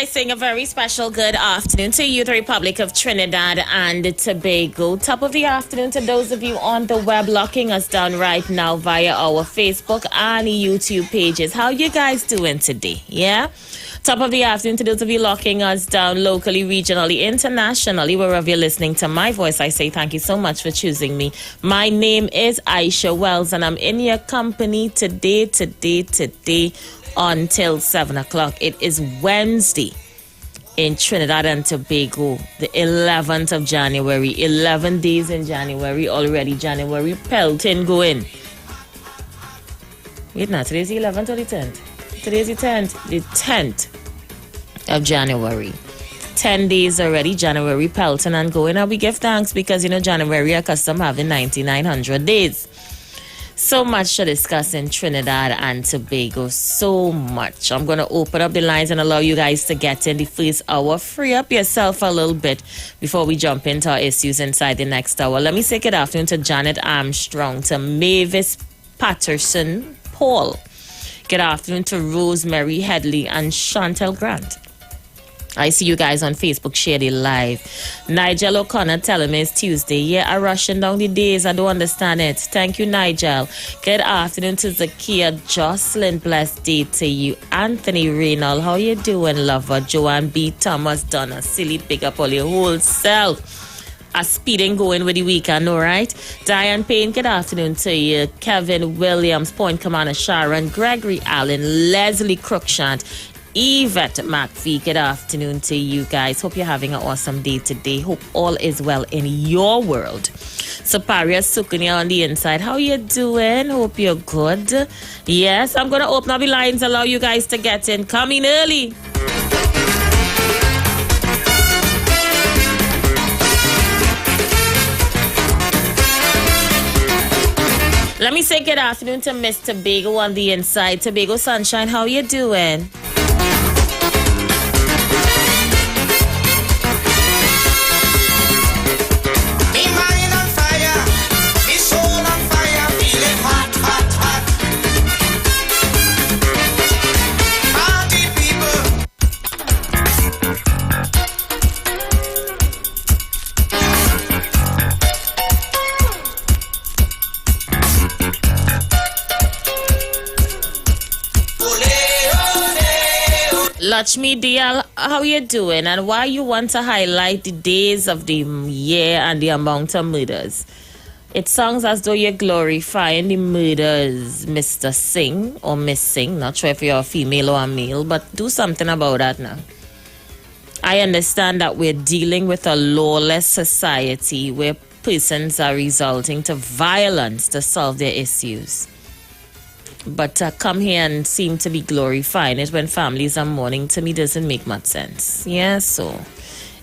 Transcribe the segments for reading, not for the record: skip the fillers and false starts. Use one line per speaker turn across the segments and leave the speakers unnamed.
by saying a very special good afternoon to you, the Republic of Trinidad and Tobago. Top of the afternoon to those of you on the web locking us down right now via our Facebook and YouTube pages. How you guys doing today? Yeah? Top of the afternoon to those of you locking us down locally, regionally, internationally, wherever you're listening to my voice. I say thank you so much for choosing me. My name is Aisha Wells, and I'm in your company today, until 7 o'clock. It is Wednesday in Trinidad and Tobago, the 11th of January. 11 days in January already. January pelting going. Wait now, today's the 11th or the 10th? Today's the 10th. The 10th of January. 10 days already, January pelting and going. And we give thanks because, January are custom having 9,900 days. So much to discuss in Trinidad and Tobago. So much. I'm going to open up the lines and allow you guys to get in the first hour. Free up yourself a little bit before we jump into our issues inside the next hour. Let me say good afternoon to Janet Armstrong, to Mavis Patterson Paul. Good afternoon to Rosemary Headley and Chantel Grant. I see you guys on Facebook, share the live. Nigel O'Connor telling me it's Tuesday. Yeah, I'm rushing down the days. I don't understand it. Thank you, Nigel. Good afternoon to Zakia Jocelyn. Blessed day to you. Anthony Reynolds, how you doing, lover? Joanne B. Thomas Donna. Silly, pick up all your whole self. A speeding going with the weekend, all right? Diane Payne, good afternoon to you. Kevin Williams, Point Commander Sharon, Gregory Allen, Leslie Cruikshank, Yvette McPhee, good afternoon to you guys. Hope you're having an awesome day today. Hope all is well in your world. Saparia Sukunia on the inside, how you doing? Hope you're good. Yes, I'm going to open up the lines, allow you guys to get in. Coming early. Let me say good afternoon to Miss Tobago on the inside. Tobago Sunshine, how you doing? Lakshmi Dial, how you doing? And why you want to highlight the days of the year and the amount of murders? It sounds as though you're glorifying the murders, Mr. Singh or Miss Singh. Not sure if you're a female or a male, but do something about that now. I understand that we're dealing with a lawless society where persons are resorting to violence to solve their issues. But come here and seem to be glorifying it when families are mourning, to me doesn't make much sense. Yeah, so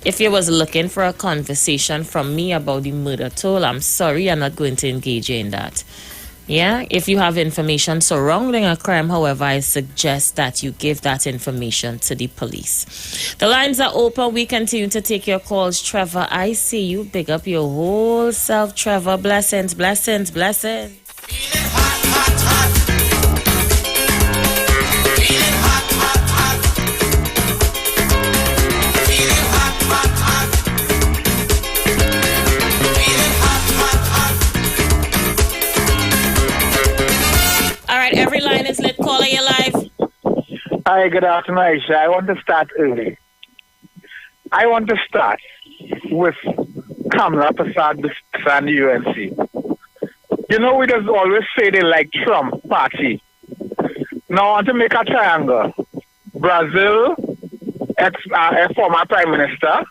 if you was looking for a conversation from me about the murder toll, I'm sorry, I'm not going to engage you in that. Yeah, if you have information surrounding a crime, however, I suggest that you give that information to the police. The lines are open. We continue to take your calls. Trevor, I see you. Big up your whole self, Trevor. Blessings, blessings, blessings.
Feeling hot, hot, hot.
Every line is lit. Caller, you live.
Hi, good afternoon, Aisha. I want to start early. I want to start with Kamala Prasad and the UNC. We just always say they like Trump party. Now I want to make a triangle. Brazil, former Prime Minister,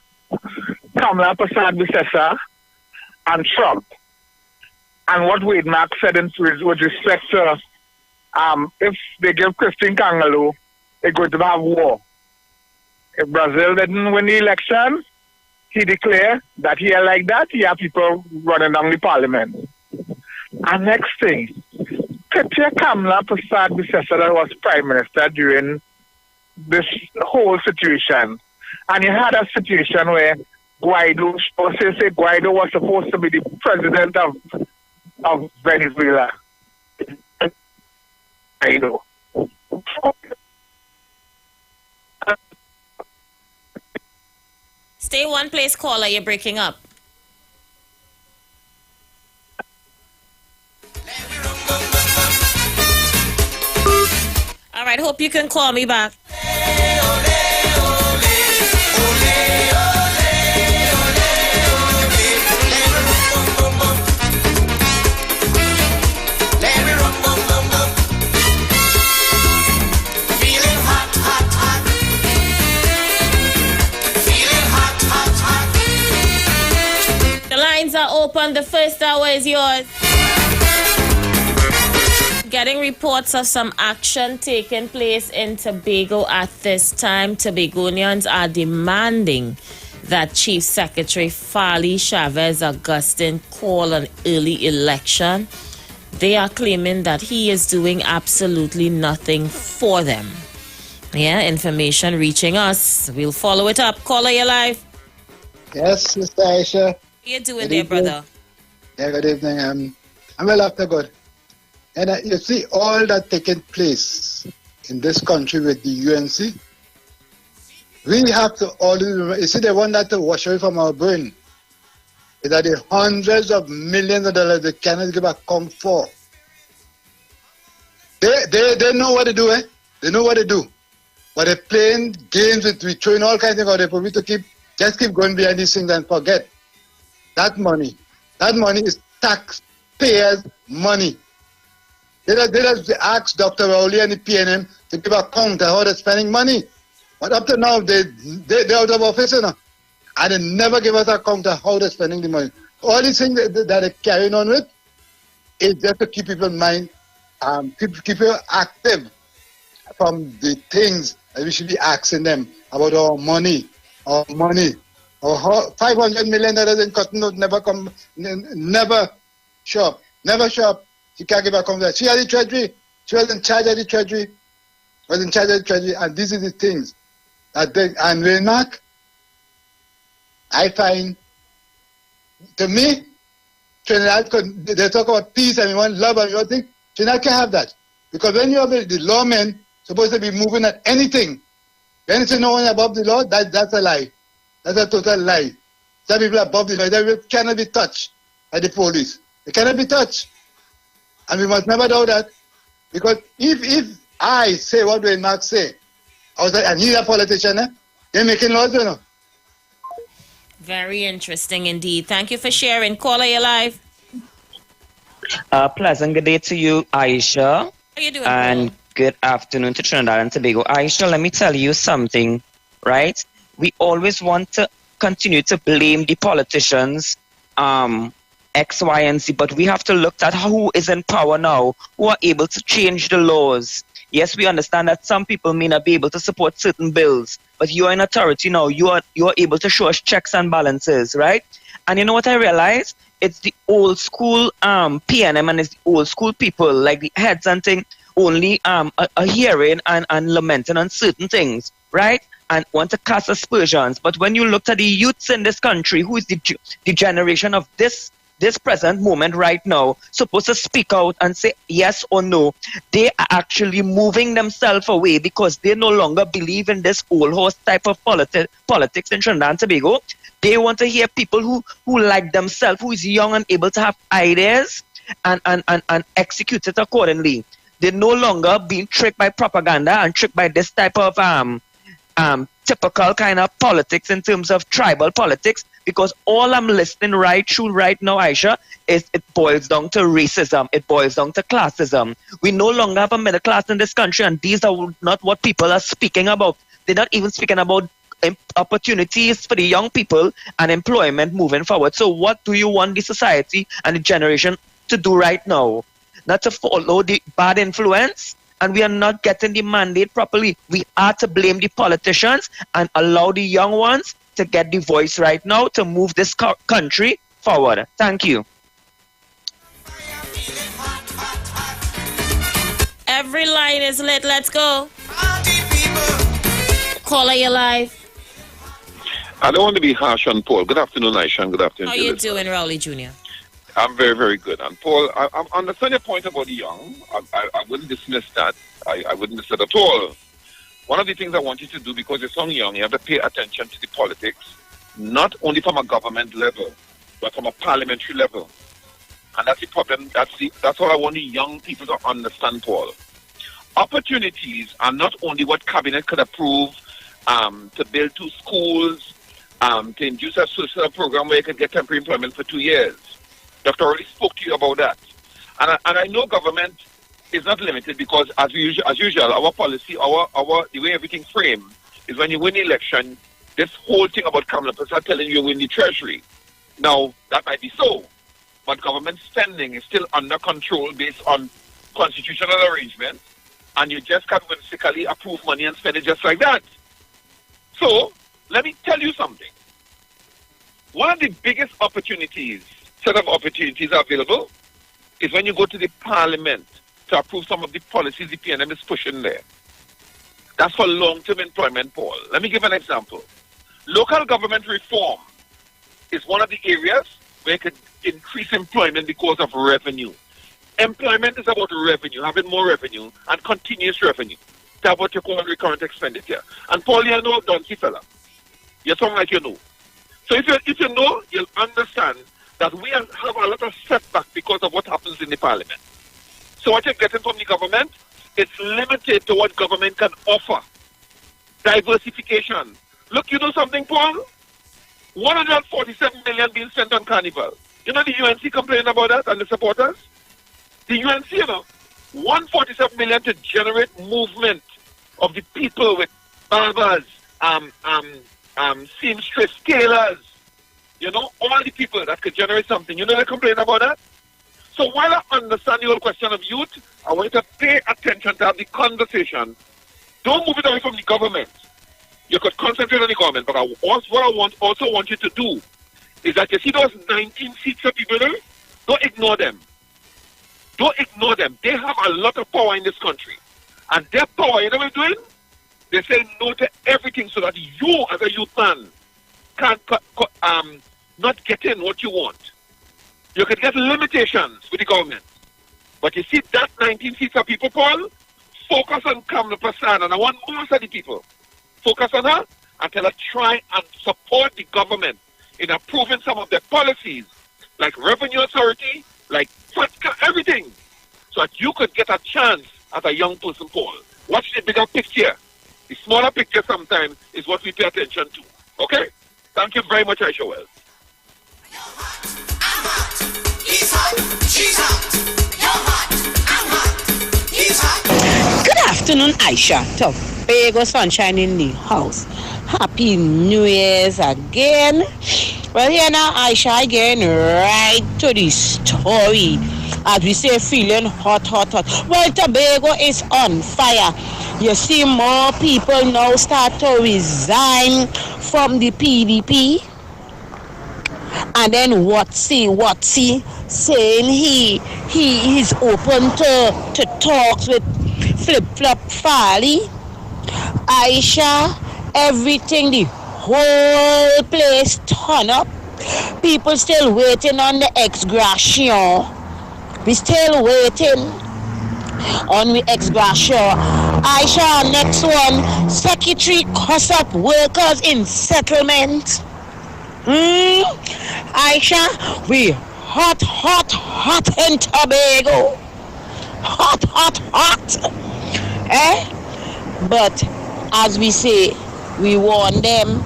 Kamala Prasad Bisesa, and Trump. And what Wade Mark said with respect to if they give Christine Kangaloo, they're going to have war. If Brazil didn't win the election, he declared that he like that, he have people running down the parliament. And next thing, picture Kamala Prasad Bisesa that was prime minister during this whole situation. And you had a situation where Guaido was supposed to be the president of Venezuela. I know.
Stay one place, caller. You're breaking up. All right, hope you can call me back. The lines are open. The first hour is yours. Getting reports of some action taking place in Tobago at this time. Tobagonians are demanding that Chief Secretary Farley Chavez Augustine call an early election. They are claiming that he is doing absolutely nothing for them. Yeah, information reaching us. We'll follow it up. Caller, you live.
Yes, Sister Aisha.
How you doing there, brother?
Yeah, good evening. I'm well after good. And you see all that taking place in this country with the UNC. We have to always remember, you see the one that to wash away from our brain is that the hundreds of millions of dollars they cannot give account for. They know what to do, eh? They know what to do. But they're playing games with we throwing all kinds of things out there for me to keep going behind these things and forget. That money is taxpayers' money. They just ask Dr. Rowley and the PNM to give account of how they're spending money. But up to now, they're out of office, you know. And they never give us account of how they're spending the money. All these things that they're carrying on with is just to keep people's mind, keep people active from the things that we should be asking them about our money. Our $500 million in cotton note never come, never show up. She can't give account of that. She had the treasury. She was in charge of the treasury. And these are the things that they, and Remark, I find, to me, Trinidad, they talk about peace and we want love and everything. Trinidad can't have that. Because when you have the lawmen supposed to be moving at anything, when it's no one above the law, that's a lie. That's a total lie. Some people are above the law. They cannot be touched by the police. They cannot be touched. And we must never do that. Because if I say what Dwayne Mark say, and he's a politician, they're making laws, you know.
Very interesting indeed. Thank you for sharing. Caller, you live.
Pleasant good day to you, Aisha.
How you doing,
and
Paul?
Good afternoon to Trinidad and Tobago. Aisha, let me tell you something, right? We always want to continue to blame the politicians, X, Y, and Z, but we have to look at who is in power now, who are able to change the laws. Yes, we understand that some people may not be able to support certain bills, but you are in authority now. You are able to show us checks and balances, right? And you know what I realize? It's the old school PNM and it's the old school people, like the heads and thing, only a hearing and lamenting on certain things, right? And want to cast aspersions. But when you look at the youths in this country, who is the generation of this present moment right now, supposed to speak out and say yes or no, they are actually moving themselves away because they no longer believe in this old horse type of politics in Trinidad and Tobago. They want to hear people who like themselves, who is young and able to have ideas and execute it accordingly. They're no longer being tricked by propaganda and tricked by this type of typical kind of politics in terms of tribal politics, because all I'm listening right through right now, Aisha, is it boils down to racism. It boils down to classism. We no longer have a middle class in this country, and these are not what people are speaking about. They're not even speaking about opportunities for the young people and employment moving forward. So what do you want the society and the generation to do right now? Not to follow the bad influence, and we are not getting the mandate properly. We are to blame the politicians and allow the young ones to get the voice right now to move this country forward. Thank you.
Every line is lit. Let's go. Caller, you live.
I don't want to be harsh on Paul. Good afternoon, Aisha, and good afternoon.
How you doing, Rowley Jr.?
I'm very, very good. And Paul, I understand your point about the young. I wouldn't dismiss that. I wouldn't dismiss that at all. One of the things I want you to do, because you're so young, you have to pay attention to the politics not only from a government level, but from a parliamentary level. And that's the problem. That's what I want the young people to understand, Paul. Opportunities are not only what cabinet could approve to build 2 schools, to induce a social program where you can get temporary employment for 2 years. Dr. already spoke to you about that. And I know government is not limited because as usual, our policy, the way everything framed is when you win the election, this whole thing about Kamala Prasad telling you win the treasury. Now, that might be so, but government spending is still under control based on constitutional arrangements, and you just can't whimsically approve money and spend it just like that. So, let me tell you something. One of the biggest set of opportunities available is when you go to the parliament to approve some of the policies the PNM is pushing there. That's for long-term employment, Paul. Let me give an example. Local government reform is one of the areas where you could increase employment because of revenue. Employment is about revenue, having more revenue and continuous revenue. That's what you call recurrent expenditure. And Paul, you know, donkey fella. You sound like you know. So if you know, you'll understand that we have a lot of setback because of what happens in the parliament. So what you're getting from the government, it's limited to what government can offer. Diversification. Look, you know something, Paul? 147 million being spent on Carnival. You know the UNC complaining about that and the supporters? The UNC, you know, 147 million to generate movement of the people with barbers, seamstress, tailors, you know, all the people that could generate something. You know they complain about that? So while I understand the whole question of youth, I want you to pay attention to have the conversation. Don't move it away from the government. You could concentrate on the government, but what I also want you to do is that you see those 19 seats of people there, don't ignore them. Don't ignore them. They have a lot of power in this country. And their power, you know what they're doing? They say no to everything so that you, as a youth man, can't not get in what you want. You can get limitations with the government. But you see that 19 seats of people, Paul, focus on Kamala Prasad. And I want most of the people focus on her and tell her try and support the government in approving some of their policies, like revenue authority, like FATCA, everything, so that you could get a chance as a young person, Paul. Watch the bigger picture. The smaller picture sometimes is what we pay attention to. Okay? Thank you very much, Aisha Wells.
Good afternoon, Aisha. Tobago sunshine in the house. Happy New Year's again. Well, here now, Aisha, again, right to the story. As we say, feeling hot. Well, Tobago is on fire. You see more people now start to resign from the PDP. And then Watsy saying he is open to talks with Flip-Flop Farley. Aisha, everything, the whole place turn up. People still waiting on the ex-gratia. We still waiting on the ex-gratia. Aisha, next one, secretary cuss up workers in settlement. Aisha, we hot in Tobago. Hot. But as we say, we warn them.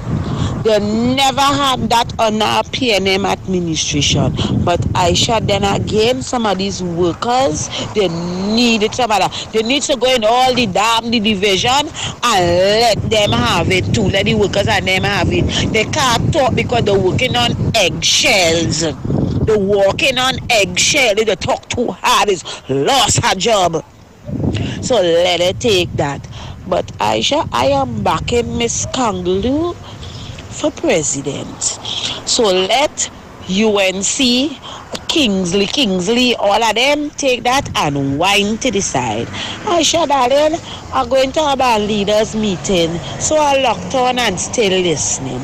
They never had that on our PNM administration. But Aisha, then again, some of these workers, they needed some of that. They need to go in all the division and let them have it too. Let the workers and them have it. They can't talk because they're working on eggshells. They're walking on eggshells. They talk too hard. It's lost her job. So let her take that. But Aisha, I am backing Miss Kangaloo for president. So let UNC, Kingsley, all of them take that and whine to the side. Aisha, darling, I'm going to have a leaders meeting, so I locked on and still listening.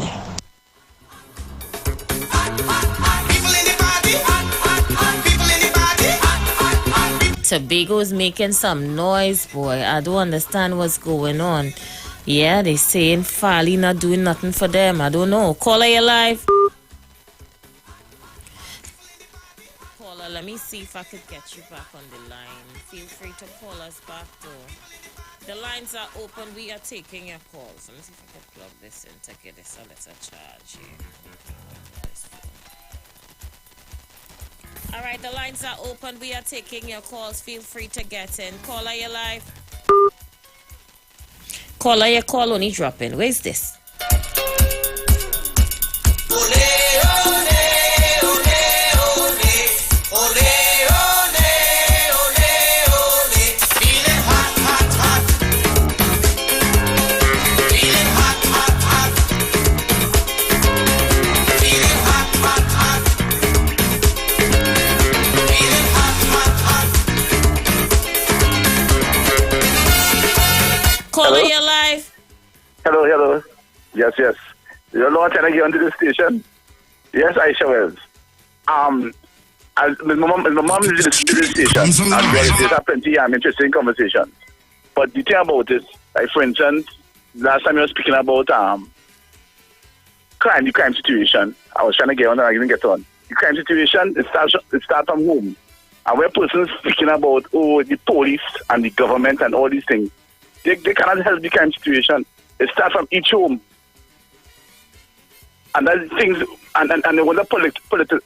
Tobago is making some noise, boy. I don't understand what's going on. Yeah, they saying Farley not doing nothing for them. I don't know. Caller, you live. Caller, let me see if I could get you back on the line. Feel free to call us back though. The lines are open. We are taking your calls. Let me see if I can plug this in to get this a little charge here. All right, the lines are open. We are taking your calls. Feel free to get in. Caller, you live. Caller, your call only dropping. Where's this? Caller,
Hello?
you live.
Hello. Yes. You know what I get onto the station? Yes, Aisha Wells. As my mom is in the station, and there's a plenty of interesting conversations. But the thing about it, like for instance, last time you were speaking about the crime situation. I was trying to get on and I didn't get on. The crime situation, it starts from home. And when persons speaking about the police and the government and all these things, they cannot help the crime situation. It starts from each home. And that's things, and when the politicize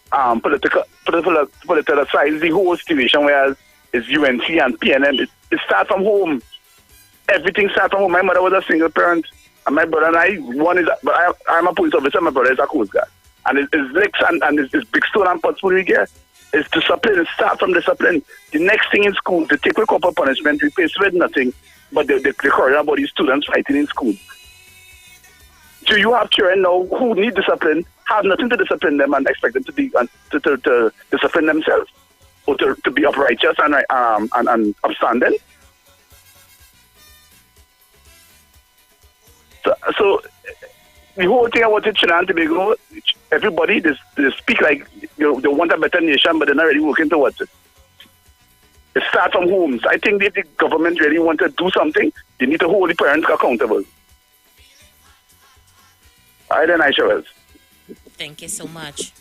the whole situation, whereas it's UNC and PNM, it starts from home. Everything starts from home. My mother was a single parent, and my brother and I'm a police officer, my brother is a coast guard. And it's licks and it's big stone and pots we get. It's discipline. It starts from discipline. The next thing in school, they take a couple punishment, replace with nothing, but they worry about these students fighting in school. Do you have children now who need discipline, have nothing to discipline them, and expect them to be to discipline themselves, or to be uprighteous and upstanding? So the whole thing about Trinidad and Tobago, everybody they speak like they want a better nation, but they're not really working towards it. It starts from homes. I think if the government really want to do something, they need to hold the parents accountable. All right, then, Aisha Wells.
Thank you so much.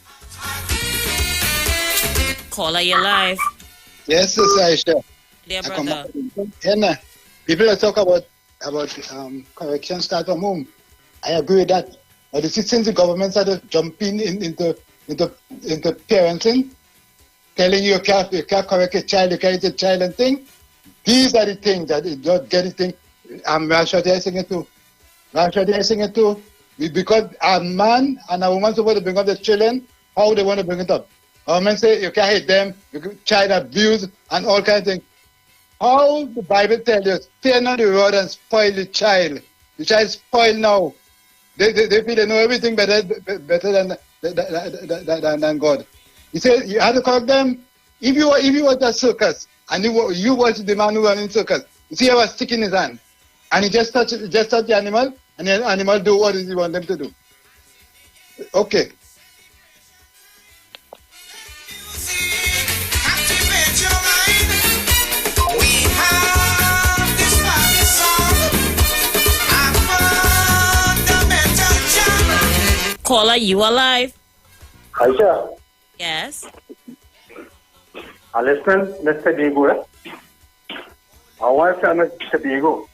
Caller, you live.
Yes, Aisha.
Dear brother.
People talk about correction start from home. I agree with that. But since the government started jumping into parenting, telling you can't correct a child, you can't hit a child and thing, these are the things that you don't get anything. I'm sure they're saying it too. Because a man and a woman supposed to bring up the children, how they want to bring it up. Government say you can't hit them, you can child abuse and all kinds of things. How the Bible tells you, fear not the rod and spoil the child. The child is spoiled now. They feel they know everything better than God. He said you have to correct them. If you was a circus and you was the man who ran in circus, you see, he was stick in his hand, and he just touched the animal, and the animal do what he want them to do. Okay.
Caller, you alive?
Aisha,
Yes.
listen, Mr. Diego. I want to tell Mr. Diego,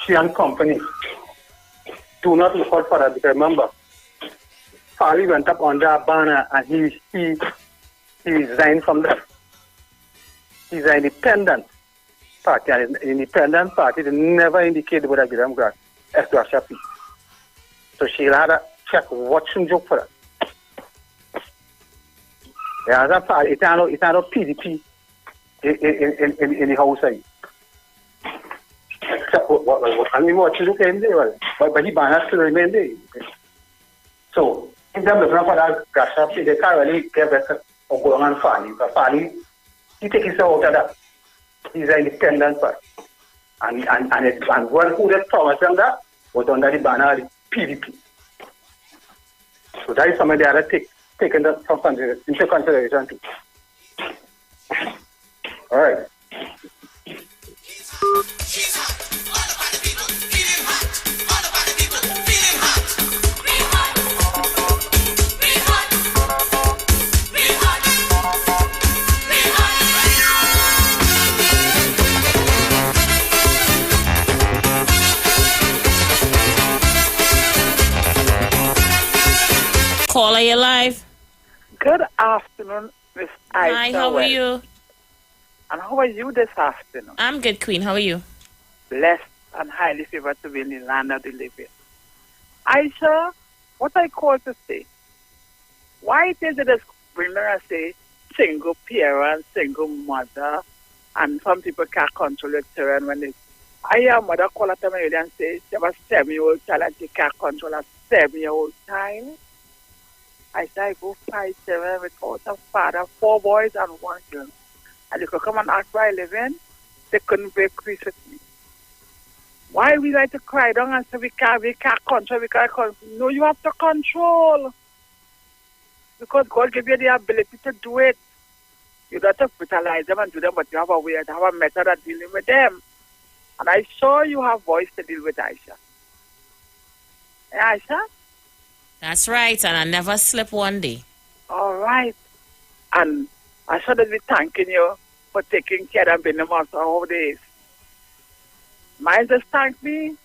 she and company, do not look out for that, because remember, Farley went up under a banner and he resigned from that. He's an independent party, and an independent party they never indicated what I give them grass, extra peace. So she'll have to check watching joke for that. Yeah, that's a it's not a PDP in the house side. Except what I mean, what you look in there, but he banned still remain there. So in terms of that grass, they can't really get better or go on Farley. Because Farley, he takes himself out of that. He's an independent party, and one who they promised them that was under the banner of the PDP. So that is something they had to take into consideration too. All right.
She's hot. All about the people.
Caller, you live.
Good afternoon, Miss Aisha.
Hi, how are you?
And how are you this afternoon?
I'm good, Queen. How are you?
Blessed and highly favored to be in the land of the living. Aisha, what I call to say, why it is that this women are say single parent, single mother, and some people can't control their children when they I am mother call at them and say she have a 7-year-old child and she can't control a 7-year-old child. I say I go 5'7" without a father, 4 boys and 1 girl. And they could come and ask where I live in, they couldn't break peace with me. Why we like to cry down and say we can't control, we can't control. No, you have to control. Because God gave you the ability to do it. You don't have to brutalize them and do them, but you have a way, to have a method of dealing with them. And I saw you have voice to deal with Aisha. Aisha?
That's right, and I never slip one day.
All right. And I should be thanking you for taking care and being the master all days. Mine just thank me.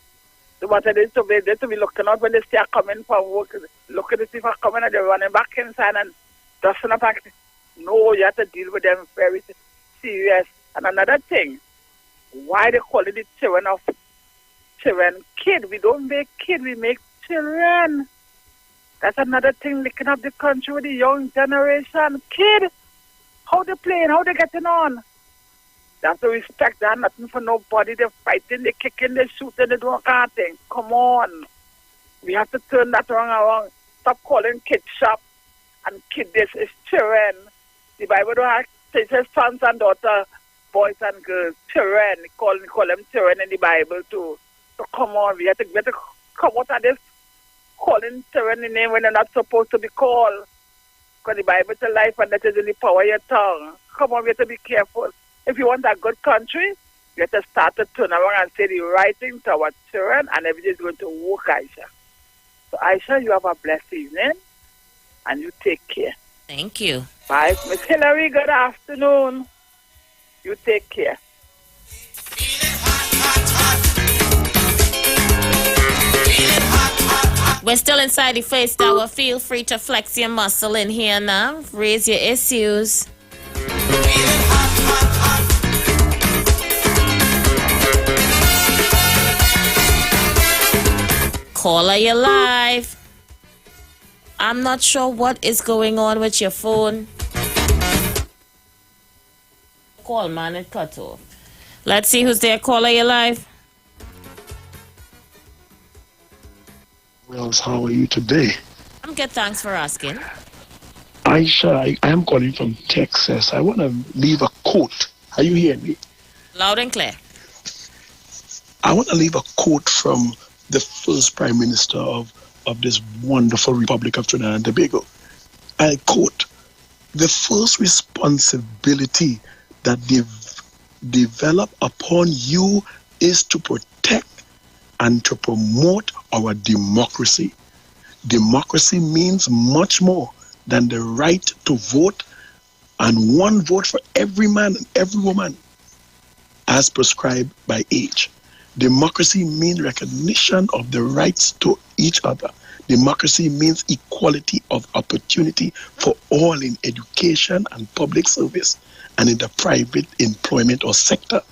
So what it is to be looking out when they start coming from work, looking to see if I'm coming and they're running back inside and dusting up back. No, you have to deal with them very serious. And another thing, why they call it the children of children? Kid, we don't make kid, we make children. That's another thing licking up the country with the young generation. Kid, how they playing, how they getting on? They have to respect that, nothing for nobody. They're fighting, they're kicking, they're shooting, they do all kind of thing. Come on. We have to turn that around. Stop calling kid shop and kid this is children. The Bible don't have, it says sons and daughters, boys and girls, children. Call them children in the Bible too. So come on, we have to come out of this calling children the name when they're not supposed to be called. Because the Bible is life and that is in the power of your tongue. Come on, we have to be careful. If you want a good country, you have to start to turn around and say the right thing to our children and everything is going to work, Aisha. So Aisha, you have a blessed evening and you take care.
Thank you.
Bye. Miss Hillary, good afternoon. You take care.
We're still inside the Face Tower. Feel free to flex your muscle in here now. Raise your issues. Caller, you live. I'm not sure what is going on with your phone. Call, man, it cut off. Let's see who's there. Caller, you live.
Wells, how are you today?
I'm good, thanks for asking.
Aisha, I am calling from Texas. I want to leave a quote. Are you hearing me?
Loud and clear.
I want to leave a quote from the first Prime Minister of this wonderful Republic of Trinidad and Tobago. I quote, "The first responsibility that develop upon you is to protect and to promote our democracy. Democracy means much more than the right to vote and one vote for every man and every woman as prescribed by age. Democracy means recognition of the rights to each other. Democracy means equality of opportunity for all in education and public service and in the private employment or sector.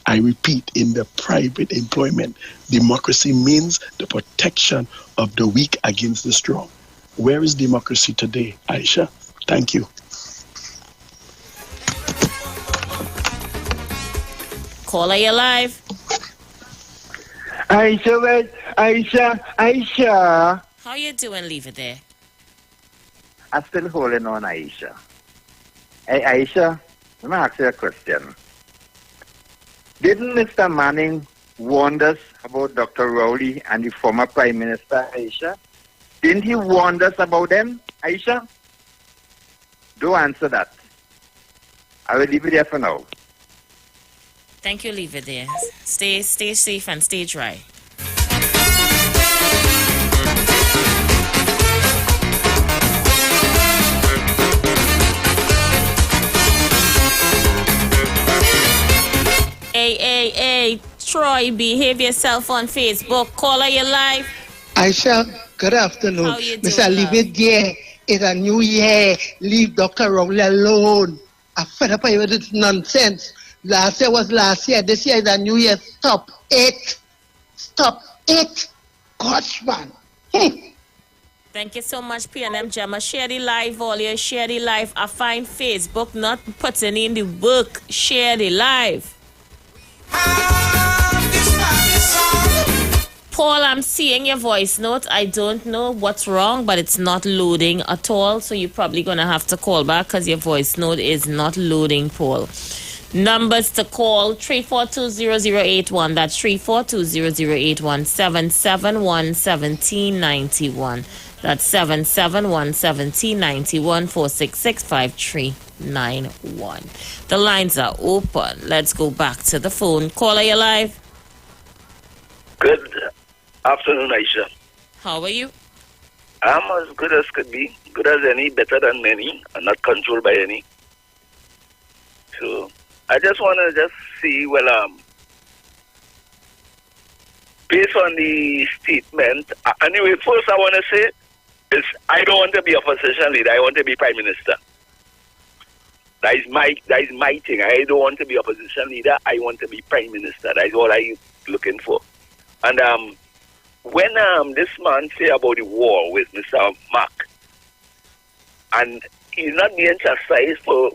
I repeat, in the private employment, democracy means the protection of the weak against the strong." Where is democracy today, Aisha? Thank you.
Caller, you live.
Aisha.
How you doing? Leave it there.
I'm still holding on, Aisha. Hey, Aisha, let me ask you a question. Didn't Mr. Manning warn us about Dr. Rowley and the former Prime Minister, Aisha? Didn't he warn us about them, Aisha? Don't answer that. I will leave it there for now.
Thank you, leave it there. Stay safe and stay dry. Hey, Troy, behave yourself on Facebook. Caller, you live.
Aisha, good afternoon.
How you doing,
Mr. Leave it there. It's a new year. Leave Dr. Rowley alone. I'm fed up with this nonsense. Last year was last year. This year is a new year. Stop it. Stop it. Gosh, man.
Thank you so much, P&M Gemma. Share the live, all you share the live. I find Facebook not putting in the work. Share the live. Paul, I'm seeing your voice note. I don't know what's wrong, but it's not loading at all. So you're probably going to have to call back because your voice note is not loading, Paul. Numbers to call, 342-0081. That's 342-0081. 771-1791. That's 771-1791. 466-5391. The lines are open. Let's go back to the phone. Caller, you live?
Good afternoon, Aisha.
How are you?
I'm as good as could be. Good as any, better than many, and not controlled by any. So I just want to see, based on the statement, anyway, first I want to say is I don't want to be opposition leader. I want to be prime minister. That is my thing. I don't want to be opposition leader. I want to be prime minister. That is all I'm looking for. And when this man say about the war with Mr. Mark, and he's not being chastised for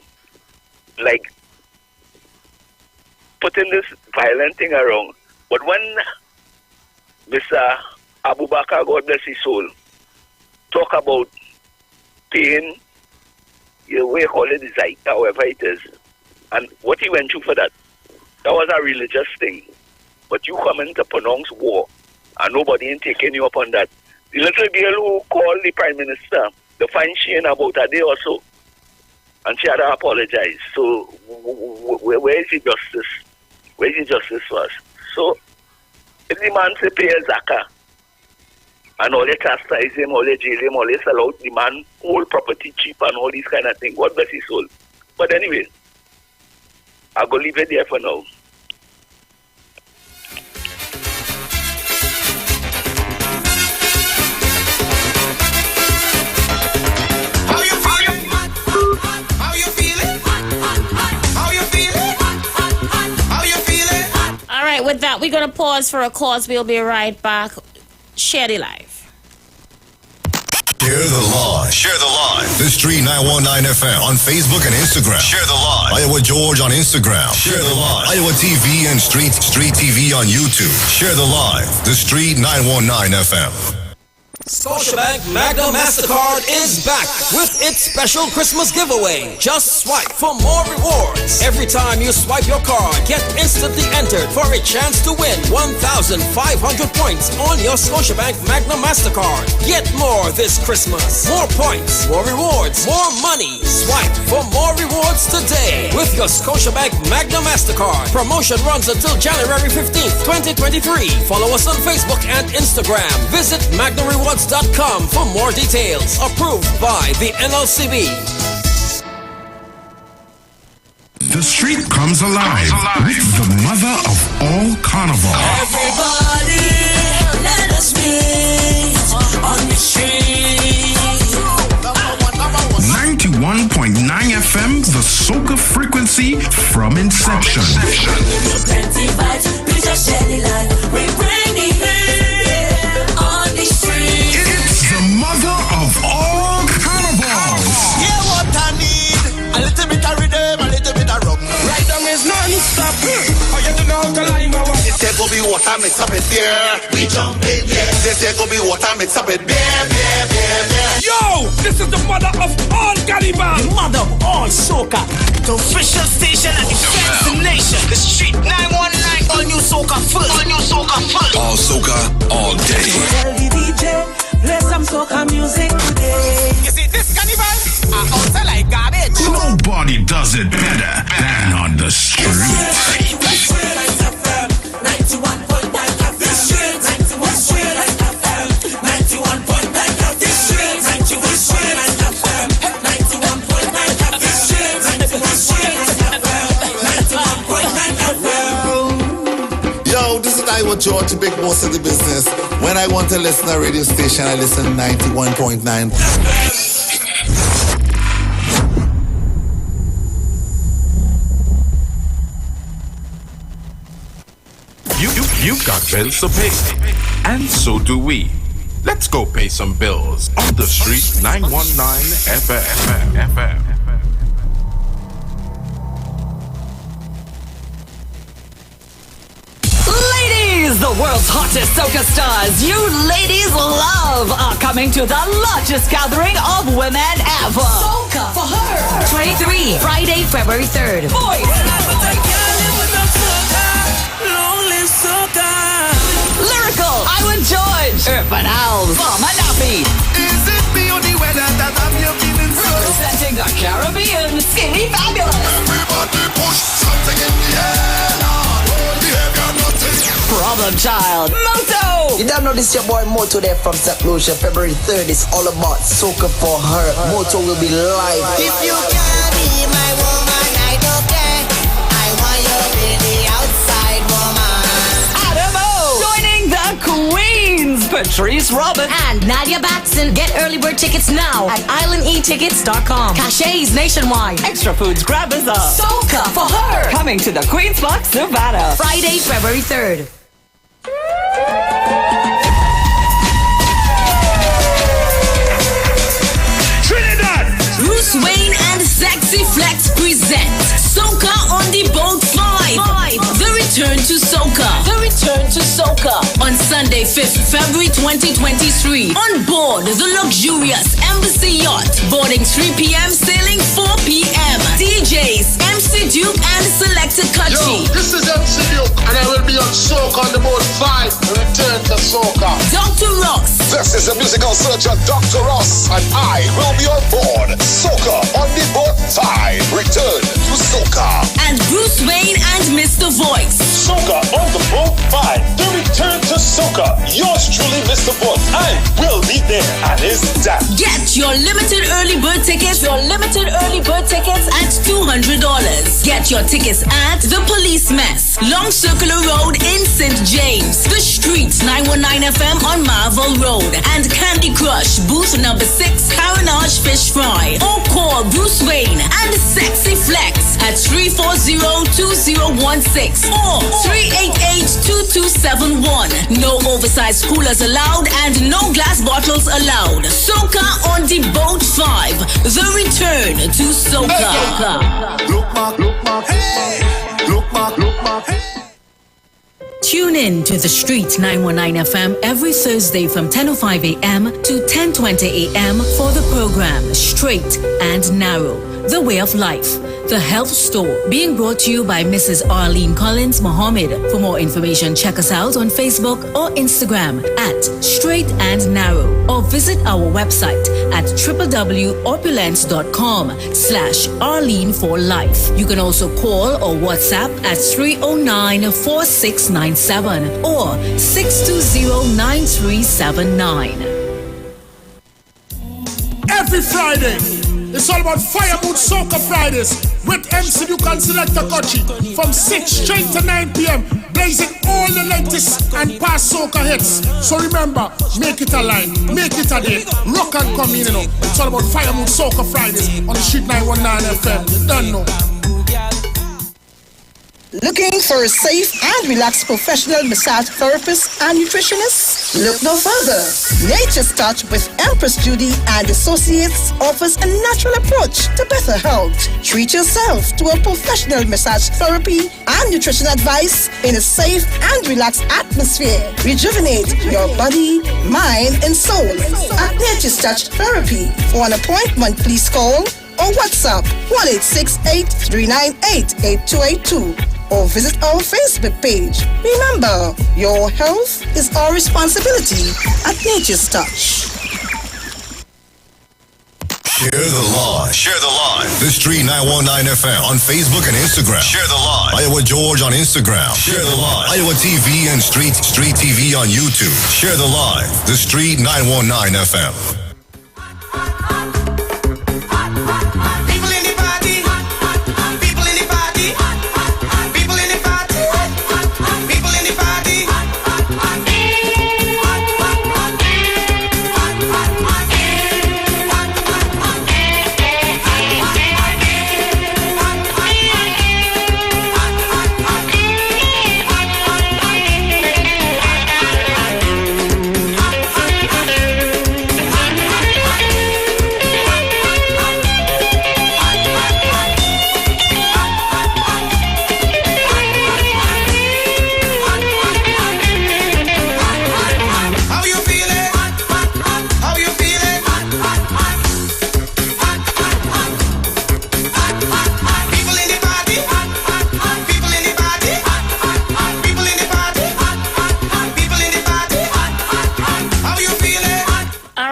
putting this violent thing around. But when Mr. Abubakar, God bless his soul, talk about paying, we call it the Zaita, however it is, and what he went through for that was a religious thing. But you come in to pronounce war, and nobody ain't taking you up on that. The little girl who called the Prime Minister, the fine she in about a day or so, and she had to apologize. So where is the justice? Where is the justice for us? So if the man say pay a Zaka, and all they chastise him, all they jail him, all they sell out the man, whole property cheap and all these kind of things, God bless his soul. But anyway, I'll go leave it there for now.
With that, we're going to pause for a cause. We'll be right back. Share the live.
Share the live. Share the live. The Street 919 FM on Facebook and Instagram. Share the live. Iowa George on Instagram. Share the live. Iowa TV and Street TV on YouTube. Share the live. The Street 919 FM.
Scotiabank Magna MasterCard is back with its special Christmas giveaway. Just swipe for more rewards. Every time you swipe your card, get instantly entered for a chance to win 1,500 points on your Scotiabank Magna MasterCard. Get more this Christmas. More points, more rewards, more money. Swipe for more rewards today with your Scotiabank Magna MasterCard. Promotion runs until January 15th, 2023. Follow us on Facebook and Instagram. Visit MagnaRewards.com for more details. Approved by the NLCB.
The street comes alive with the mother of all carnival.
Everybody, let us meet on the street.
91.9 FM, the soca frequency from inception.
Plenty vibes, we just share the light. We bring the heat on the street.
It's the mother of all carnivals.
Yeah, what I need, a little bit of rhythm, a little bit of rock. Right down is non-stop. Oh, you don't know how to line my one. This there go be water, mix up it there. We jump in, yeah. This there go be water, mix up it there, there, there, there.
Yo, this is the mother of all carnival.
The mother of all soca. The official station and the destination. The Street 919. All new soca full. All new soca full.
All soca, all day.
Tell the DJ, play some soca music today. You see this carnival? I also like garbage.
Nobody does it better than on the street.
Yo, this is Iwer George, the big boss of the business. When I want to listen to a radio station, I listen 91.9.
You've got bills to pay, and so do we. Let's go pay some bills on the street 919 FM.
Ladies, the world's hottest soca stars you ladies love are coming to the largest gathering of women ever. Soca for her. 23, Friday, February 3rd. Boys. Lyrical, Iwer George, Urban Owls, Mama Nappy.
Is it the only weather that I'm feeling so?
Representing the Caribbean, Skinny Fabulous.
Everybody push something in the air, Lord. Behavior notice.
Problem Child, Moto.
You don't know this your boy Moto there from St. Lucia. February 3rd is all about soca for her. Moto will be live.
If you can be my woman, I don't care. I want you really outside, woman.
Adamo. Joining the Queens, Patrice Robin.
And Nadia Batson. Get early bird tickets now at islandetickets.com. Cachets nationwide.
Extra Foods Grab is up.
Soca for her.
Coming to the Queen's Park, Savannah.
Friday, February 3rd.
Trinidad.
Bruce Wayne and Sexy Flex present Soca on the Boat 5. The Return to Soca. The Return to Soca. On Sunday, 5th February 2023. On board the luxurious Embassy Yacht. Boarding 3 p.m. Sailing 4 p.m. DJs MC Duke and Selected Kachi.
Yo, this is MC Duke and I will be on Soca on the Boat 5. The Return to Soca.
Dr. Ross.
This is the musical surgeon Dr. Ross, and I will be on board Soca on the Boat 5. Return to Soca.
And Bruce Wayne and Mr. Voice.
Soca on the Boat 5. The Return to Soca. Yours truly, Mr. Voice. I will be there, and is that.
Get your limited early bird tickets. Your limited early bird tickets at $200. Get your tickets at The Police Mess, Long Circular Road in St. James, The Streets 919 FM on Marvel Road, and Candy Crush booth number 6, Carenage Fish Fry. Or call Bruce Wayne and Sexy Flex at 340-2016 or 388-2271. No oversized coolers allowed and no glass bottles allowed. Soca on the Boat 5. The Return to Soca.
Look back, hey. Look back, hey.
Tune in to The Street 919 FM every Thursday from 10:05 a.m. to 10:20 a.m. for the program Straight and Narrow, The Way of Life, The Health Store, being brought to you by Mrs. Arlene Collins Mohammed. For more information, check us out on Facebook or Instagram at Straight and Narrow, or visit our website at www.opulence.com/Arlene for Life. You can also call or WhatsApp at 309-4697 or 620-9379.
Every Friday, it's all about Fire Moon Soca Fridays with MC Duke and Selector Kochi from 6 straight to 9 p.m. blazing all the latest and past soca hits. So remember, make it a line, make it a day, rock and come in, you know. It's all about Fire Moon Soca Fridays on the Street 919 FM. You don't know.
Looking for a safe and relaxed professional massage therapist and nutritionist? Look no further. Nature's Touch with Empress Judy and Associates offers a natural approach to better health. Treat yourself to a professional massage therapy and nutrition advice in a safe and relaxed atmosphere. Rejuvenate your body, mind, and soul at Nature's Touch Therapy. For an appointment, please call or WhatsApp 1-868-398-8282 or visit our Facebook page. Remember, your health is our responsibility at Nature's Touch.
Share the live. Share the live. The Street 919 FM on Facebook and Instagram. Share the live. Iwer George on Instagram. Share the live. Iwer TV and Street TV on YouTube. Share the live. The Street 919 FM.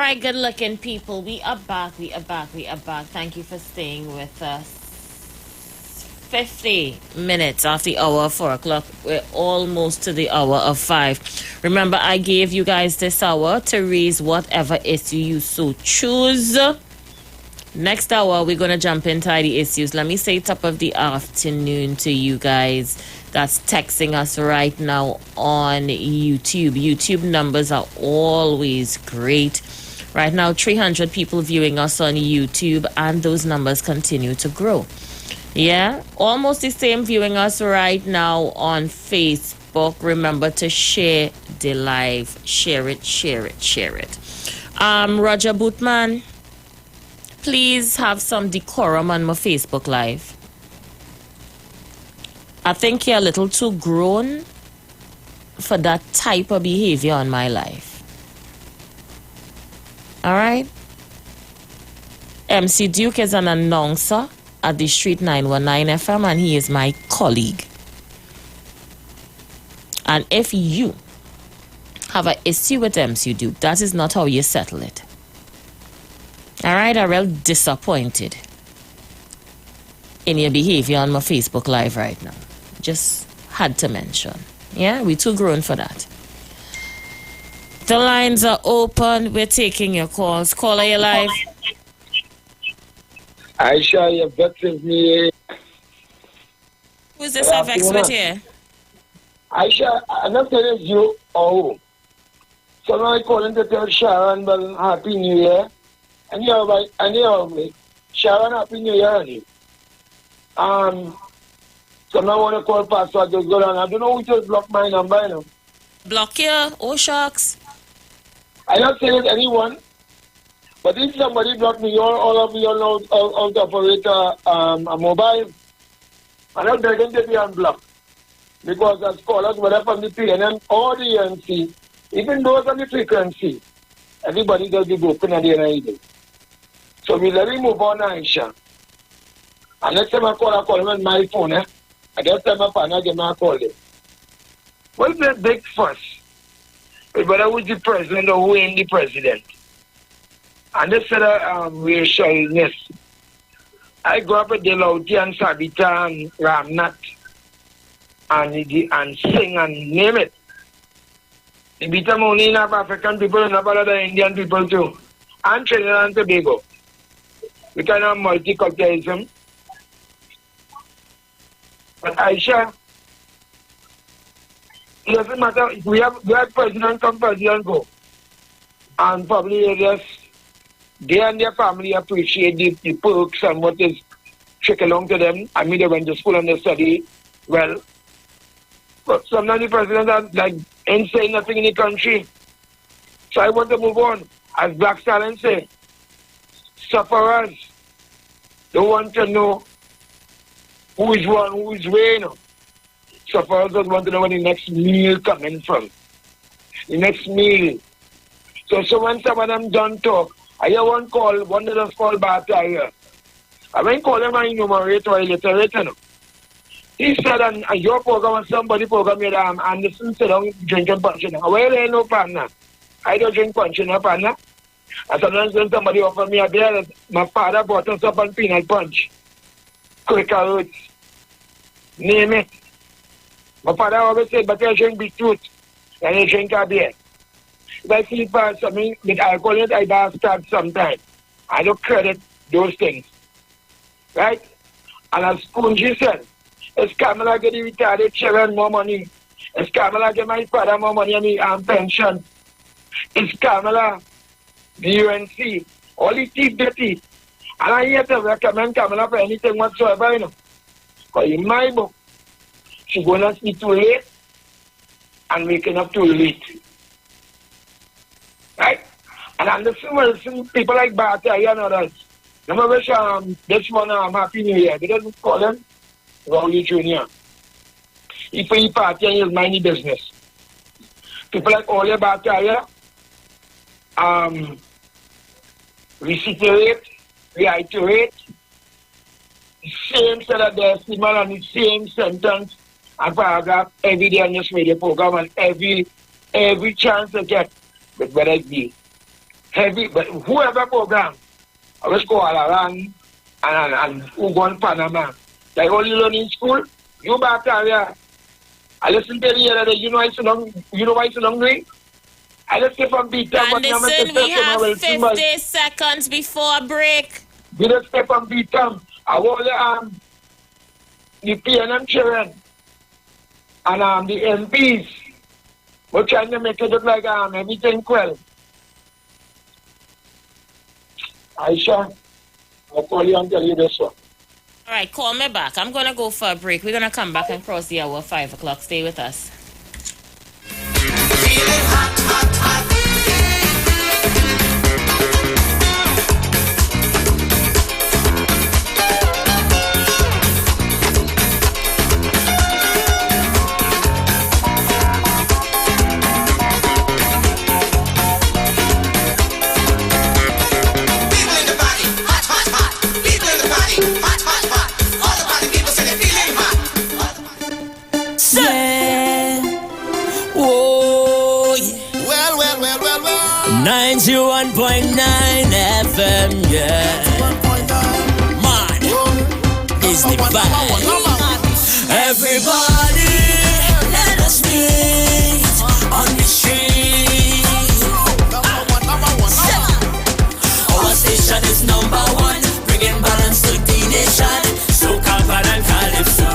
right, good looking people. We are back. Thank you for staying with us. 50 minutes after the hour of 4 o'clock. We're almost to the hour of 5. Remember, I gave you guys this hour to raise whatever issue you so choose. Next hour, we're going to jump into the issues. Let me say top of the afternoon to you guys that's texting us right now on YouTube. YouTube numbers are always great. Right now, 300 people viewing us on YouTube, and those numbers continue to grow. Yeah, almost the same viewing us right now on Facebook. Remember to share the live. Share it. Roger Bootman, please have some decorum on my Facebook live. I think you're a little too grown for that type of behavior on my life. All right? MC Duke is an announcer at the Street 919 FM, and he is my colleague. And if you have an issue with MC Duke, that is not how you settle it. All right, I'm real disappointed in your behavior on my Facebook Live right now. Just had to mention. Yeah, we're too grown for that. The lines are open. We're taking your calls. Caller, you live.
Aisha, you're vexing me.
Who's this I vex with here?
Aisha, I'm not telling you or who. So now I'm calling to tell Sharon, well, Happy New Year. And you're right, and you're me. Sharon, Happy New Year, honey. So now I want to call Pastor to go on. I don't know who just blocked my number, you know.
Block you? Oh, shucks.
I don't say it anyone. But if somebody block me, all of you know how to operate a mobile. I'm not begging to be unblocked. Because as callers, whether from the PNM or the UNC, even those on the frequency, everybody does the broken at the end of the day. So we let me move on, Aisha. And next time I call him on my phone, I just tell my partner, give me a call there. What's the big fuss? Whether who's the president or who ain't the president? And this sort of racialness. I grew up with Delauti and Sabita and Ramnat and sing and name it. The Bita only have African people and about other Indian people too. And Trinidad and Tobago. We can have multiculturalism. But Aisha, it doesn't matter. We have president come, president go. And probably just they and their family appreciate the perks and what is trickle along to them. I mean, they went to school and they study well. But sometimes the president are like ain't saying nothing in the country. So I want to move on. As Black Stallion say, sufferers don't want to know who is wrong, who is where, you know. Sufferers don't want to know where the next meal coming from. The next meal. So when some of them done talk, I hear one of us call Bata here. I went call him and enumerate or illiterate, you know. He said, and your program and somebody program here, and listen to them drinking punch. Well, there ain't no partner. I don't drink punch, no partner. And sometimes when somebody offer me a beer, my father brought us up on peanut punch. Quaker Oats. Name it. My father always said, but I drink beetroot and I drink a beer. If I see something with alcohol in it, I gotta start sometime. I don't credit those things. Right? And as Punji said, is Kamala get the retarded children more money? Is Kamala get my father more money and pension? Is Kamala, the UNC, all the teeth dirty? And I hear to recommend Kamala for anything whatsoever, you know. Because in my book, she's going to sleep too late and waking up too late. Right? And I listen people like Bata and others. Remember wish this one Happy New Year. They don't call him Rowley Jr. He play party and he'll mind the business. People like Ole Bata reiterate, the same set of decimal and the same sentence and paragraph every day on this radio program and every chance they get with whether it be heavy, but whoever program, I was go all around and who go in Panama. Like all you learn in school, you back there. I listen to the other, you know why it's so long doing? I just step on beat time.
Anderson, we have 50 seconds before break.
We just step on beat time. I want the PNM children and the MPs. We're trying to make it look like everything well. Aisha, I'll call you and tell you this one.
All right, call me back. I'm going to go for a break. We're going to come back and cross the hour 5 o'clock. Stay with us.
Feeling hot, hot, hot.
Yeah. Oh, yeah.
Well.
91.9 FM, yeah. Man, is the vibe. Everybody, let us meet on the street. Our station is #1, bringing balance to the nation. Soca, Pan and Calypso,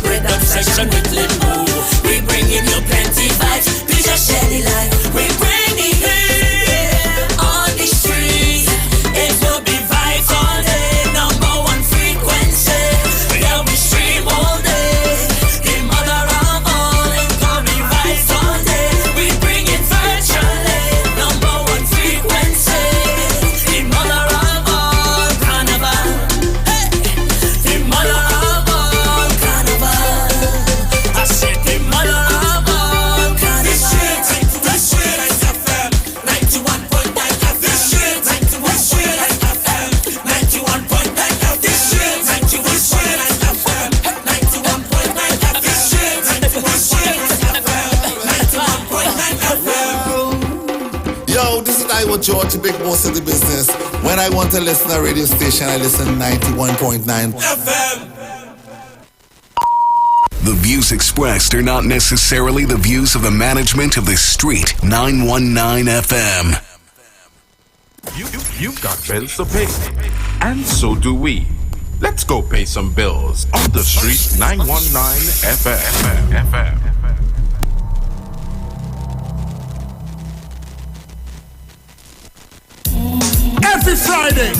rhythm section with limbo. We bringing you plenty vibes, we just share the light. We bring the heat on the street. It will be vibes all day, #1 frequency. Yeah, we stream all day. The mother of all, it will be vibes all day. We bring it virtually, #1 frequency. The mother of all, Carnival. Hey, the mother of all, Carnival. I said the mother of all, Carnival. This shit FM, 91.9 FM. This shit FM, 91.9 FM. This shit FM, 91.9 FM. This shit FM.
Yo, this is Iwer George, the big boss of the business. When I want to listen to a radio station, I listen 91.9
FM.
The views expressed are not necessarily the views of the management of the Street 919 FM.
You've got bills to pay, and so do we. Let's go pay some bills on the Street 919 FM.
Every Friday,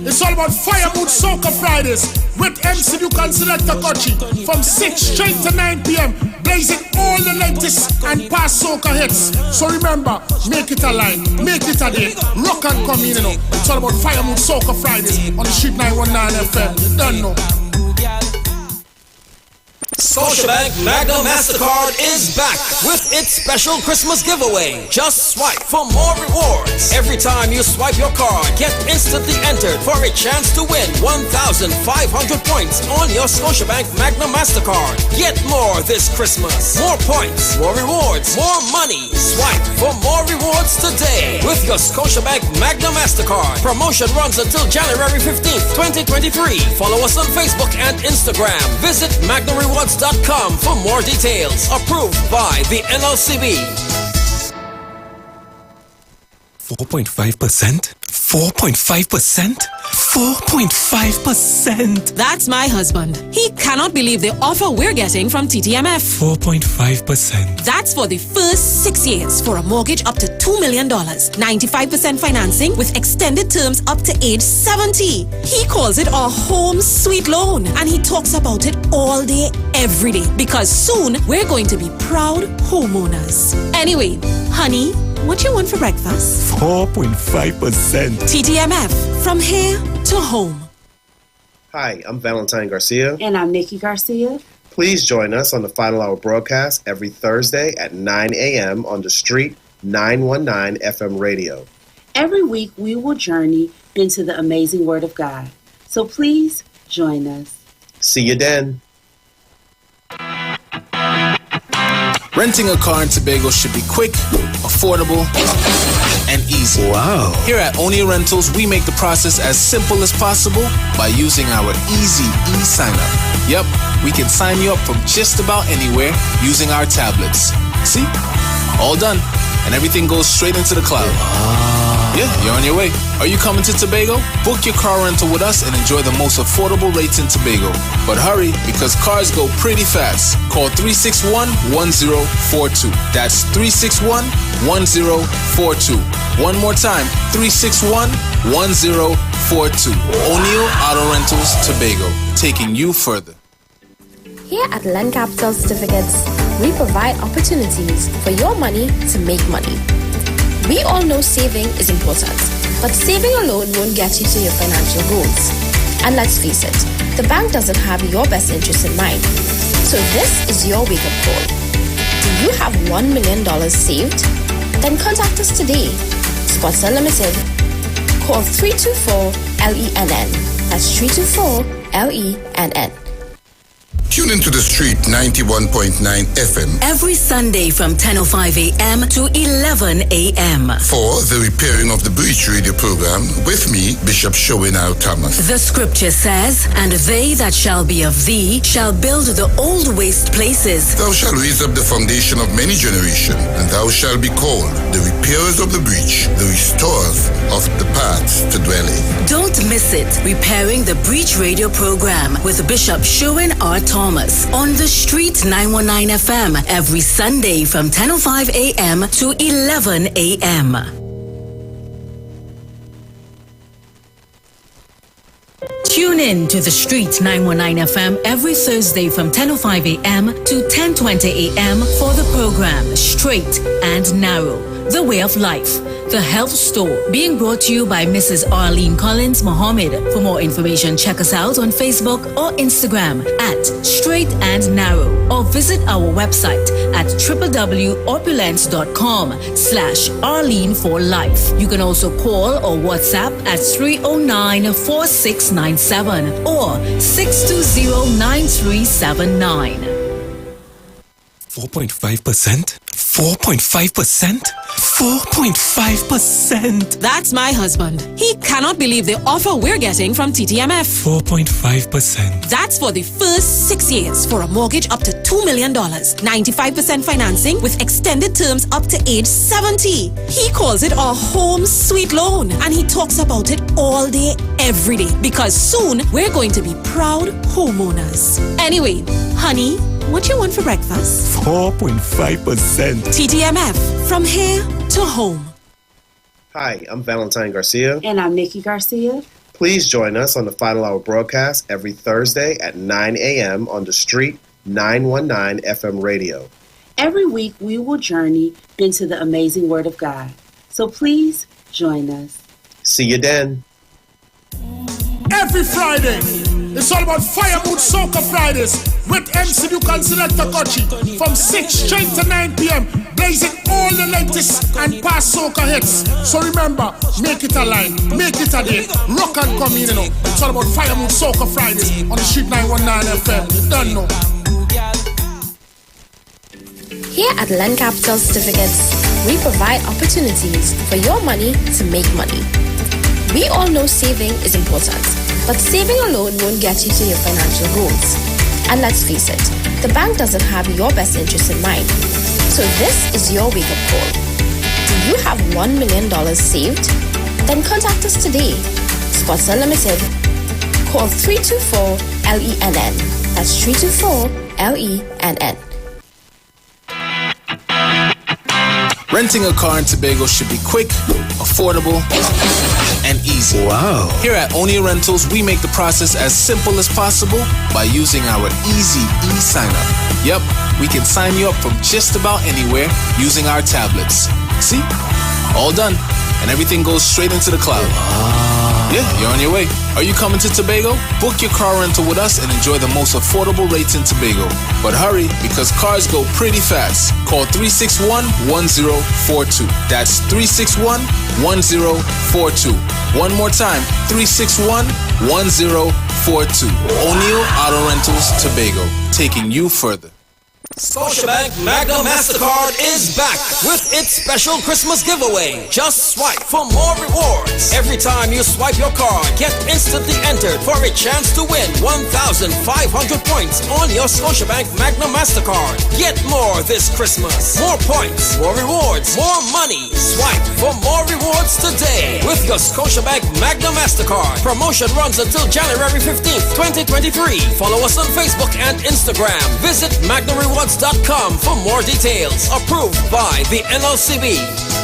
it's all about Fire Mood Soca Fridays with MC Duke and Selector Kochi from 6 straight to 9 p.m. blazing all the latest and past soca hits. So remember, make it a line, make it a day, rock and come in, you know. It's all about Fire Mood Soca Fridays on the Street 919 FM. You don't know.
Scotiabank Magnum MasterCard is back with its special Christmas giveaway. Just swipe for more rewards. Every time you swipe your card, get instantly entered for a chance to win 1,500 points on your Scotiabank Magnum MasterCard. Get more this Christmas. More points, more rewards, more money. Swipe for more rewards today with your Scotiabank Magnum MasterCard. Promotion runs until January 15th, 2023. Follow us on Facebook and Instagram. Visit MagnumRewards.com for more details. Approved by the NLCB.
4.5%? 4.5%? 4.5%.
That's my husband. He cannot believe the offer we're getting from TTMF.
4.5%.
That's for the first 6 years for a mortgage up to $2 million. 95% financing with extended terms up to age 70. He calls it a home sweet loan, and he talks about it all day, every day, because soon we're going to be proud homeowners. Anyway, honey, what you want for breakfast?
4.5%.
TTMF, from here to home.
Hi, I'm Valentine Garcia.
And I'm Nikki Garcia.
Please join us on the Final Hour broadcast every Thursday at 9 a.m. on the Street 919 FM radio.
Every week we will journey into the amazing Word of God. So please join us.
See you then.
Renting a car in Tobago should be quick, affordable, and easy.
easy.
Wow.
Here at O'Neill Rentals, we make the process as simple as possible by using our easy e-sign-up. Yep, we can sign you up from just about anywhere using our tablets. See? All done. And everything goes straight into the cloud. Yeah, you're on your way. Are you coming to Tobago? Book your car rental with us and enjoy the most affordable rates in Tobago. But hurry, because cars go pretty fast. Call 361-1042. That's 361-1042. One more time, 361-1042. O'Neill Auto Rentals, Tobago, taking you further.
Here at Land Capital Certificates, we provide opportunities for your money to make money. We all know saving is important, but saving alone won't get you to your financial goals. And let's face it, the bank doesn't have your best interest in mind. So this is your wake-up call. Do you have $1 million saved? Then contact us today. Spots Unlimited. Call 324-LENN. That's 324-LENN.
Tune into the street 91.9 FM
Every Sunday from 10:05 a.m. to 11 a.m.
for the Repairing of the Breach radio program with me, Bishop Showinau Thomas.
The scripture says, "And they that shall be of thee shall build the old waste places.
Thou shalt raise up the foundation of many generations, and thou shalt be called the repairers of the breach, the restorers of the paths to dwell in."
Don't miss it. Repairing the Breach radio program with Bishop Sherwin R. Thomas on the Street 919 FM every Sunday from 10:05 a.m. to 11 a.m. Tune in to the Street 919 FM every Thursday from 10:05 a.m. to 10:20 a.m. for the program Straight and Narrow, The Way of Life, The Health Store, being brought to you by Mrs. Arlene Collins Mohammed. For more information, check us out on Facebook or Instagram at Straight and Narrow, or visit our website at www.opulence.com/Arlene for Life. You can also call or WhatsApp at 309-4697 or 620-9379.
4.5%? 4.5%? 4.5%.
That's my husband. He cannot believe the offer we're getting from TTMF.
4.5%.
That's for the first 6 years for a mortgage up to $2 million. 95% financing with extended terms up to age 70. He calls it a home sweet loan, and he talks about it all day, every day, because soon we're going to be proud homeowners. Anyway, honey, what you want for breakfast?
4.5%.
TTMF, from here to home.
Hi, I'm Valentine Garcia.
And I'm Nikki Garcia.
Please join us on the Final Hour broadcast every Thursday at 9 a.m. on the Street 919 FM radio.
Every week we will journey into the amazing Word of God. So please join us.
See you then.
Every Friday, it's all about Fire Mood Soca Fridays with MC Duke and Selector Kochi from 6 straight to 9 p.m. blazing all the latest and past soca hits. So remember, make it a line, make it a day, rock and come in, you know. It's all about Fire Mood Soca Fridays on the Street 919 FM. You don't know.
Here at Land Capital Certificates, we provide opportunities for your money to make money. We all know saving is important, but saving alone won't get you to your financial goals. And let's face it, the bank doesn't have your best interest in mind. So this is your wake-up call. Do you have $1 million saved? Then contact us today. Spots Unlimited. Call 324-LENN. That's 324-LENN.
Renting a car in Tobago should be quick, affordable, and easy.
Wow.
Here at O'Neill Rentals, we make the process as simple as possible by using our easy e-sign-up. Yep, we can sign you up from just about anywhere using our tablets. See? All done. And everything goes straight into the cloud. Yeah, you're on your way. Are you coming to Tobago? Book your car rental with us and enjoy the most affordable rates in Tobago. But hurry, because cars go pretty fast. Call 361-1042. That's 361-1042. One more time, 361-1042. O'Neill Auto Rentals, Tobago, taking you further. Scotiabank Magna MasterCard is back with its special Christmas giveaway. Just swipe for more rewards. Every time you swipe your card, get instantly entered for a chance to win 1,500 points on your Scotiabank Magna MasterCard. Get more this Christmas. More points, more rewards, more money. Swipe for more rewards today with your Scotiabank Magna MasterCard. Promotion runs until January 15th, 2023. Follow us on Facebook and Instagram. Visit MagnaRewards.com for more details. Approved by the NLCB.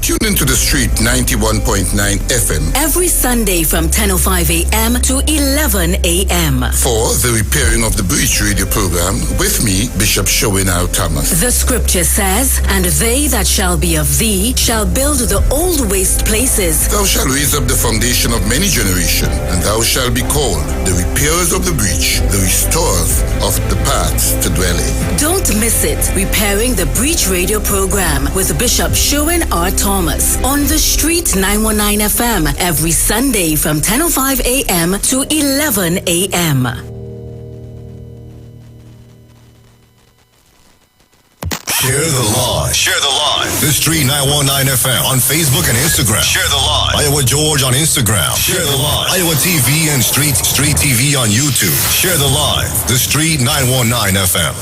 Tune into the Street 91.9 FM
every Sunday from 10:05 a.m. to 11 a.m.
for the Repairing of the Breach radio program with me, Bishop Showinau Thomas.
The scripture says, "And they that shall be of thee shall build the old waste places.
Thou shalt raise up the foundation of many generations, and thou shalt be called the repairers of the breach, the restorers of the paths to dwell in."
Don't miss it. Repairing the Breach radio program with Bishop Sherwin R. Thomas on the Street 919 FM every Sunday from 10:05 a.m. to 11 a.m.
Share the live. Share the live. The Street 919 FM on Facebook and Instagram. Share the live. Iowa George on Instagram. Share the live. Iowa TV and Street TV on YouTube. Share the live. The Street 919 FM.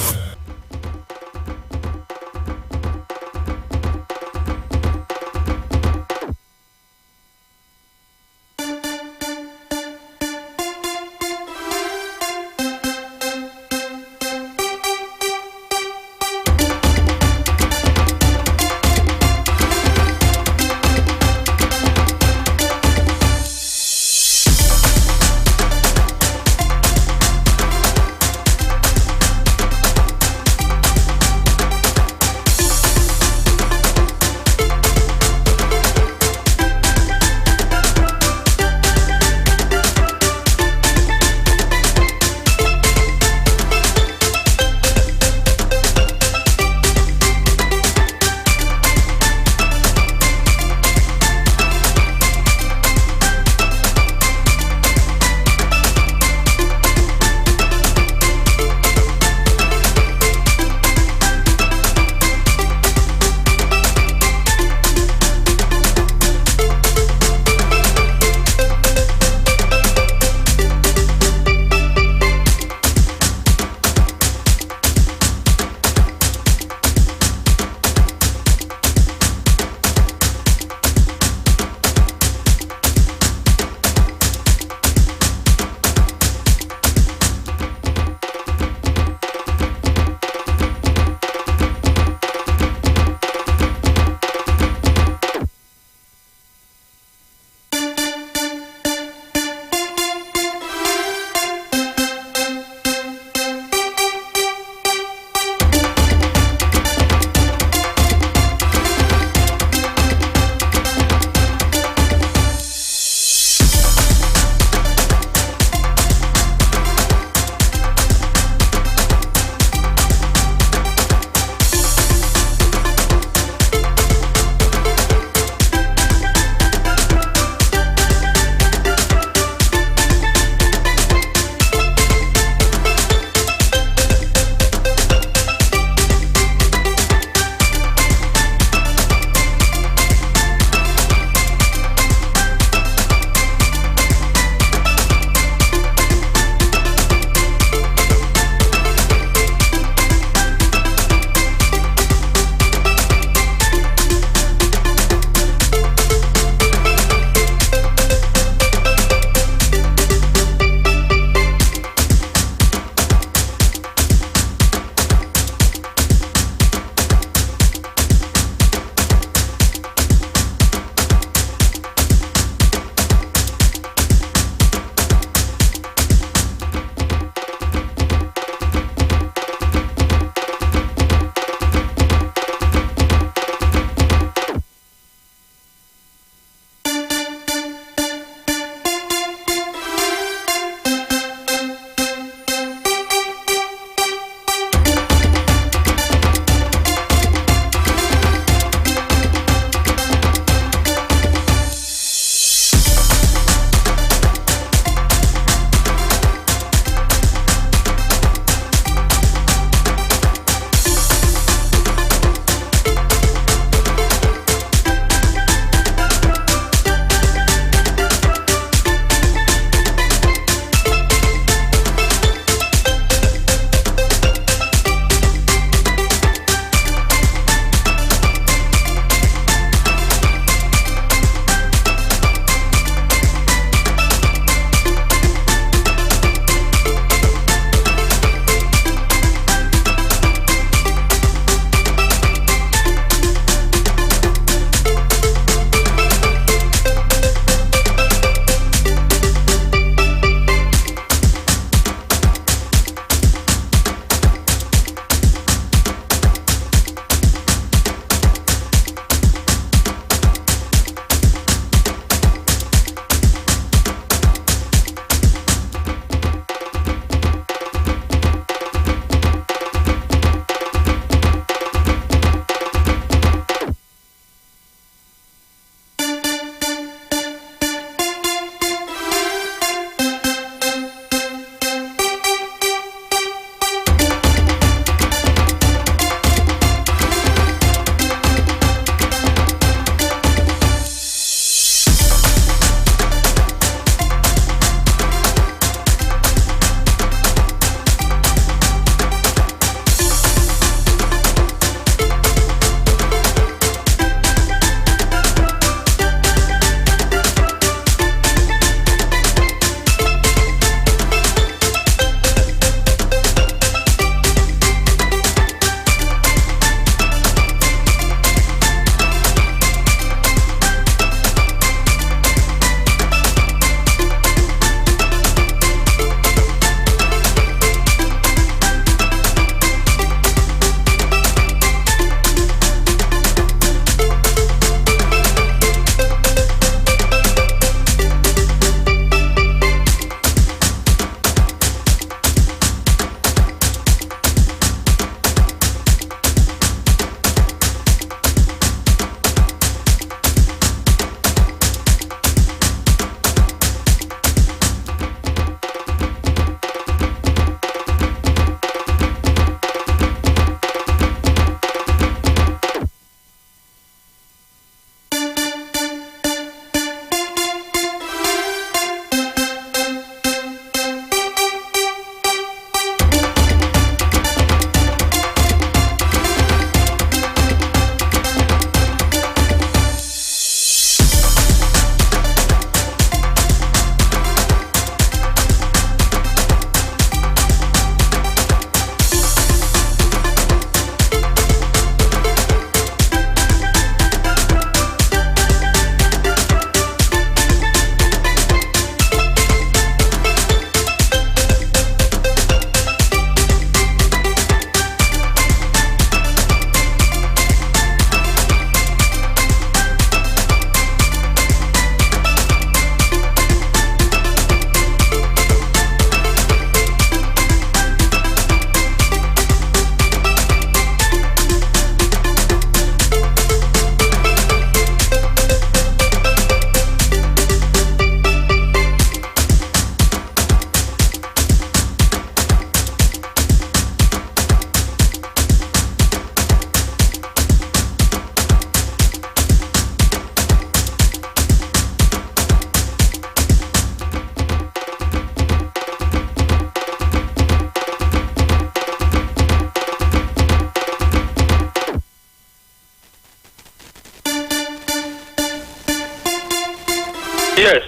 Yes,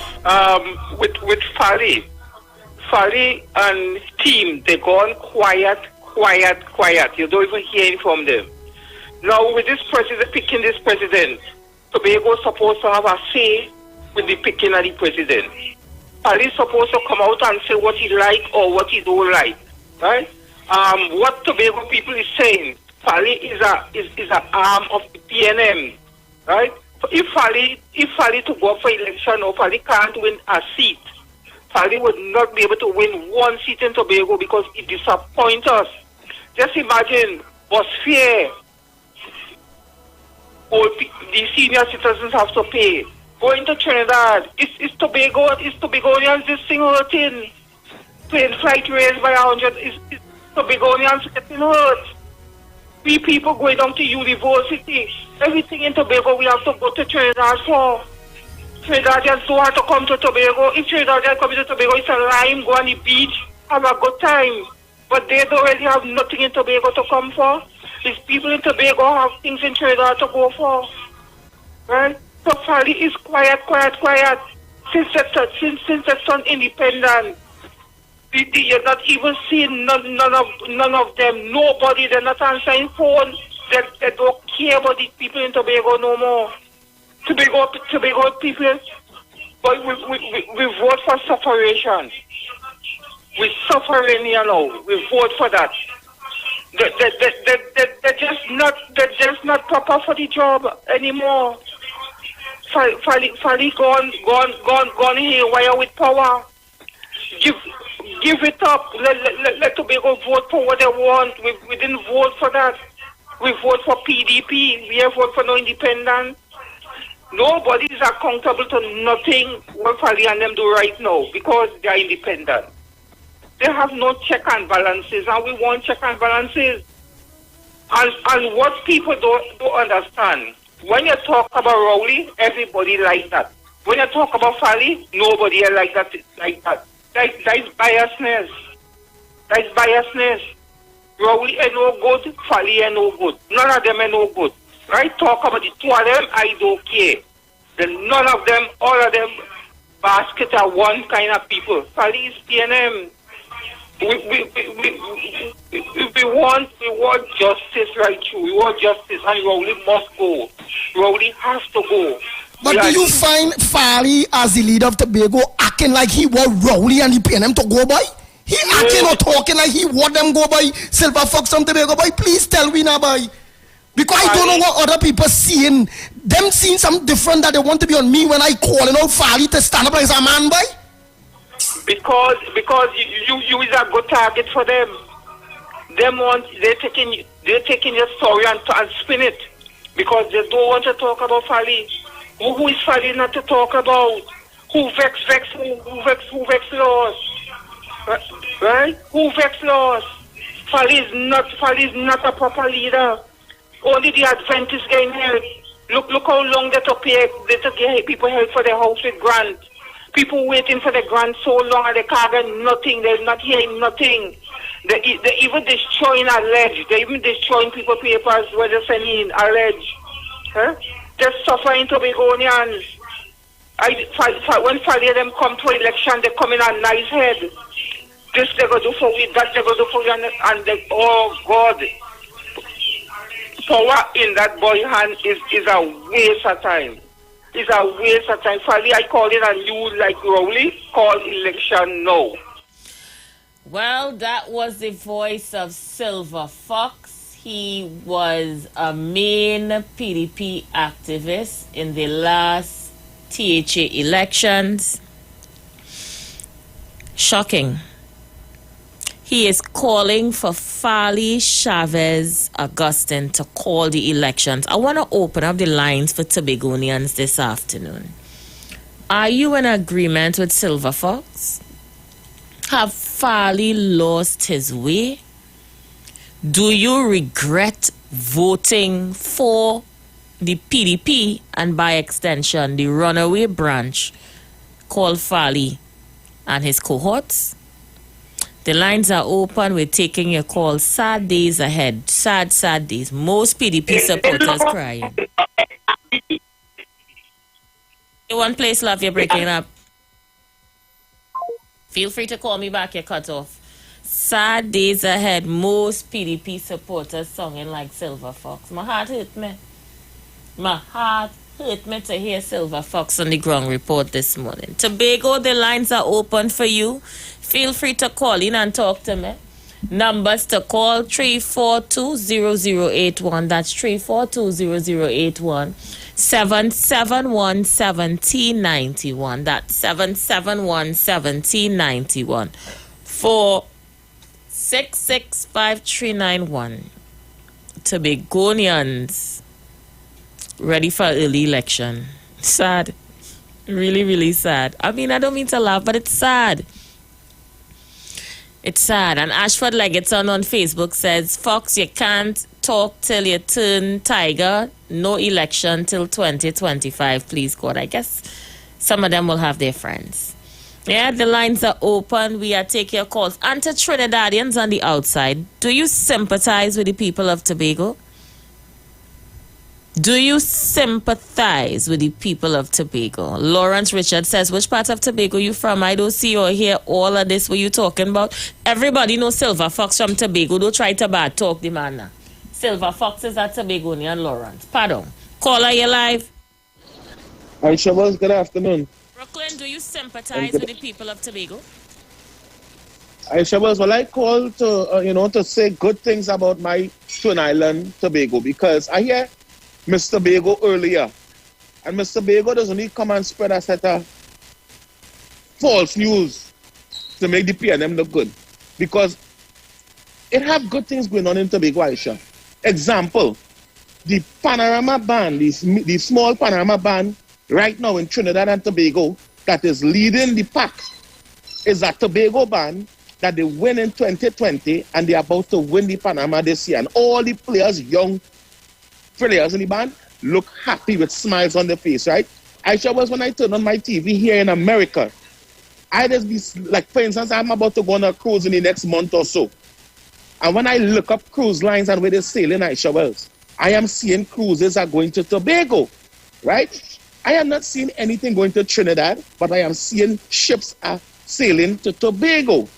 with Fali and team, they gone quiet. You don't even hear it from them. Now with this president picking this president, Tobago supposed to have a say with the picking of the president. Fali supposed to come out and say what he like or what he don't like, right? What Tobago people is saying, Fali is a arm of the PNM, right? If Fali to go for election or Fali can't win a seat, Fali would not be able to win one seat in Tobago because it disappoints us. Just imagine, was fear. The senior citizens have to pay. Going to Trinidad, it's Tobagonians this thing hurting. Plane flight raised by 100, it's Tobagonians getting hurt. We people going down to university. Everything in Tobago we have to go to Trinidad for. Trinidadians don't have to come to Tobago. If Trinidadians come to Tobago, it's a lime, go on the beach, have a good time. But they don't really have nothing in Tobago to come for. These people in Tobago have things in Trinidad to go for. Right? So Fali is quiet. Since the son independent. You're not even seeing none of them. Nobody, they're not answering phone. They don't care about these people in Tobago no more. Tobago people, but we vote for separation. We're suffering, we vote for that. They're just not proper for the job anymore. Fali gone haywire with power. Give it up. Let Tobago vote for what they want. We didn't vote for that. We vote for PDP. We have voted for no independent. Nobody is accountable to nothing what Fali and them do right now because they are independent. They have no check and balances, and we want check and balances. And what people don't understand, when you talk about Rowley, everybody like that. When you talk about Fali, nobody like that. That is biasness. That is biasness. Rowley ain't no good, Fali ain't no good. None of them ain't no good. Right? Talk about the two of them, I don't care. Then none of them, all of them, basket are one kind of people. Fali is PNM. We want justice right through. We want justice, and Rowley must go. Rowley has to go.
But do you find Fali as the leader of Tobago acting like he want Rowley and the PNM to go by? He acting or talking like he want them go by Silver Fox from Tobago by? Please tell me now by. Because I don't know what other people seeing. Them seeing something different that they want to be on me when I calling out Fali to stand up as a man by?
Because you is a good target for them. They're taking your story and spin it because they don't want to talk about Fali. Who is Fali not to talk about? Who vex laws? Right? Who vex laws? Fali is not a proper leader. Only the Adventists getting help. Look how long they took people help for their house with grant. People waiting for the grant so long and they can't get nothing. They're not hearing nothing. They're even destroying alleged. They're even destroying people papers where they're sending alleged. Huh? They're suffering Tobagonians. When Friday them come to election, they come in a nice head. This they go do for we, that they go do for you, and they, oh God. Power in that boy hand is a waste of time. It's a waste of time. Finally, I call it a new like Rowley, call election no.
Well, that was the voice of Silver Fox. He was a main PDP activist in the last THA elections. Shocking. He is calling for Fali Chavez Augustine to call the elections. I want to open up the lines for Tobagonians this afternoon. Are you in agreement with Silver Fox? Have Fali lost his way? Do you regret voting for the PDP and by extension the runaway branch called Fali and his cohorts? The lines are open. We're taking your call. Sad days ahead. Sad days. Most PDP supporters crying. One place, love, you're breaking up. Feel free to call me back, you're cut off. Sad days ahead, most PDP supporters singing like Silver Fox. My heart hurt me. My heart hurt me to hear Silver Fox on the ground report this morning. Tobago, the lines are open for you. Feel free to call in and talk to me. Numbers to call 342-0081. That's 342-0081. 771-1791. That's 771-1791. 4665391. Tobagonians ready for early election. Sad. Really, really sad. I mean, I don't mean to laugh, but it's sad. It's sad. And Ashford Leggett on Facebook says, Fox, you can't talk till you turn tiger. No election till 2025, please God. I guess some of them will have their friends. Yeah, the lines are open. We are taking your calls. And to Trinidadians on the outside, do you sympathize with the people of Tobago? Do you sympathize with the people of Tobago? Lawrence Richard says, which part of Tobago you from? I don't see or hear all of this what you talking about. Everybody knows Silver Fox from Tobago. Don't try to bad talk the man now. Silver Fox is at Tobagonian Lawrence. Pardon. Caller, you live.
Hi, Shabazz. Good afternoon.
Brooklyn, do you sympathize with the people of Tobago?
Hi, Shabazz. Well, I called to, to say good things about my Twin Island, Tobago, because I hear Mr. Bago earlier. And Mr. Bago doesn't need to come and spread a set of false news to make the PNM look good. Because it have good things going on in Tobago, Aisha. Example, the Panorama Band, the small Panorama Band right now in Trinidad and Tobago that is leading the pack is a Tobago band that they win in 2020 and they're about to win the Panama this year. And all the players, young players in the band, look happy with smiles on their face, right? Aisha, was when I turn on my TV here in America, I just be like, for instance, I'm about to go on a cruise in the next month or so. And when I look up cruise lines and where they're sailing, Aisha Wells, I am seeing cruises are going to Tobago, right? I am not seeing anything going to Trinidad, but I am seeing ships are sailing to Tobago.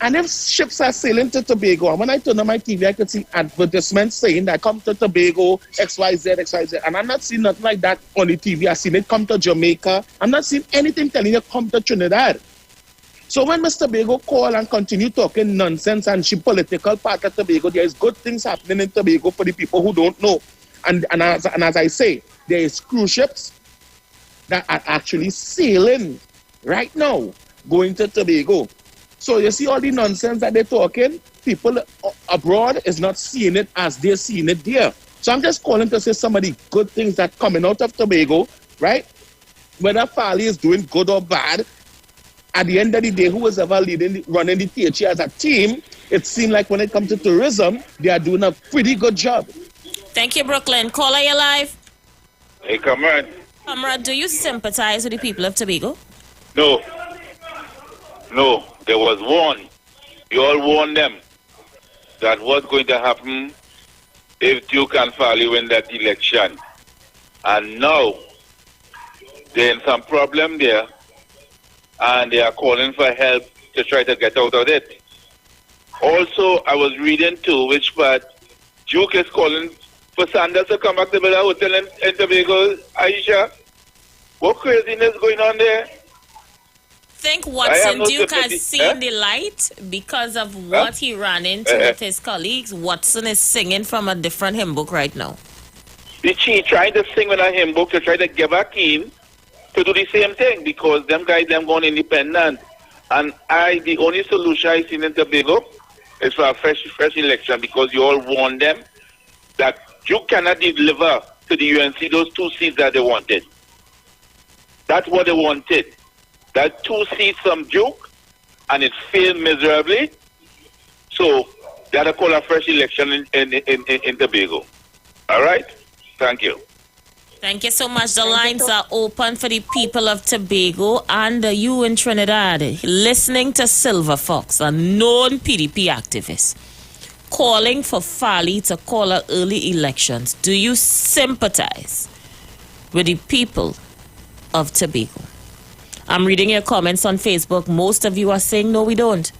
And if ships are sailing to Tobago, and when I turn on my TV, I could see advertisements saying that come to Tobago, XYZ, XYZ. And I'm not seeing nothing like that on the TV. I've seen it come to Jamaica. I'm not seeing anything telling you come to Trinidad. So when Mr. Tobago call and continue talking nonsense and she political part of Tobago, there is good things happening in Tobago for the people who don't know. And as I say, there is cruise ships that are actually sailing right now, going to Tobago. So you see all the nonsense that they're talking, people abroad is not seeing it as they're seeing it there. So I'm just calling to say some of the good things that coming out of Tobago, right? Whether Farley is doing good or bad, at the end of the day, who is ever running the THE as a team, it seems like when it comes to tourism, they are doing a pretty good job.
Thank you, Brooklyn. Caller, you live.
Hey, comrade.
Comrade, do you sympathize with the people of Tobago?
No. There was one. You all warned them that what's going to happen if Duke and Farley win that election. And now, they're in some problem there, and they are calling for help to try to get out of it. Also, I was reading too, which part Duke is calling for Sanders to come back to build a hotel in Tobago. Aisha, what craziness going on there?
Think Watson Duke has seen the light because of what he ran into with his colleagues. Watson is singing from a different hymn book right now.
She trying to sing with a hymn book to try to give a keen to do the same thing because them guys them going independent. And the only solution I seen in Tobago is for a fresh election because you all warned them that Duke cannot deliver to the UNC those 2 seats that they wanted. That's what they wanted. That 2 seats from Duke, and it failed miserably. So they had to call a fresh election in Tobago. All right? Thank you.
Thank you so much. The lines are open for the people of Tobago and you in Trinidad. Listening to Silver Fox, a known PDP activist, calling for Farley to call early elections. Do you sympathize with the people of Tobago. I'm reading your comments on Facebook. Most of you are saying, no, we don't.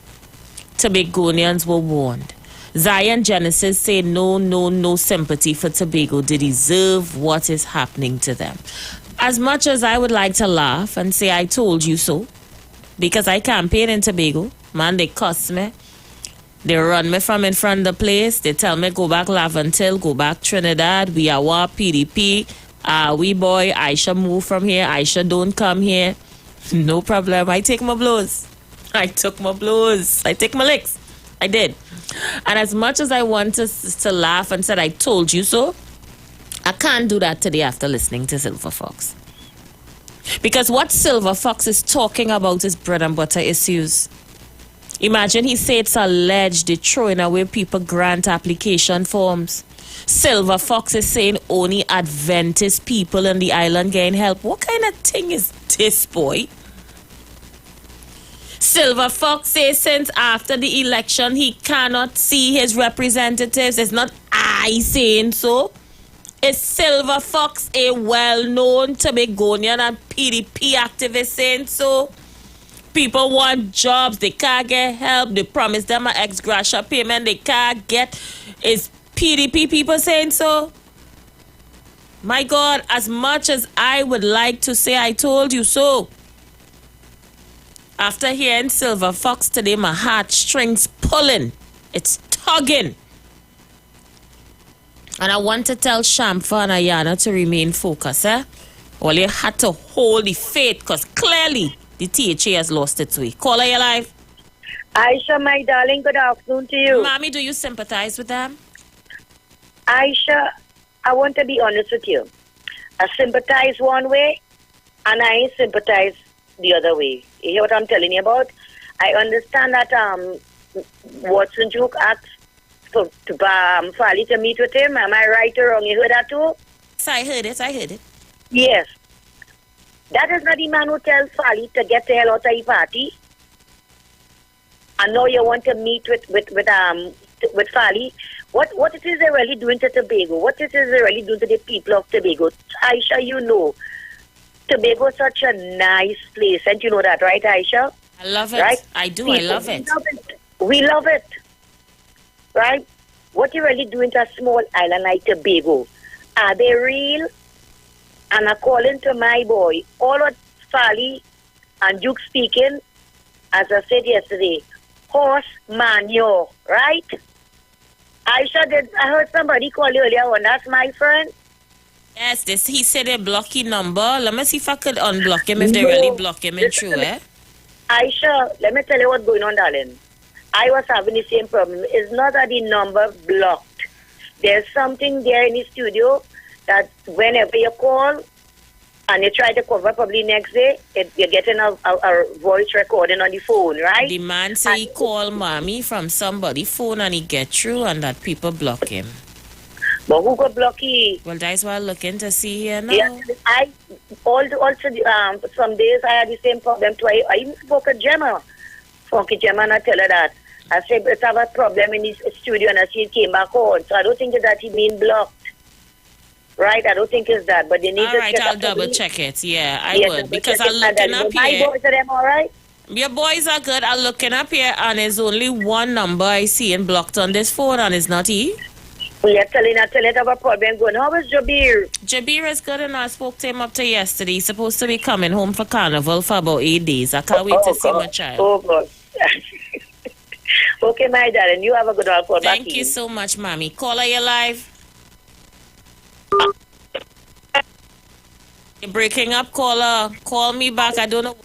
Tobagonians were warned. Zion Genesis say no sympathy for Tobago. They deserve what is happening to them. As much as I would like to laugh and say I told you so, because I campaign in Tobago, man, they cuss me. They run me from in front of the place. They tell me go back Lavantil, go back Trinidad. We are what PDP. We boy, Aisha move from here. Aisha don't come here. No problem. I take my blows. I took my blows. I take my licks. I did. And as much as I want to laugh and said I told you so, I can't do that today after listening to Silver Fox. Because what Silver Fox is talking about is bread and butter issues. Imagine he said it's alleged they're throwing away people grant application forms. Silver Fox is saying only Adventist people in the island getting help. What kind of thing is this, boy? Silver Fox says since after the election he cannot see his representatives. It's not I saying so. It's Silver Fox, a well-known Tobagonian and PDP activist, saying so. People want jobs, they can't get help. They promise them an ex gratia payment, they can't get. Is PDP people saying so? My God, as much as I would like to say I told you so, after hearing Silver Fox today, my heartstrings pulling. It's tugging. And I want to tell Shamfa and Ayana to remain focused, Well, you had to hold the faith because clearly the THA has lost its way. Caller, you live.
Aisha, my darling, good afternoon to you.
Mommy, do you sympathize with them?
Aisha, I want to be honest with you. I sympathize one way and I sympathize the other way. You hear what I'm telling you about? I understand that Watson Duke asked for Fali to meet with him. Am I right or wrong? You heard that too?
Yes, I heard it.
Yes. That is not the man who tells Fali to get the hell out of the party. And now you want to meet with Fali. What it is they're really doing to Tobago? What it is they're really doing to the people of Tobago? Aisha, you know, Tobago is such a nice place, and you know that, right, Aisha?
I love it.
Right?
I do.
People,
I love it.
We love it. Right? What you really doing to a small island like Tobago? Are they real? And according to my boy, all of Fali and Duke speaking, as I said yesterday, horse manure, right? Aisha, I heard somebody call you earlier on. That's my friend.
Yes, he said a blocky number. Let me see if I could unblock him if they really block him in true,
Aisha, let me tell you what's going on, darling. I was having the same problem. It's not that the number blocked. There's something there in the studio that whenever you call and you try to cover probably next day, you're getting a voice recording on the phone, right?
The man say he call mommy from somebody's phone and he get through and that people block him.
But who got blocky?
Well, that's why I'm looking to see here now.
Yeah, some days I had the same problem too. I even spoke to Gemma. Funky Gemma, and I tell her that. I said, let's have a problem in his studio, and I see it came back on. So I don't think that he being blocked. Right? I don't think it's that. But they need to check.
I'll double check it. Yeah, I would. Because I'm looking up here.
My boys, are them all right?
Your boys are good. I'm looking up here, and there's only one number I see and blocked on this phone, and it's not he.
We are telling have a problem going. How is Jabir?
Jabir is good, and I spoke to him up to yesterday. He's supposed to be coming home for Carnival for about 8 days. I can't wait to see my child.
Oh, God. Okay, my darling. You have a good one.
Thank you so much, Mommy. Caller, you live. You're breaking up, caller. Call me back. I don't know.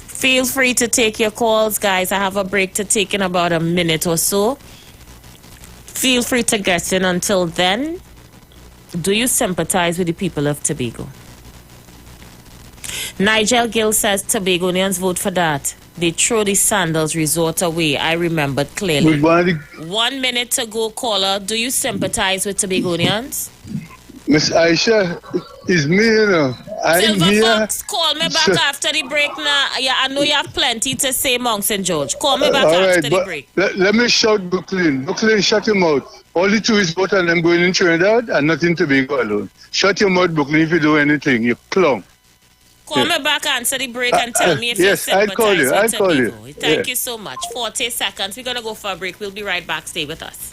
Feel free to take your calls, guys. I have a break to take in about a minute or so. Feel free to get in. Until then, do you sympathize with the people of Tobago? Nigel Gill says Tobagonians vote for that. They throw the Sandals resort away. I remembered clearly.
Good morning.
1 minute to go, caller. Do you sympathize with Tobagonians?
Miss Aisha, it's me, you know.
Silver
here.
Fox, call me back after the break now. Yeah, I know you have plenty to say, Monk St. George. Call me back
All
after
right,
the
but
break.
let me shout Brooklyn. Brooklyn, shut your mouth. All the tourists boat and them going in Trinidad and nothing to be go alone. Shut your mouth, Brooklyn, if you do anything. You clown.
Call me back after the break and tell me if you
yes,
sympathize
I'll call you.
with
I'll call you.
Tobago. Thank
Yeah.
you so much. 40 seconds. We're going to go for a break. We'll be right back. Stay with us.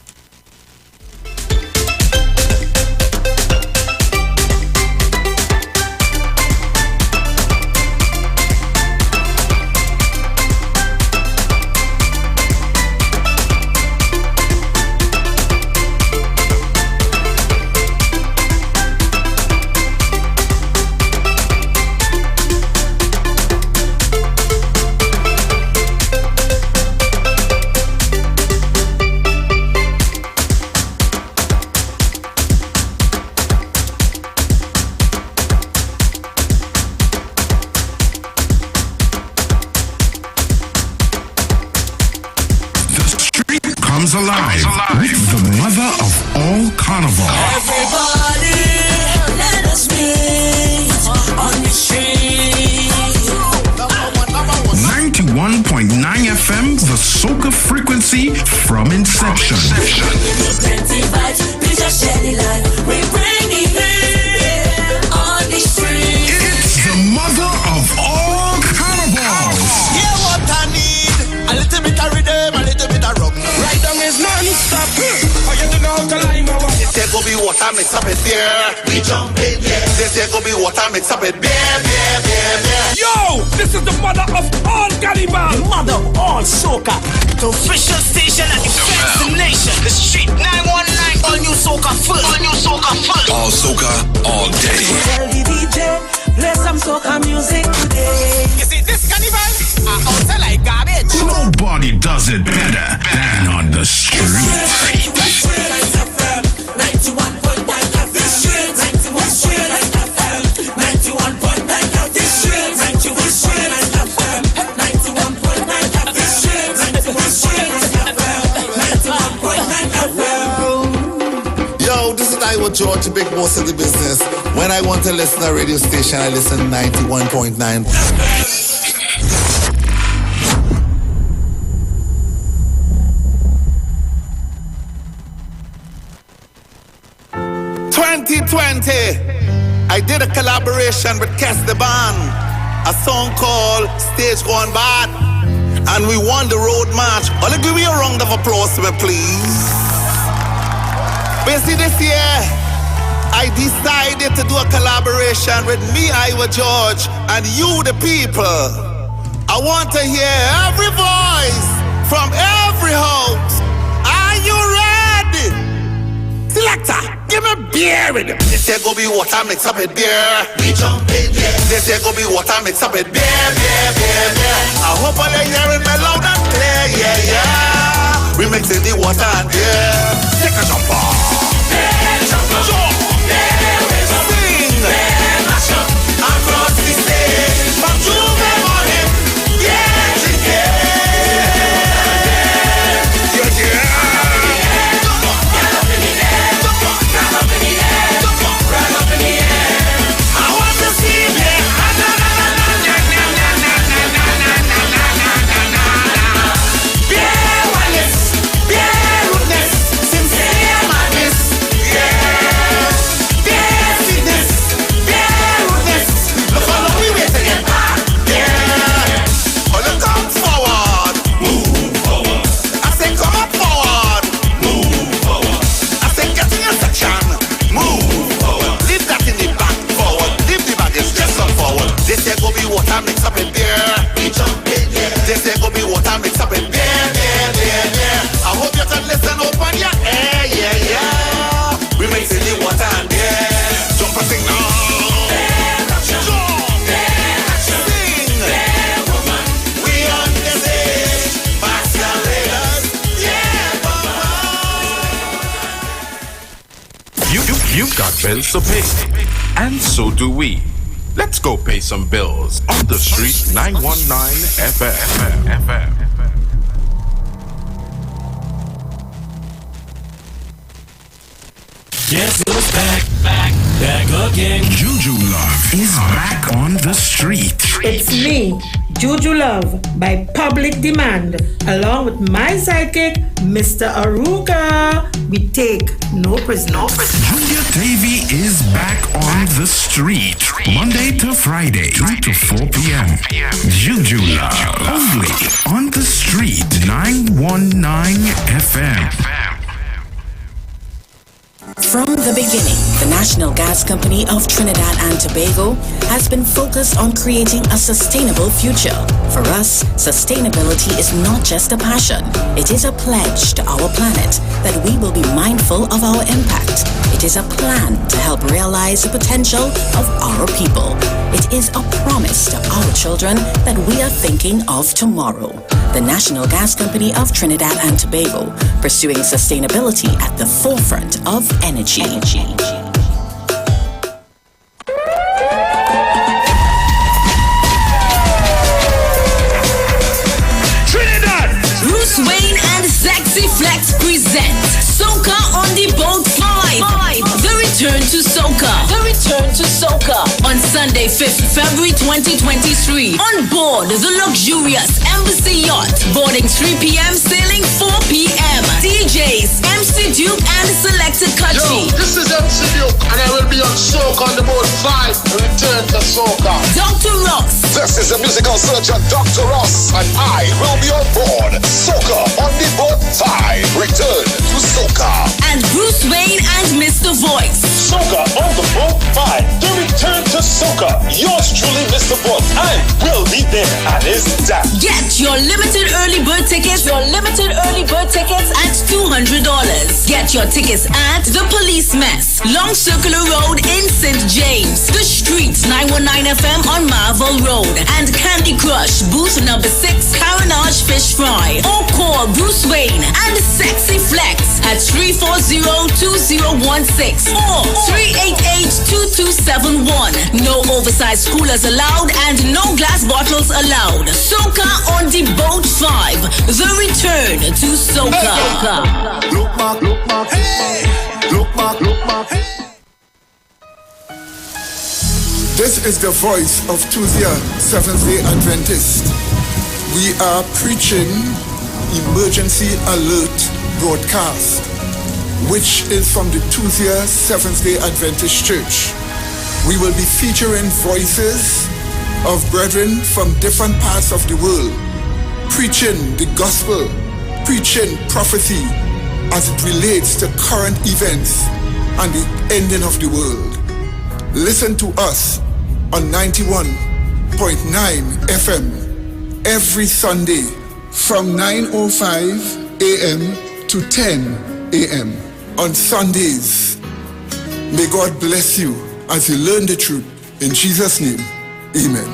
Comes alive with the mother of all carnival.
Everybody, let us meet on the street.
91.9 FM, the soca frequency from inception.
Plenty vibes, we just share the light. We bring it here on the street.
It's the mother of all carnivals.
Yeah, what I need, a little bit of rhythm, a little bit of rock.
Right down is non-stop. How you know how to line my one?
There go be water mix up with beer. We jump in, yeah. There go be water mix up with beer.
Yo, this is the mother of all caliber.
The mother of all soca. The official station at the destination. The street 919. All new soca full. All new soca full.
All soca, all day.
Tell the DJ, play some soca music today.
You see this carnival? I outside like garbage.
Nobody does it better than on the street.
91.9 FM. Street 91 Street FM. 91.9 FM. Street 91 Street FM. 91.9 FM. Street 91 Street FM. 91.9 FM.
Yo, this is Iwer George, the big boss of the business. When I want to listen to a radio station, I listen 91.9. 2020, I did a collaboration with Kes the Band, a song called Stage Gone Bad, and we won the road march. I'll give you a round of applause, please. Basically this year, I decided to do a collaboration with me, Iwer George, and you, the people. I want to hear every voice from every house. Are you ready? Selector, give me beer with it.
There go be water mix up with beer. We jump in, yeah. There go be water mix up with beer.
I hope all you hearing me loud and clear, yeah.
We mixing the water and beer.
Take a jump off.
Jump.
Sing.
Across the stage from Juve morning. Yeah,
I want to see you.
You've got bills to pay, and so do we. Let's go pay some bills on the street 919 FM.
Guess who's back? back again.
Juju Love is back on the street.
It's me, Juju Love, by public demand, along with my sidekick, Mr. Aruka. We take no prisoners.
Junior Davy is back on the street. Monday to Friday, 2 to 4 p.m. Juju Love. Only on the street, 919 FM.
From the beginning, the National Gas Company of Trinidad and Tobago has been focused on creating a sustainable future. For us, sustainability is not just a passion. It is a pledge to our planet that we will be mindful of our impact. It is a plan to help realize the potential of our people. It is a promise to our children that we are thinking of tomorrow. The National Gas Company of Trinidad and Tobago, pursuing sustainability at the forefront of energy.
Trinidad!
Bruce Wayne and Sexy Flex present Soca on the Boat 5. The return to Soca. On Sunday, 5th February 2023. On board the luxurious Embassy Yacht. Boarding 3 p.m. Sailing 4 p.m. DJs, MC Duke and Selected Kutchi.
Yo, this is MC Duke and I will be on Soca on the Boat 5. Return to Soca.
Dr. Ross.
This is the musical surgeon Dr. Ross and I will be on board Soca on the Boat 5. Return to Soca.
And Bruce Wayne and Mr. Voice.
Soca on the Boat 5. The return to Soca. Yours truly, Mr. Voice. I will be there and is that.
Get your limited early bird tickets. At $200. Get your tickets at The Police Mess, Long Circular Road in St. James, The Street, 919 FM on Marvel Road, and Candy Crush, booth number 6, Caranage Fish Fry. Or call Bruce Wayne and Sexy Flex at 340-2016 or 388-2271. No oversized coolers allowed and no glass bottles allowed. Soca on the Boat 5. The return to Soca.
Look back, hey! Look back, hey!
This is the voice of Tuesday, Seventh-day Adventist. We are preaching Emergency Alert broadcast, which is from the Tuesday, Seventh-day Adventist Church. We will be featuring voices of brethren from different parts of the world, preaching the gospel, preaching prophecy as it relates to current events and the ending of the world. Listen to us on 91.9 FM every Sunday from 9:05 a.m. to 10 a.m. on Sundays. May God bless you as you learn the truth. In Jesus' name, amen.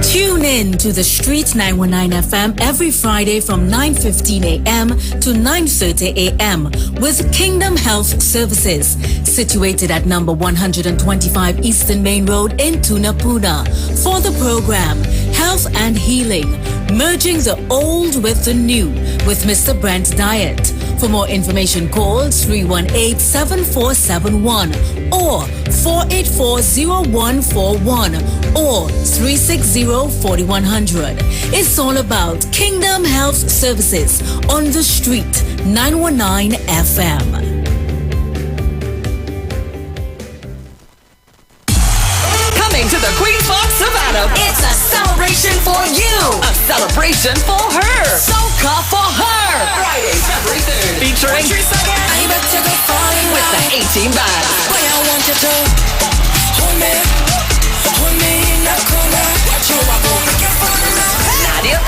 Tune in to the Street 919 FM every Friday from 9:15 a.m. to 9:30 a.m. with Kingdom Health Services, situated at number 125 Eastern Main Road in Tunapuna. For the program, Health and Healing, merging the old with the new with Mr. Brent Diet. For more information, call 318-7471 or 484-0141 or 360-4100. It's all about Kingdom Health Services on the Street, 919 FM.
Coming to the Queen Fox Savannah. It's a celebration for you. A celebration for her. Soca for her. Friday, February 3rd. Featuring with the A-Team Band.
Boy, I want you to hold me in the corner. Watch how I go make you fall in love.
Nadia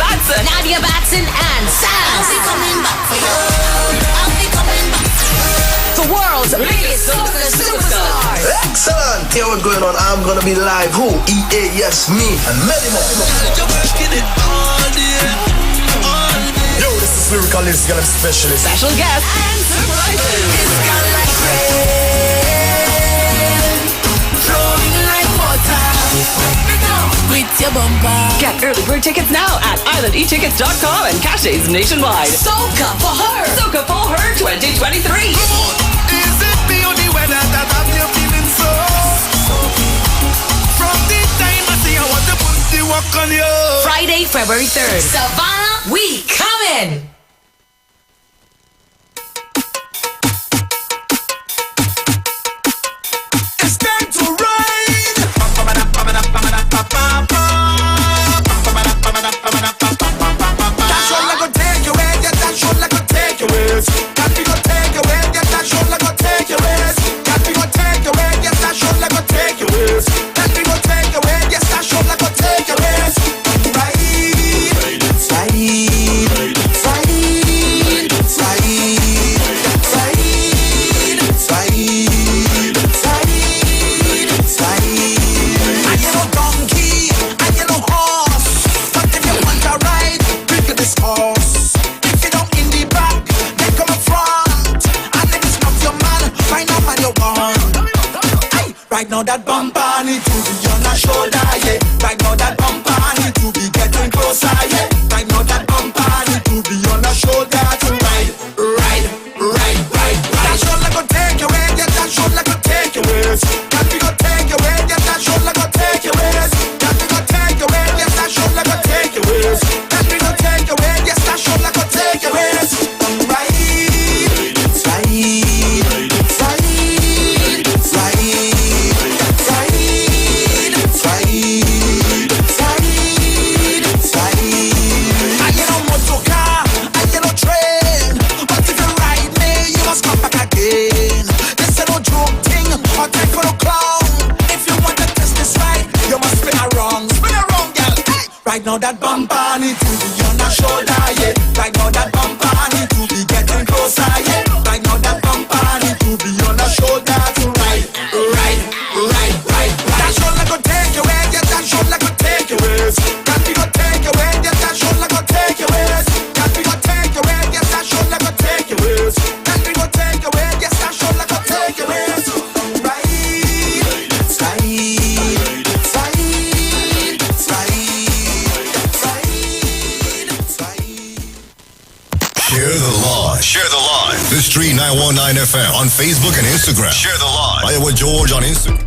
Batson and Sam.
I'll be coming back for you. I'll be coming back.
The world's biggest soca superstars.
Excellent! Here what's going on. I'm gonna be live. Who? EA, yes, me, and many more. Yo, this is Lyricalist, Gala Specialist.
Special guest and surprises.
It's gone like rain, flowing like water.
With your bumper. Get early bird tickets now at islandetickets.com and caches nationwide. Soca for her. Soca for her 2023.
Is it the only weather that have you feeling so? From the time I see I want to put the work on you.
Friday, February 3rd. Savannah, we coming.
It's time to ride. That's all I go take you where, yeah, that's all I go take you where. That we go take you where, yeah, that's all I go take you where. That we go take you where, yeah, that's all I go take you where. That we go take you where, yes, that's all I go take you where. Ride, ride, right now that bumper need to be on our shoulder, yeah. Right now that bumper need to be getting closer, yeah. Right now that bumper need to be on our shoulder to ride. That's all I go take away, yeah. That's all I go take away. That we go take away, yeah. That's all I go take away. That we go take away, yes. That's all I go take away. That we go take away, yes. That's all I go take away. Right now that bumper need to be on our shoulder, yeah. Right now that bumper need to be getting closer, yeah. Right now that bumper need to be on our shoulder to ride. That's all I go take away, yeah. That's all I go take away. That we go take away, yeah. That's all I go take away. That we go take away, yes. That's all I go take away. That we go take away, yes. That's all I go take away.
Share the live. The Street 919 FM on Facebook and Instagram. Share the live. Iowa George on Instagram.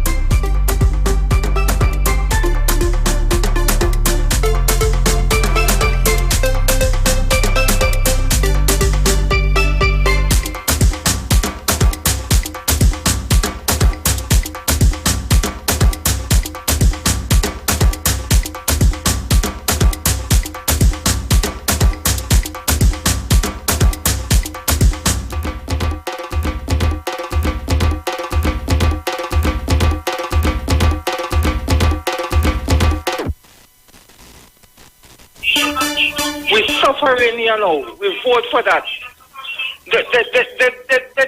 Suffering, you know, we vote for that. They're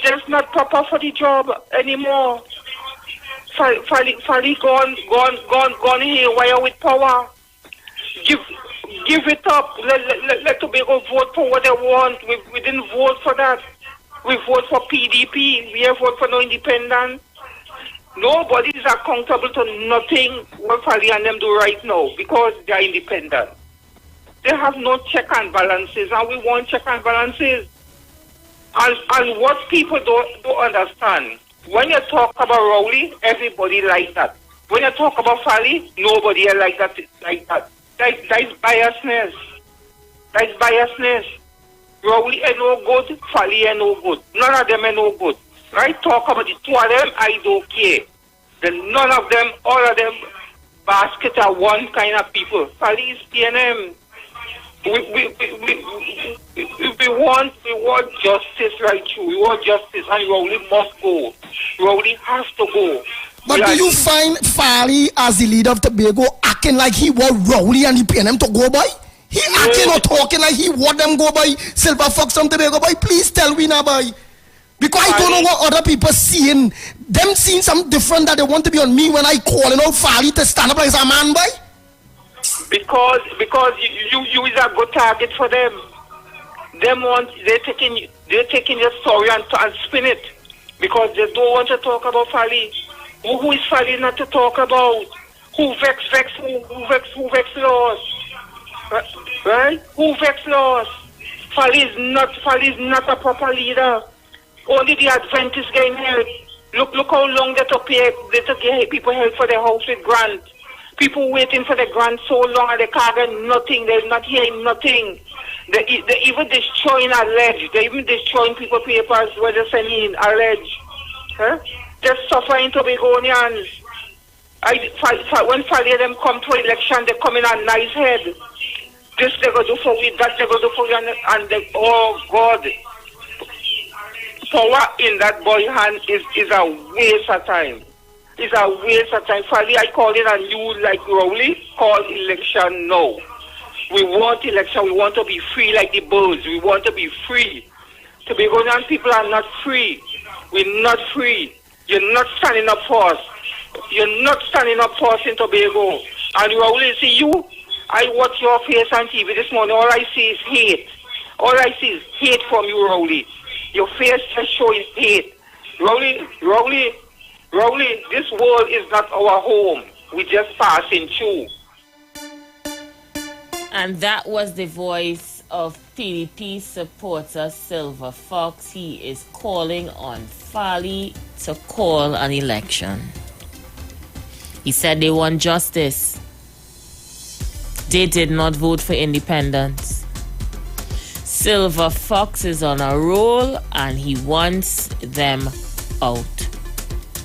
just not proper for the job anymore. Fali gone haywire with power. Give it up. Let Tobago vote for what they want. We didn't vote for that. We vote for PDP. We have voted for no independent. Nobody is accountable to nothing what Fali and them do right now because they are independent. They have no check and balances, and we want check and balances. And what people don't understand, when you talk about Rowley, everybody like that. When you talk about Fali, nobody like that. That is biasness. That is biasness. Rowley ain't no good, Fali ain't no good. None of them ain't no good. Right? Talk about the two of them, I don't care. Then none of them, all of them, basket are one kind of people. Fali is PNM. We want justice right through. We want justice, and Rowley must go. Rowley has to go.
But do you find Fali as the leader of Tobago acting like he want Rowley and the PNM to go by? He acting or talking like he want them go by Silver Fox from Tobago by? Please tell me now by. Because I don't know what other people seeing. Them seeing something different that they want to be on me when I calling out Fali to stand up like a man by.
Because you is a good target for them. They're taking your story and spin it because they don't want to talk about Fali.
Who is Fally not to talk about? Who vex laws? Right? Who vex laws? Fally is not a proper leader. Only the Adventists getting help. Look how long they took people help for their house with grant. People waiting for the grant so long and they can't get nothing. They're not hearing nothing. They even destroying alleged. They even destroying people papers where they're sending alleged. Huh? They're suffering Tobagonians. When Fally them come to election, they come in a nice head. This they go do for we, that they go do for you, and they, oh God. Power in that boy hand is a waste of time. It's a waste of time. Fally, I call it a new like Rowley, call election now. We want election. We want to be free like the birds. We want to be free. Tobagonian people are not free. We're not free. You're not standing up for us. You're not standing up for us in Tobago. And Rowley, see you, I watch your face on TV this morning. All I see is hate. All I see is hate from you, Rowley. Your face just showing hate. Rowley, this world is not our home. We're just passing through.
And that was the voice of PDP supporter Silver Fox. He is calling on Fally to call an election. He said they want justice. They did not vote for independence. Silver Fox is on a roll and he wants them out.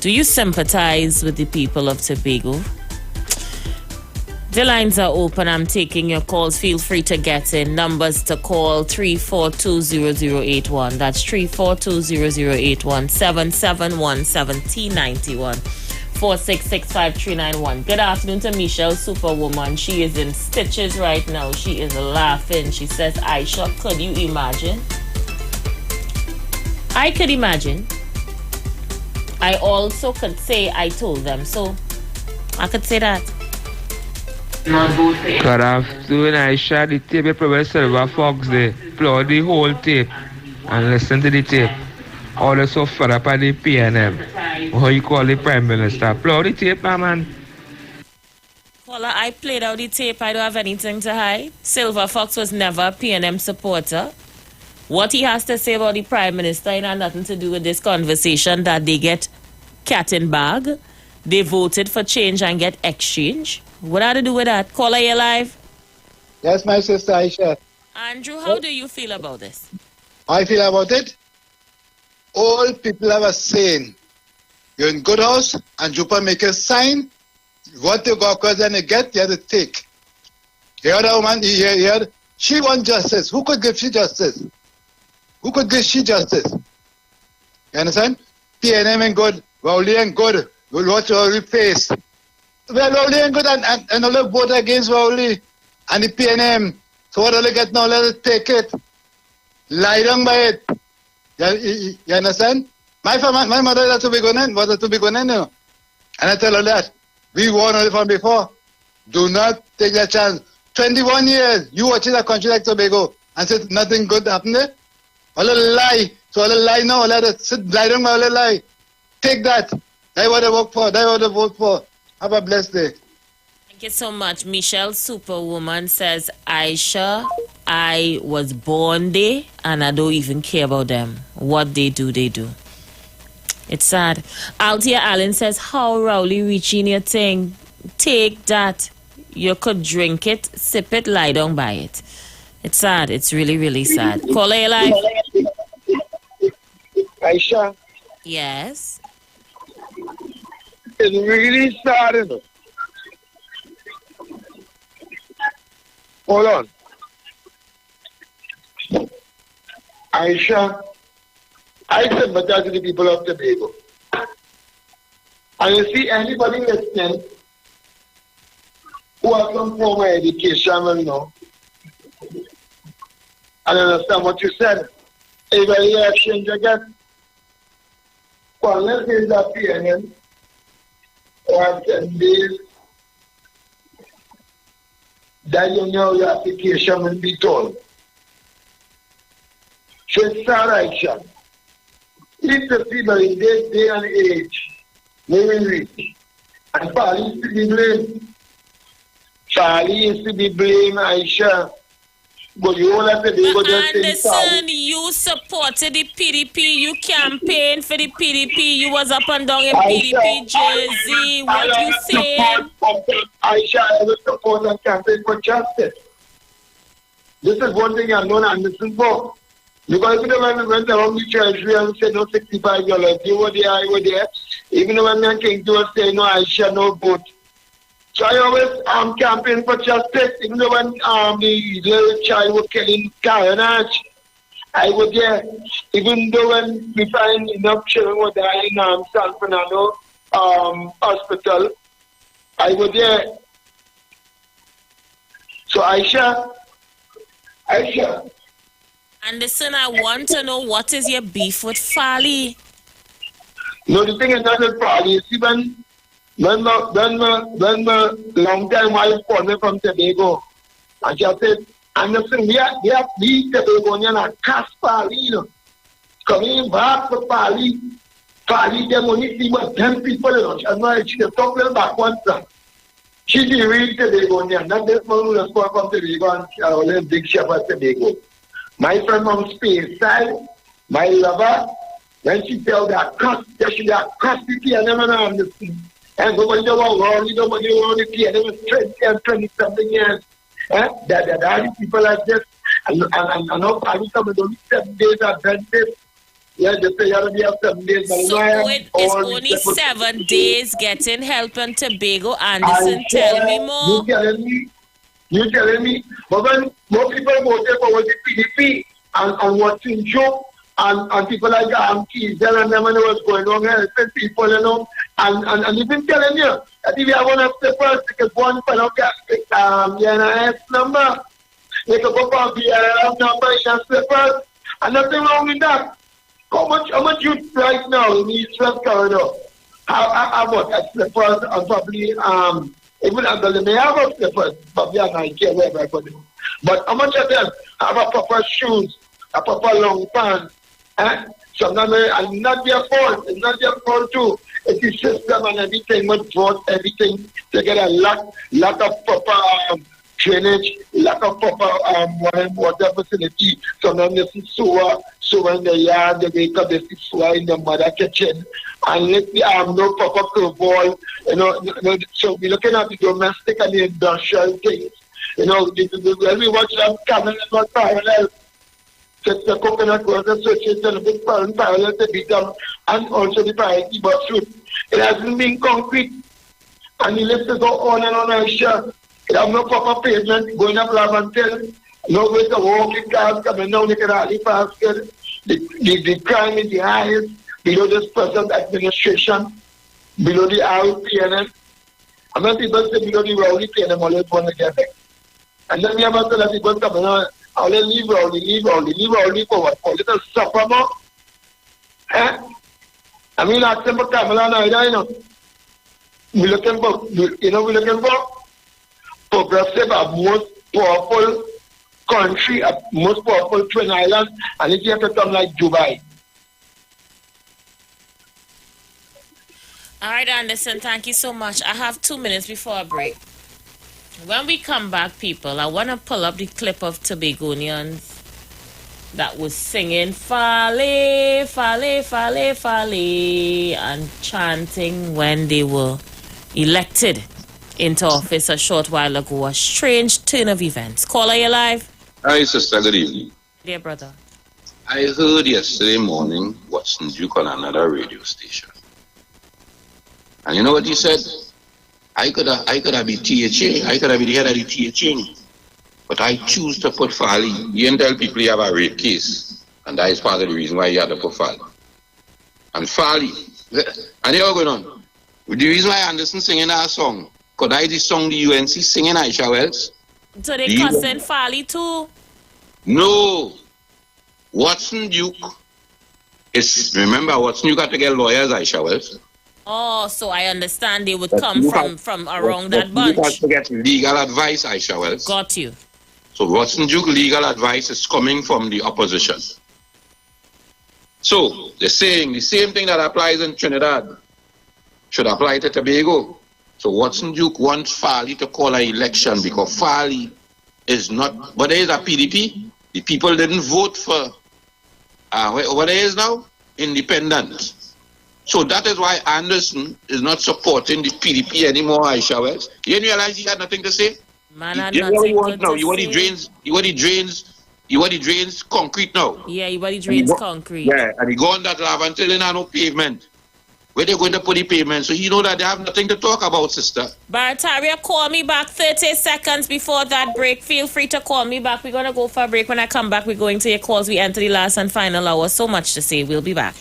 Do you sympathize with the people of Tobago? The lines are open. I'm taking your calls. Feel free to get in. Numbers to call 3420081. That's 3420081. 771-1791. 4665391. Good afternoon to Michelle Superwoman. She is in stitches right now. She is laughing. She says, Aisha, could you imagine? I could imagine. I also could say I told them. So I could say that.
Good afternoon, Aisha. The tape you probably Silver Fox there. Play out the whole tape and listen to the tape. All the so fed up at the PNM. How you call the Prime Minister? Play out the tape, man.
Caller, I played out the tape. I don't have anything to hide. Silver Fox was never a PNM supporter. What he has to say about the Prime Minister ain't had nothing to do with this conversation that they get cat in bag. They voted for change and get exchange. What had to do with that? Caller, you live?
Yes, my sister Aisha.
Andrew, how do you feel about this?
I feel about it. All people have a saying. You're in good house and Jupa make a sign. What you got cause and you get, you have to take. You heard that woman? You heard? She wants justice. Who could give she justice? Who could give she justice? You understand? PNM ain't good. Rowley ain't good. We'll watch Rowley face. Well, Rowley ain't good and all vote against Rowley and the PNM. So what do they get now? Let us take it. Lie down by it. You understand? My mother was a Tobagoan, you know. And I tell her that. We warned her from before. Do not take that chance. 21 years, you watching a country like Tobago and said nothing good happened there? All a lie. So all a lie now, let us sit, lie down by all a lie. Take that. That's what I work for. That's what I vote for. Have a blessed day.
Thank you so much. Michelle Superwoman says, Aisha, I was born there and I don't even care about them. What they do, they do. It's sad. Althea Allen says, how Rowley reaching your thing? Take that. You could drink it, sip it, lie down by it. It's sad. It's really, really sad. Caller, you live?
Aisha.
Yes.
It's really sad, isn't it? Hold on. Aisha, I sympathize with the people of Tobago. And you see anybody listening who has some form of education will know and understand what you said. If I exchange again, well, let's say that PNM or 10 days, that you know your application will be told. So it's not action. If the people in this day and age
Maybe. And Fali is to be blamed. Fali is to be blamed, Aisha. But you all have to be able to
Anderson, you supported the PDP. You campaigned for the PDP. You was up and down in PDP jersey. What you saying?
Aisha, I will support and campaign for justice. This is one thing I'm not Anderson for. Because even when we went around the treasury and said no 65 dollars, you were there, I were there. Even when I came to us saying no, Aisha, no vote. So I always campaign for justice, even though when the little child was killing carnage, I was there. Even though when we find enough children were dying in San Fernando hospital, I was there. So Aisha.
Anderson, I want to know what is your beef with Fali?
No, the thing is not with Fali. See, when long time wife called me from Tobago, and she said, Anderson, we Tobagonian are cast Fali, you know. Coming back for Fali, them only see what 10 people, you know. And now she talk little back one time. She's the real Tobagonian, not this one who was called from Tobago and a big chef at Tobago. My friend from Spain side, my lover, when she tell that cuss, there should be a cuss the key and never know Anderson. And nobody want to pay them 20 and 20 something years. That the people like this, and now probably some of those 7 days advantage. Yeah, they say you have 7 days.
So it's only 7 days getting help in Tobago. Anderson, tell me more.
You telling me? But when more people voted for the PDP and watching Joe and people like Keys, they don't know what's going on, helping people, you know. And even telling you that if you have one of the first, because one fellow get NIS number, you can go for the number in the slippers, and nothing wrong with that. How much youth right now in the East West corridor? How about that slippers and probably even though they may have a slippers, probably I don't care where everybody. But how much of them have a proper shoes, a proper long pants? Sometimes and not their fault. It's not their fault too. It's the system and everything must brought everything to get a lot of proper drainage, lack of proper water facility. Sometimes they see sewer in the yard, they wake up, they see sewer in the mother kitchen. And if they have no proper curveball, you know, so we're looking at the domestic and the industrial things. You know, when we watch them coming and not parallel, the coconut was associated with the parallel to beat them, and also the priority bus route. It hasn't been concrete, and the list to go on and on, Aisha. It has no proper pavement going up Lavantel, no way to walking cars coming down, they can hardly pass good. The crime is the highest below this present administration, below the RPNM. And when people say below the Rowley PNM, always want to get it. And then we have to let people come on. I'll leave Rowley for what? For little supper more? I mean, ask them for Kamala now, you know. We're looking for progressive, a most powerful country, a most powerful twin island, and it have to come like Dubai.
All right, Anderson, thank you so much. I have 2 minutes before I break. When we come back, people, I want to pull up the clip of Tobagonians that was singing Fale, Fale, Fale, Fale, and chanting when they were elected into office a short while ago. A strange turn of events. Caller, you live?
Hi, sister, good evening.
Dear brother.
I heard yesterday morning Watson Duke on another radio station. And you know what he said? I could have been THA. I could have been the head of the THA. But I choose to put Fali. You didn't tell people you have a rape case. And that is part of the reason why you had to put Fali. And Fali. And they all going on. The reason why Anderson singing that song, because that is the song the UNC singing, Aisha Wells.
So they cussing Fali too?
No. Watson Duke is, remember, Watson Duke got to get lawyers, Aisha Wells.
Oh, so I understand they would come from around that bunch.
You have to get legal advice, Aisha Wells.
Got you.
So Watson Duke legal advice is coming from the opposition. So they're saying the same thing that applies in Trinidad. should apply to Tobago. So Watson Duke wants Farley to call an election because Farley is not, but there is a PDP. The people didn't vote for, what there is now? Independent. So that is why Anderson is not supporting the PDP anymore, Aisha Wells. You didn't realize he had nothing to say?
Man, I
You
nothing
what he
good
wants now.
to
You want he drains concrete now.
Yeah, you want he drains concrete.
Yeah, and he go on that lava until there are no pavement. Where they going to put the pavement? So you know that they have nothing to talk about, sister.
Bartaria, call me back 30 seconds before that break. Feel free to call me back. We're going to go for a break. When I come back, we're going to your calls. We enter the last and final hour. So much to say. We'll be back.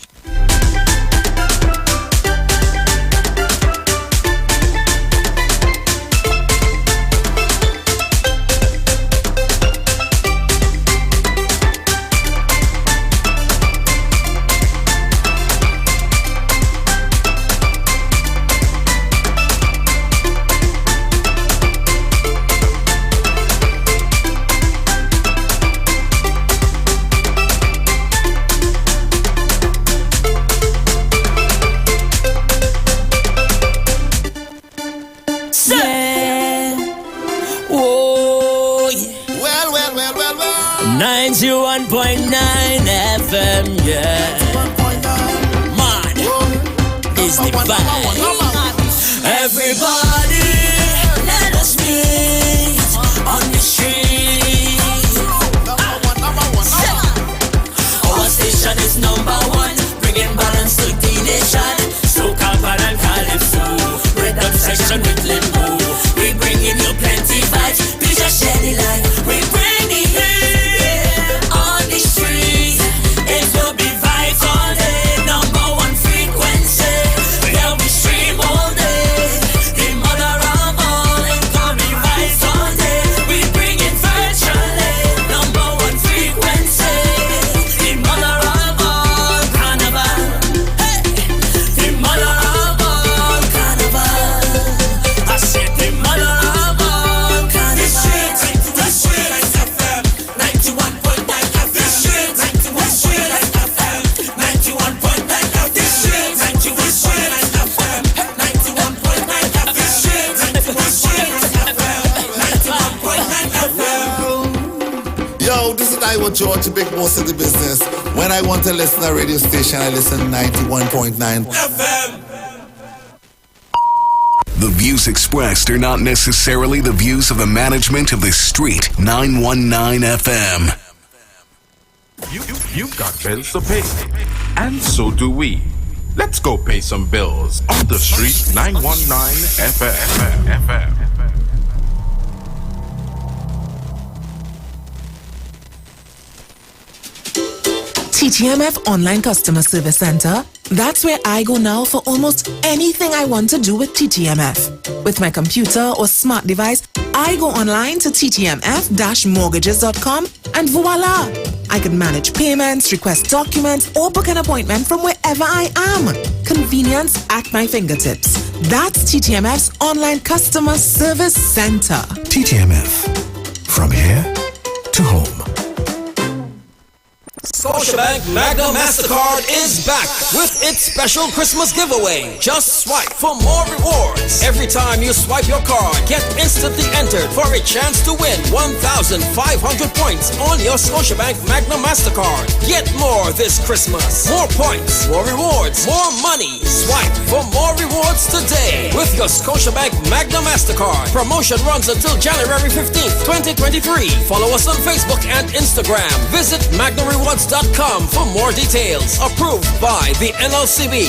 FM, yeah. Man, is the vibe. Everybody, let us meet on the street. Our station is #1, bringing balance to the nation. Soca, Pan and Calypso, rhythm section with limbo. We bringing you plenty vibes, please just share the light. We bring the heat on the street. It will be vibes all day, #1 frequency. They'll be stream all day. The mother of all incoming vibes all day. We bring it virtually, #1 frequency. The mother of all carnival. Hey, the mother of all carnival. I said the mother of all carnival. The street FM, 91.9 FM. The street 91.9 FM, 91.9 FM. The street 91.9 FM, 91.9 FM. The street 91.9 FM.
Yo, this is Iwer George, the big boss of the business. When I want to listen to a radio station, I listen to 91.9 FM.
The views expressed are not necessarily the views of the management of the Street 919 FM.
You've got bills to pay, and so do we. Let's go pay some bills on the Street 919 FM.
TTMF Online Customer Service Center. That's where I go now for almost anything I want to do with TTMF. With my computer or smart device, I go online to ttmf-mortgages.com and voila! I can manage payments, request documents, or book an appointment from wherever I am. Convenience at my fingertips. That's TTMF's Online Customer Service Center.
TTMF. From here to home.
Scotiabank Magna MasterCard is back with its special Christmas giveaway. Just swipe for more rewards. Every time you swipe your card, get instantly entered for a chance to win 1,500 points on your Scotiabank Magna MasterCard. Get more this Christmas. More points, more rewards, more money. Swipe for more rewards today with your Scotiabank Magna MasterCard. Promotion runs until January 15th, 2023. Follow us on Facebook and Instagram. Visit MagnaRewards.com for more details. Approved by the NLCB.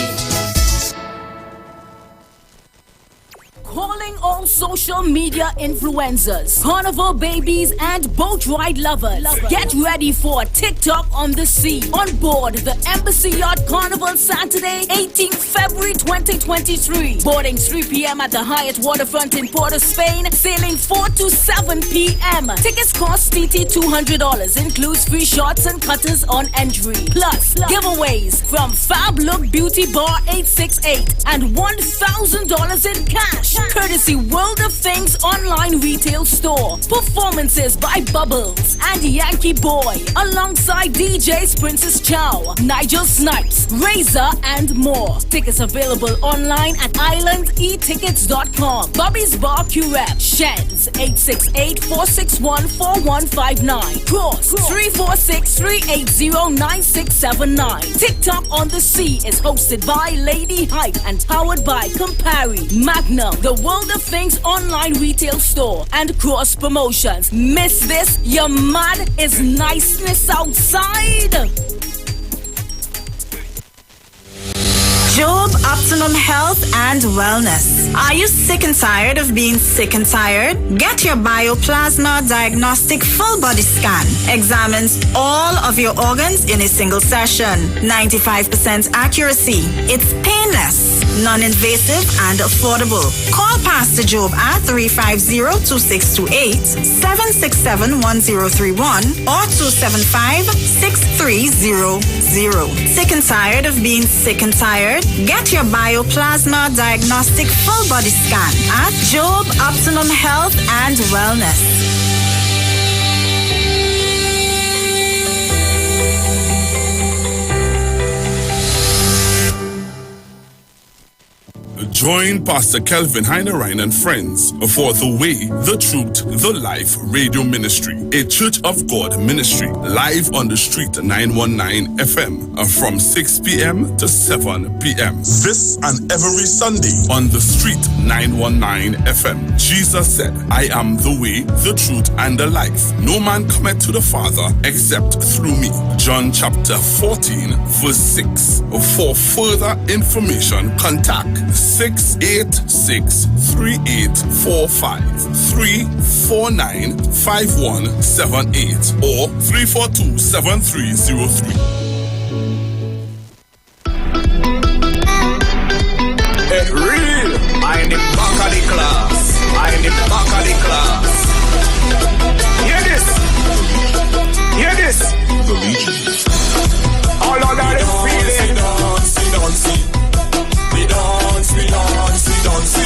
Calling all social media influencers, carnival babies, and boat ride lovers. Get ready for TikTok on the sea. On board the Embassy Yacht Carnival Saturday, 18th February 2023. Boarding 3 p.m. at the Hyatt Waterfront in Port of Spain. Sailing 4 to 7 p.m. Tickets cost TT $200. Includes free shots and cutters on entry. Plus, giveaways from Fab Look Beauty Bar 868 and $1,000 in cash. Courtesy see World of Things online retail store. Performances by Bubbles and Yankee Boy, alongside DJs Princess Chow, Nigel Snipes, Razor, and more. Tickets available online at islandetickets.com. Bobby's Bar Curep, Sheds 868-461-4159, Cross 346-380-9679. TikTok on the Sea is hosted by Lady Hype and powered by Campari, Magnum, the World of Things online retail store, and Cross Promotions. Miss this? Your mad is niceness outside.
Job Optimum Health and Wellness. Are you sick and tired of being sick and tired? Get your Bioplasma Diagnostic Full Body Scan. Examines all of your organs in a single session. 95% accuracy. It's painless, non-invasive, and affordable. Call Pastor Job at 350-2628, 767-1031, or 275-6300. Sick and tired of being sick and tired? Get your Bioplasma Diagnostic Full Body Scan at Job Optimum Health and Wellness.
Join Pastor Kelvin Heinerine and friends for The Way, The Truth, The Life Radio Ministry, a Church of God ministry, live on the street 919 FM from 6 p.m. to 7 p.m. This and every Sunday on the street 919 FM. Jesus said, I am the way, the truth, and the life. No man cometh to the Father except through me. John chapter 14, verse 6. For further information, contact 686-3845, 349-5178, or 342-7303.
Real, I in the back of the class. I in the back of the class. Hear this. Hear this. All of that is feeling. We dance, we dance, we dance.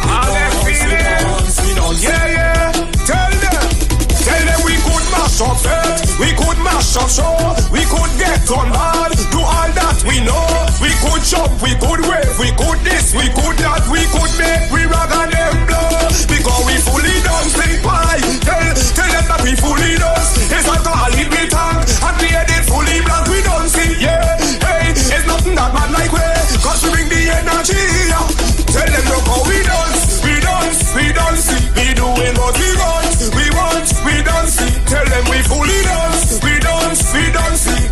All that feeling. Yeah, yeah. Tell them we could mash up it. We could mash up show. We could get on hard. Do all that we know. We could jump, we could wave, we could this, we could that, we could make, we rock and them blow. Because we fully done, say why? Tell them that we fully done. It's alcohol in we tank, and we had it fully blank, we don't see, yeah. Hey, it's nothing that man like way, cause we bring the energy, yeah. Tell them look how we dance, we dance, we dance, we doing what we want, we don't see. Tell them we fully dance, we dance,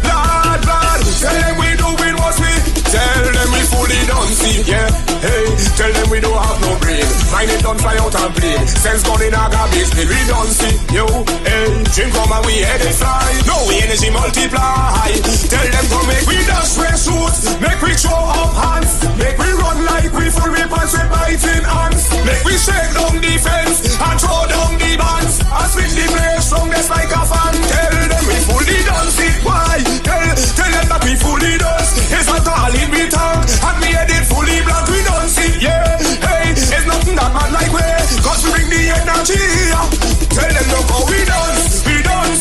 lad, lad. Tell them we doing what we. Tell them we fully don't see, yeah. Hey, tell them we don't have no brain. Mine it don't fly out and plane. Sense gone in a garbage, we don't see. Yo, hey, drink from and we head it fly. No, we energy multiply. Tell them to make we dash, we shoot. Make we throw up hands. Make we run like we full weapons, we biting hands. Make we shake down the fence and throw down the bands. And spin the place from this like a fan. Tell them we fully don't see. Why? Tell them that we fully don't. It's not all in we tank, and we had it fully blank, we don't see, yeah. Hey, it's nothing that man like way, cause we bring the energy, yeah. Tell them look how we dance, we don't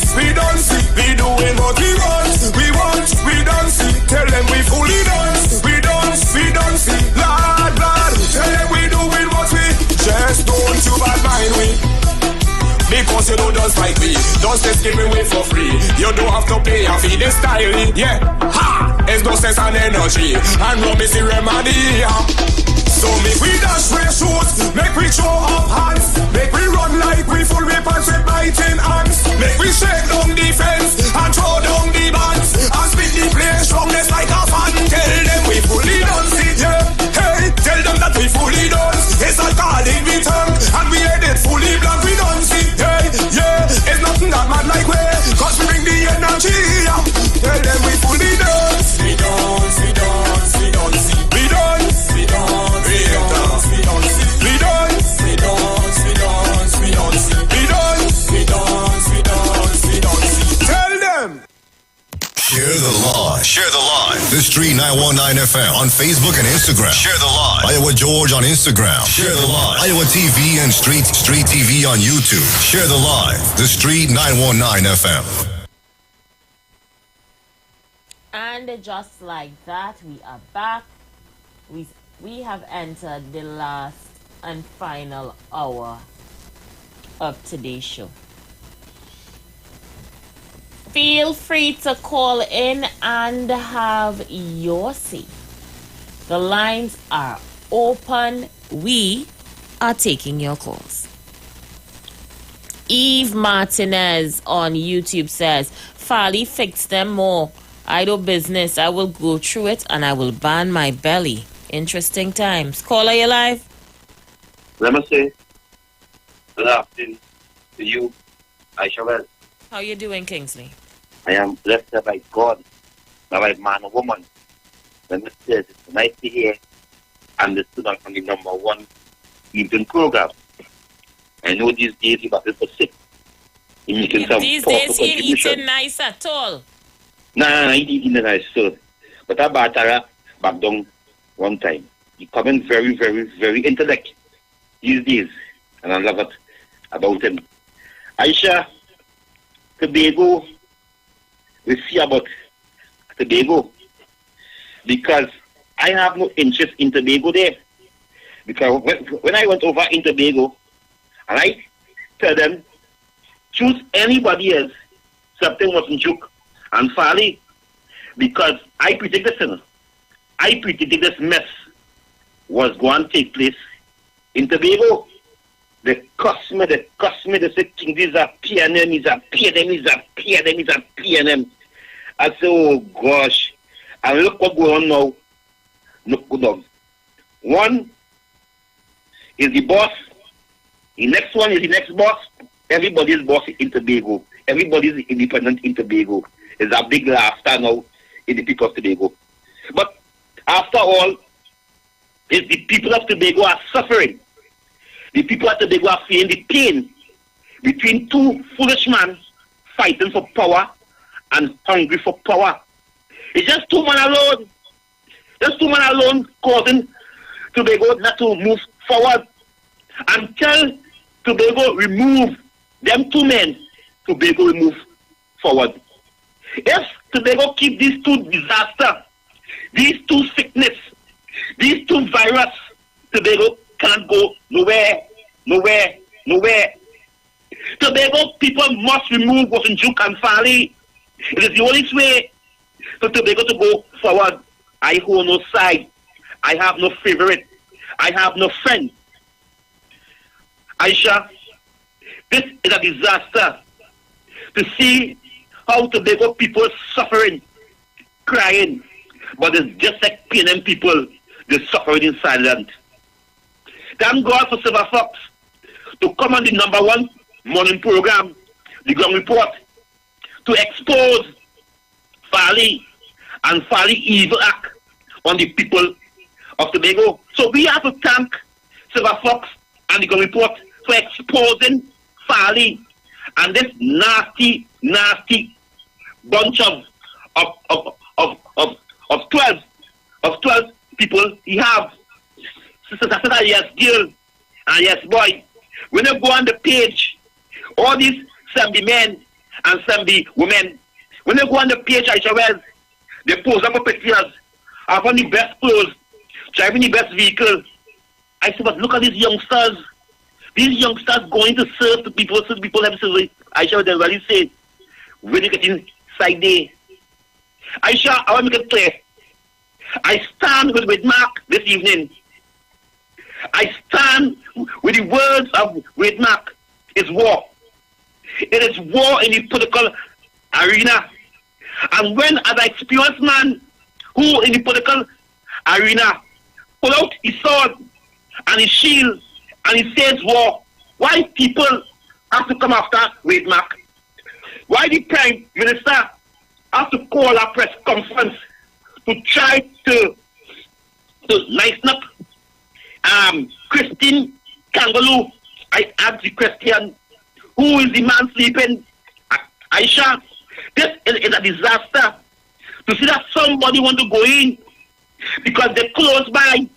see. We doing what we want, we don't see. Tell them we fully dance, we don't see. Lad, lad, tell them we doing what we, just don't you bad mind we. Because you don't just like me, don't stay skipping away for free. You don't have to pay a fee, the style, yeah. Ha! There's no sense and energy, and rum is the remedy, yeah. So make we dash, we shoot, make we throw up hands, make we run like we full weapons with biting hands, make we shake down the fence and throw down the bands, and spin the place strongest like a fan. Tell them we fully done it, yeah. Hey, tell them that we fully done. It's alcohol in we tank, and we had it fully blank, we done see. Hey, yeah, it's nothing that man like way, cause we bring the energy, yeah. Tell them we fully dance, we dance, we dance, we dance, we dance, we dance, we dance, we dance, we dance, we dance, we dance, we dance, we dance, we dance, we dance, we dance.
Share the live. Share the live. The Street 919 FM on Facebook and Instagram. Share the live. Iowa George on Instagram. Share the live. Iowa TV and Street TV on YouTube. Share the live. The Street 919 FM.
And just like that, we are back. We have entered the last and final hour of today's show. Feel free to call in and have your say. The lines are open. We are taking your calls. Eve Martinez on YouTube says, Farley, fix them more. Idle business. I will go through it and I will ban my belly. Interesting times. Caller, you live?
Let me say, good afternoon to you, Aisha.
How you doing, Kingsley?
I am blessed by God, by man or woman. Let me say, it's nice to hear and listen on the number one evening program. I know these days you got people sick. These
days you eating nice at all.
No, I ain't eating the nice so. But I bought back down one time. He coming very, very, very intellect these days. And I love it about him. Aisha, Tobago, we see about Tobago. Because I have no interest in Tobago there. Because when I went over in Tobago, and I tell them, choose anybody else, something wasn't joke. And Farley, because I predicted this, I predicted this mess was going to take place in Tobago. They cost me, they say, King, these are PNM, these are PNM, these are PNM, these are PNM. I say, oh gosh. And look what's going on now. Look good on. One is the boss. The next one is the next boss. Everybody's boss in Tobago. Everybody's independent in Tobago. It's a big laughter now in the people of Tobago. But after all, it's the people of Tobago are suffering. The people of Tobago are feeling the pain between two foolish men fighting for power and hungry for power. It's just two men alone. Just two men alone causing Tobago not to move forward. Until Tobago remove them two men, Tobago will move forward. If Tobago keep these two disasters, these two sickness, these two virus, Tobago can't go nowhere. Tobago people must remove Wasinjuk and Farley. It is the only way for Tobago to go forward. I hold no side. I have no favorite. I have no friend. Aisha, this is a disaster to see how Tobago people suffering, crying, but it's just like PNM people, they're suffering in silence. Thank God for Silver Fox to come on the number one morning program, the Ground Report, to expose Farley and Farley evil act on the people of Tobago. So we have to thank Silver Fox and the Ground Report for exposing Farley and this nasty bunch of 12 people he have. Yes, girl and yes, boy. When you go on the page, all these some be men and some be women. When you go on the page, I shall they pose up pictures of on the best clothes, driving the best vehicle. I said, but look at these youngsters. These youngsters going to serve the people, so the people have to I shall really say, when you get inside there. Aisha, I want to make it clear. I stand with Mark this evening. I stand with the words of Wade Mark. It's war. It is war in the political arena. And when, as an experienced man who in the political arena pull out his sword and his shield and he says war, why people have to come after Wade Mark? Why the Prime Minister have to call a press conference to try to lighten up Christine Kangaloo? I asked the question, who is the man sleeping? Aisha, this is a disaster to see that somebody want to go in because they're close by.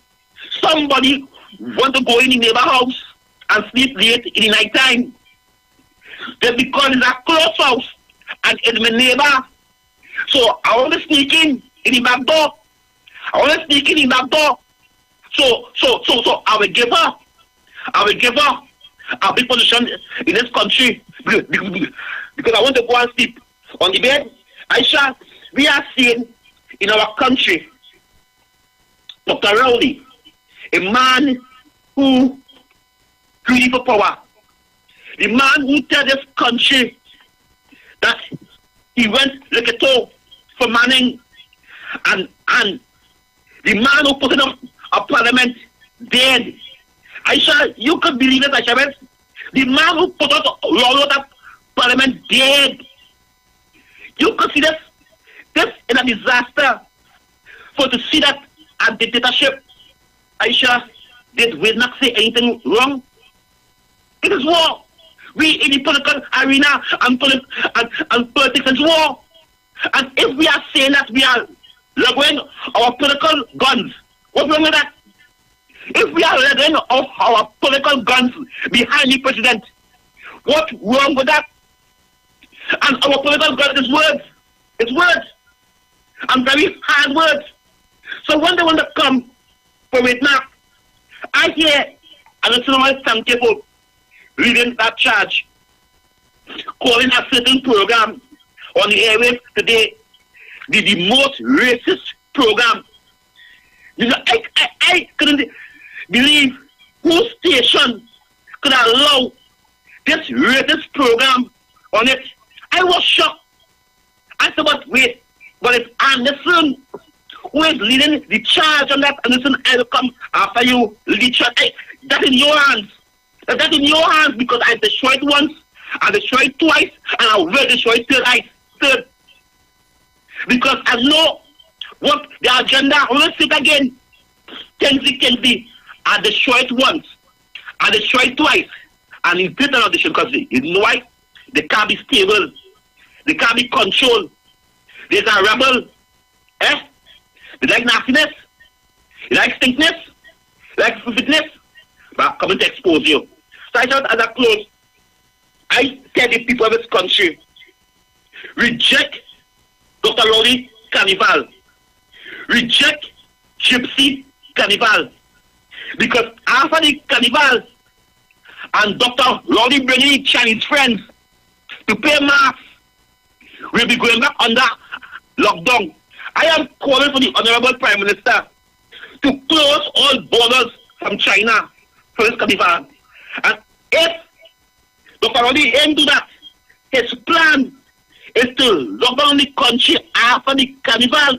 Somebody want to go in the neighbor house and sleep late in the night time. Just because it's a close house and it's my neighbor. So I want to sneak in the back door. I want to sneak in the back door. So I will give her a big position in this country because I want to go and sleep on the bed. Aisha, we are seeing in our country Dr. Rowley, a man who greedy for power, the man who tell this country that he went like a toe for Manning, and the man who put in a parliament dead. Aisha, you could believe it, Aisha. The man who put out a parliament dead. You could see this in a disaster. For to see that a dictatorship, Aisha, did we not say anything wrong? It is war. We in the political arena and politics is war. And if we are saying that we are leveling our political guns, what's wrong with that? If we are leveling of our political guns behind the president, what's wrong with that? And our political gun is words. It's words. And very hard words. So when they want to come for it now, I hear, and it's not some people reading that charge, calling a certain program on the airwaves today the most racist program. You know, I couldn't believe whose station could allow this racist program on it. I was shocked. I said, but wait, but it's Anderson who is leading the charge on that. Anderson, I will come after you, lead charge. That's in your hands. That's in your hands because I destroyed once, I destroyed twice, and I will destroy third. Because I know what the agenda, I want to say it again. Kenzie, I destroyed once, I destroyed twice, and in third audition because you know why? They can't be stable, they can't be controlled. There's a rebel, They like nastiness, they like stinkness, they like fitness, but I'm coming to expose you. So I thought as I close, I tell the people of this country, reject Dr. Rowley Carnival, reject Gypsy Carnival, because after the Carnival and Dr. Rowley bringing Chinese friends to pay mass, we'll be going back under lockdown. I am calling for the Honorable Prime Minister to close all borders from China for this Carnival. And if Dr. Rowley ain't do that, his plan is to lock down the country after the Carnival.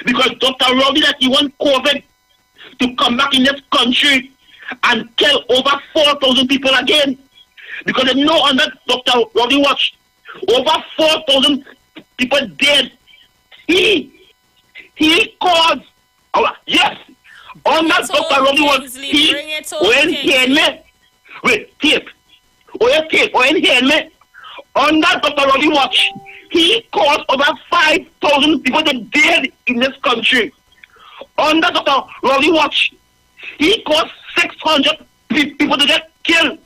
Because Dr. Rowley that he want COVID to come back in this country and kill over 4,000 people again. Because they know under Dr. Rowley watch, over 4,000 people dead. He caused, yes, on that Dr. Rowley watch, he went here, me, with tape, on that Dr. Rowley watch, he caused over 5,000 people to dead in this country. On that Dr. Rowley watch, he caused 600 people to get killed.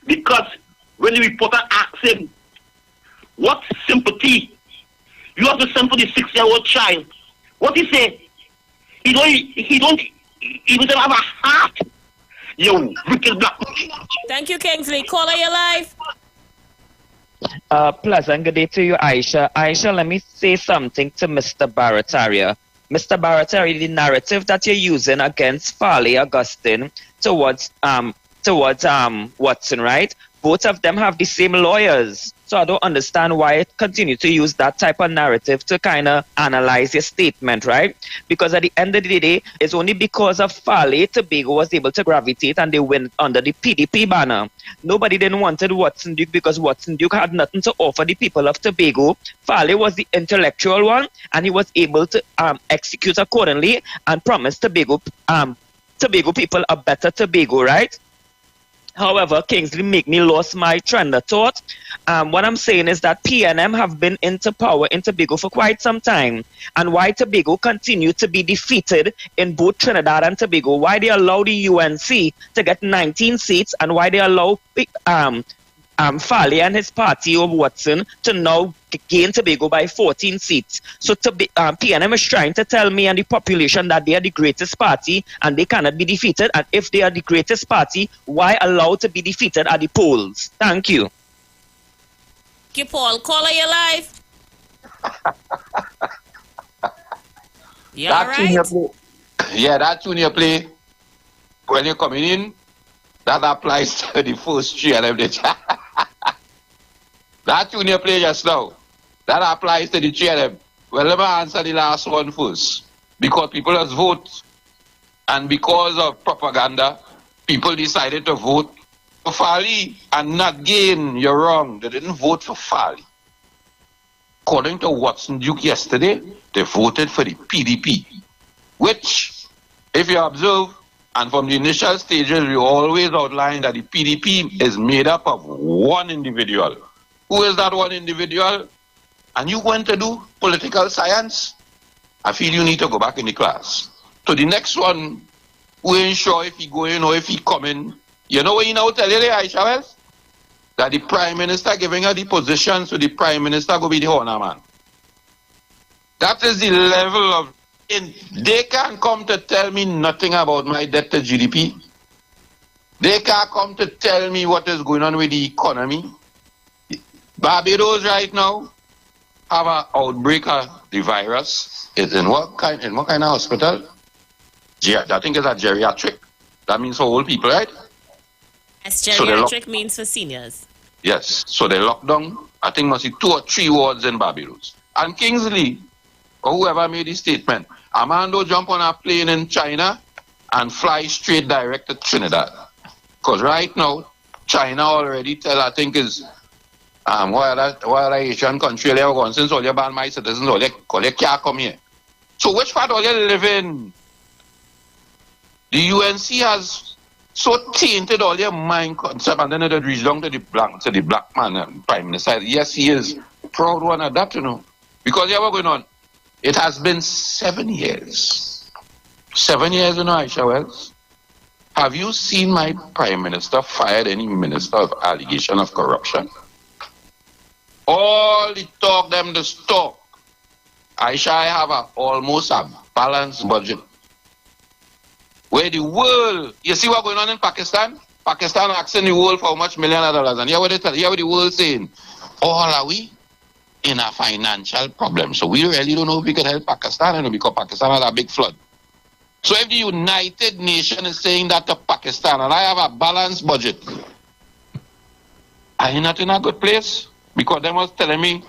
Because when the reporter asked him, what sympathy you have to send for the 6-year-old child, what he say? He don't even have a heart. You wicked black.
Thank you, Kingsley. Caller, your life.
Pleasant good day to you, Aisha. Aisha, let me say something to Mr. Barataria. Mr. Barataria, the narrative that you're using against Farley Augustine towards Watson, right? Both of them have the same lawyers. So I don't understand why it continue to use that type of narrative to kind of analyze your statement, right? Because at the end of the day, it's only because of Farley Tobago was able to gravitate and they went under the PDP banner. Nobody then wanted Watson Duke because Watson Duke had nothing to offer the people of Tobago. Farley was the intellectual one and he was able to execute accordingly and promise Tobago people a better Tobago, right? However, Kingsley make me lost my trend of thought. What I'm saying is that PNM have been into power in Tobago for quite some time. And why Tobago continue to be defeated in both Trinidad and Tobago, why they allow the UNC to get 19 seats, and why they allow Farley and his party of Watson to now gain Tobago by 14 seats. So PNM is trying to tell me and the population that they are the greatest party and they cannot be defeated. And if they are the greatest party, why allow to be defeated at the polls? Thank you.
Okay, Paul, caller, you live. You all right?
Yeah, that tune you play when you're coming in, that applies to the first three and everything. That tune you play just now, that applies to the three of them. Well, let me answer the last one first. Because people just vote, and because of propaganda, people decided to vote for Farley and not gain. You're wrong. They didn't vote for Farley. According to Watson Duke yesterday, they voted for the PDP, which, if you observe, and from the initial stages, we always outlined that the PDP is made up of one individual. Who is that one individual? And you want to do political science? I feel you need to go back in the class. To the next one, we ain't sure if he going or if he coming. You know what you now tell you there, Aisha Wells? That the Prime Minister giving her the position, so the Prime Minister go be the honor man. That is the level of... They can't come to tell me nothing about my debt to GDP. They can't come to tell me what is going on with the economy. Barbados right now have an outbreak of the virus. It's in what kind of hospital? I think it's a geriatric. That means for old people, right?
Yes, geriatric means for seniors.
Yes. So they locked down, I think must be 2 or 3 wards in Barbados. And Kingsley, or whoever made the statement, a man don't jump on a plane in China and fly straight direct to Trinidad. Because right now, China already tell, I think is, why are Asian country they are going, since all you ban my citizens, all you can't come here. So which part all you live in? The UNC has so tainted all your mind concept, and then it reached down to the black man, Prime Minister. Yes, he is proud one of that, you know. Because you know what's going on? It has been 7 years. 7 years, you know, Aisha Wells. Have you seen my Prime Minister fired any minister of allegation of corruption? All the talk, them the talk. Aisha, I have almost a balanced budget. Where the world, you see what's going on in Pakistan? Pakistan asking the world for how much $1 million. And hear what the world saying? All are we in a financial problem. So we really don't know if we could help Pakistan, you know, because Pakistan had a big flood. So if the United Nations is saying that to Pakistan, and I have a balanced budget, are you not in a good place? Because they was telling me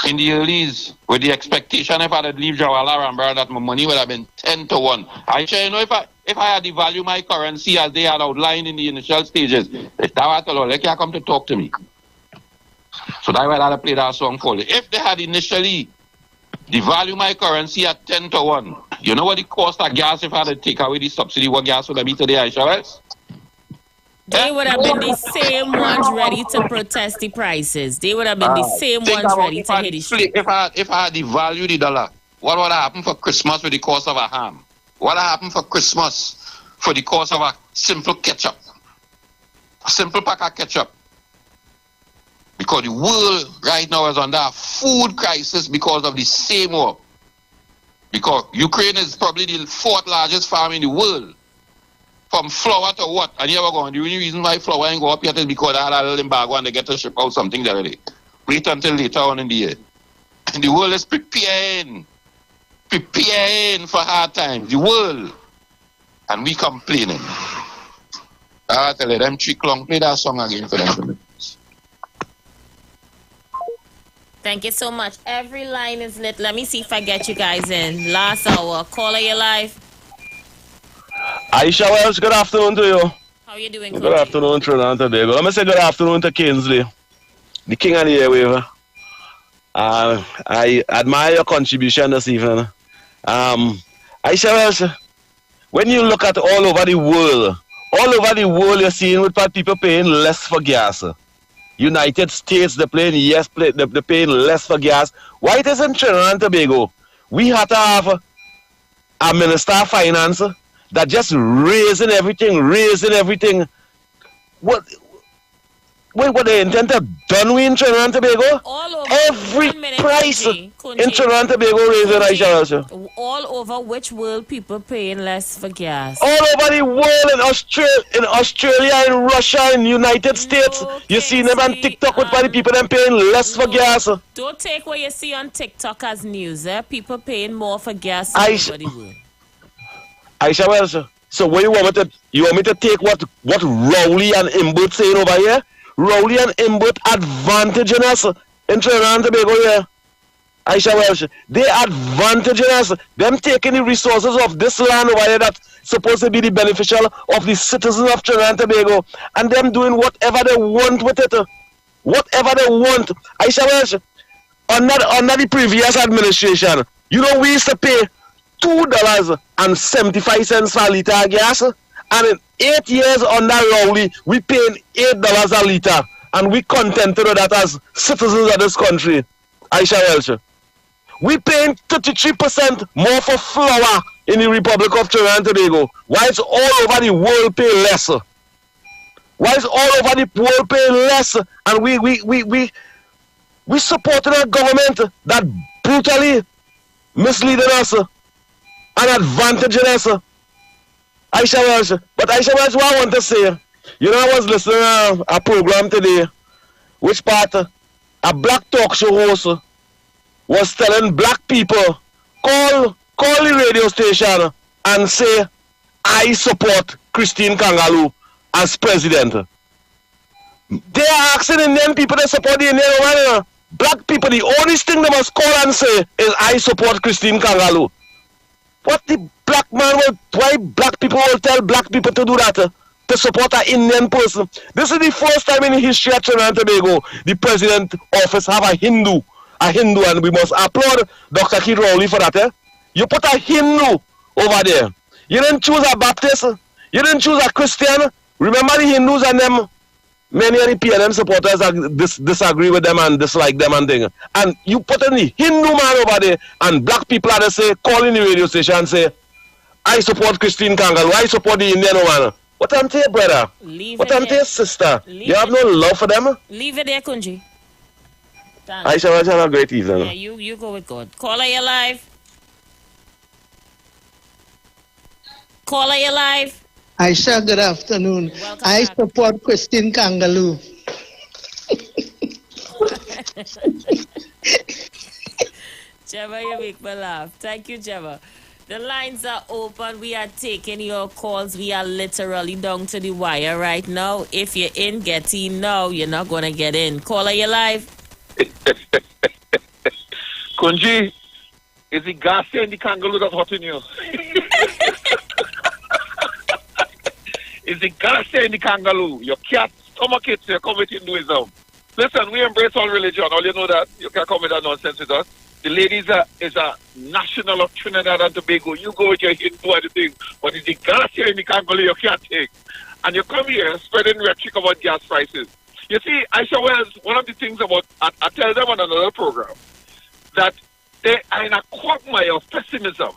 in the earlys, with the expectation if I had leave Jawala Rambara, that my money would have been 10 to 1. I say, you know, if I had devalued my currency as they had outlined in the initial stages, if that was all, they can't come to talk to me. So that's why I had to play that song for you. If they had initially devalued my currency at 10 to 1, you know what the cost of gas if I had to take away the subsidy, what gas would have been today, Aisha Wells?
They would have been the same ones ready to protest the prices. They would have been the same ones ready to hit the street.
If I had devalued the dollar, what would have happened for Christmas with the cost of a ham? What would have happened for Christmas for the cost of a simple ketchup? A simple pack of ketchup. Because the world right now is under a food crisis because of the same war. Because Ukraine is probably the 4th largest farm in the world. From flour to what? And here we're going. The only reason why flour ain't go up yet is because they had a little embargo and they get to ship out something the other day. Wait until later on in the year. And the world is preparing for hard times. The world. And we complaining. I tell you, them trick long, play that song again for them.
Thank you so much. Every line is lit. Let me see if I get you guys in. Last hour. Caller, you live.
Aisha Wells, good afternoon to you.
How you doing,
Good afternoon, Trinidad and Tobago. Let me say good afternoon to Kingsley, the king of the airwave. I admire your contribution this evening. Aisha Wells, when you look at all over the world, All over the world, you're seeing with people paying less for gas. United States, they're paying less for gas. Why it is in Trinidad and Tobago? We had to have a minister of finance that just raising everything. What they intend to done we in Trinidad and Tobago? Every price in Trinidad and Tobago raising, Aisha.
All over which world people paying less for gas?
All over the world, in Australia, in Russia, in United States. You see them on TikTok with people them paying less for gas.
Don't take what you see on TikTok as news. People paying more for gas all over the world.
Aisha, well, so what you want me to take what Rowley and Imbut saying over here? Rowley and Imbut advantaging us in Trinidad and Tobago here. Aisha Welsh, they advantaging us. Them taking the resources of this land over here that's supposed to be the beneficial of the citizens of Trinidad and Tobago, and them doing whatever they want with it. Whatever they want. Aisha Welsh, under the previous administration, you know we used to pay $2.75 for a litre of gas, and in 8 years under Rowley, we paying $8 a litre, and we contented with that as citizens of this country. Aisha Welsh, we paying 33% more for flour in the Republic of Trinidad and Tobago. Why is all over the world pay less? Why is all over the world pay less? And we supporting a government that brutally misleading us and advantaging us. Aisha Welsh. But Aisha Welsh, what I want to say, you know, I was listening to a program today, which part a black talk show host was telling black people, call the radio station and say, I support Christine Kangaloo as president. They are asking Indian people to support the Indian woman. Black people, the only thing they must call and say is, I support Christine Kangaloo. What the black man will, why black people will tell black people to do that? To support an Indian person. This is the first time in the history of Trinidad and Tobago the president office have a Hindu, and we must applaud Dr. Keith Rowley for that. You put a Hindu over there. You didn't choose a Baptist. You didn't choose a Christian. Remember the Hindus and them. Many of the PNM supporters disagree with them and dislike them and things. And you put in the Hindu man over there, and black people are to say, call in the radio station and say, I support Christine Kangaloo, I support the Indian woman. What I'm telling you, brother? What I'm telling you, sister? You have no love for them?
Leave it there, Kunji.
I shall have a great evening.
Yeah, you go with God. Caller, you live. Caller, you live.
Aisha, good afternoon. I support Christine Kangaloo.
Jemma, you make me laugh. Thank you, Jemma. The lines are open. We are taking your calls. We are literally down to the wire right now. If you're in, get in now. You're not going to get in. Caller, you live.
Kunji, is the gas in the Kangaloo that's hurting you? Is the gas in the Kangaloo? Your cat, stomach it, you're committing Hinduism. Listen, we embrace all religion. All you know that. You can't come with that nonsense with us. The lady is a national of Trinidad and Tobago. You go with your Hindu and the thing. But it's the gas here in the Kangaloo you can't take. And you come here spreading rhetoric about gas prices. You see, Aisha Wells, one of the things about, I tell them on another program, that they are in a quagmire of pessimism.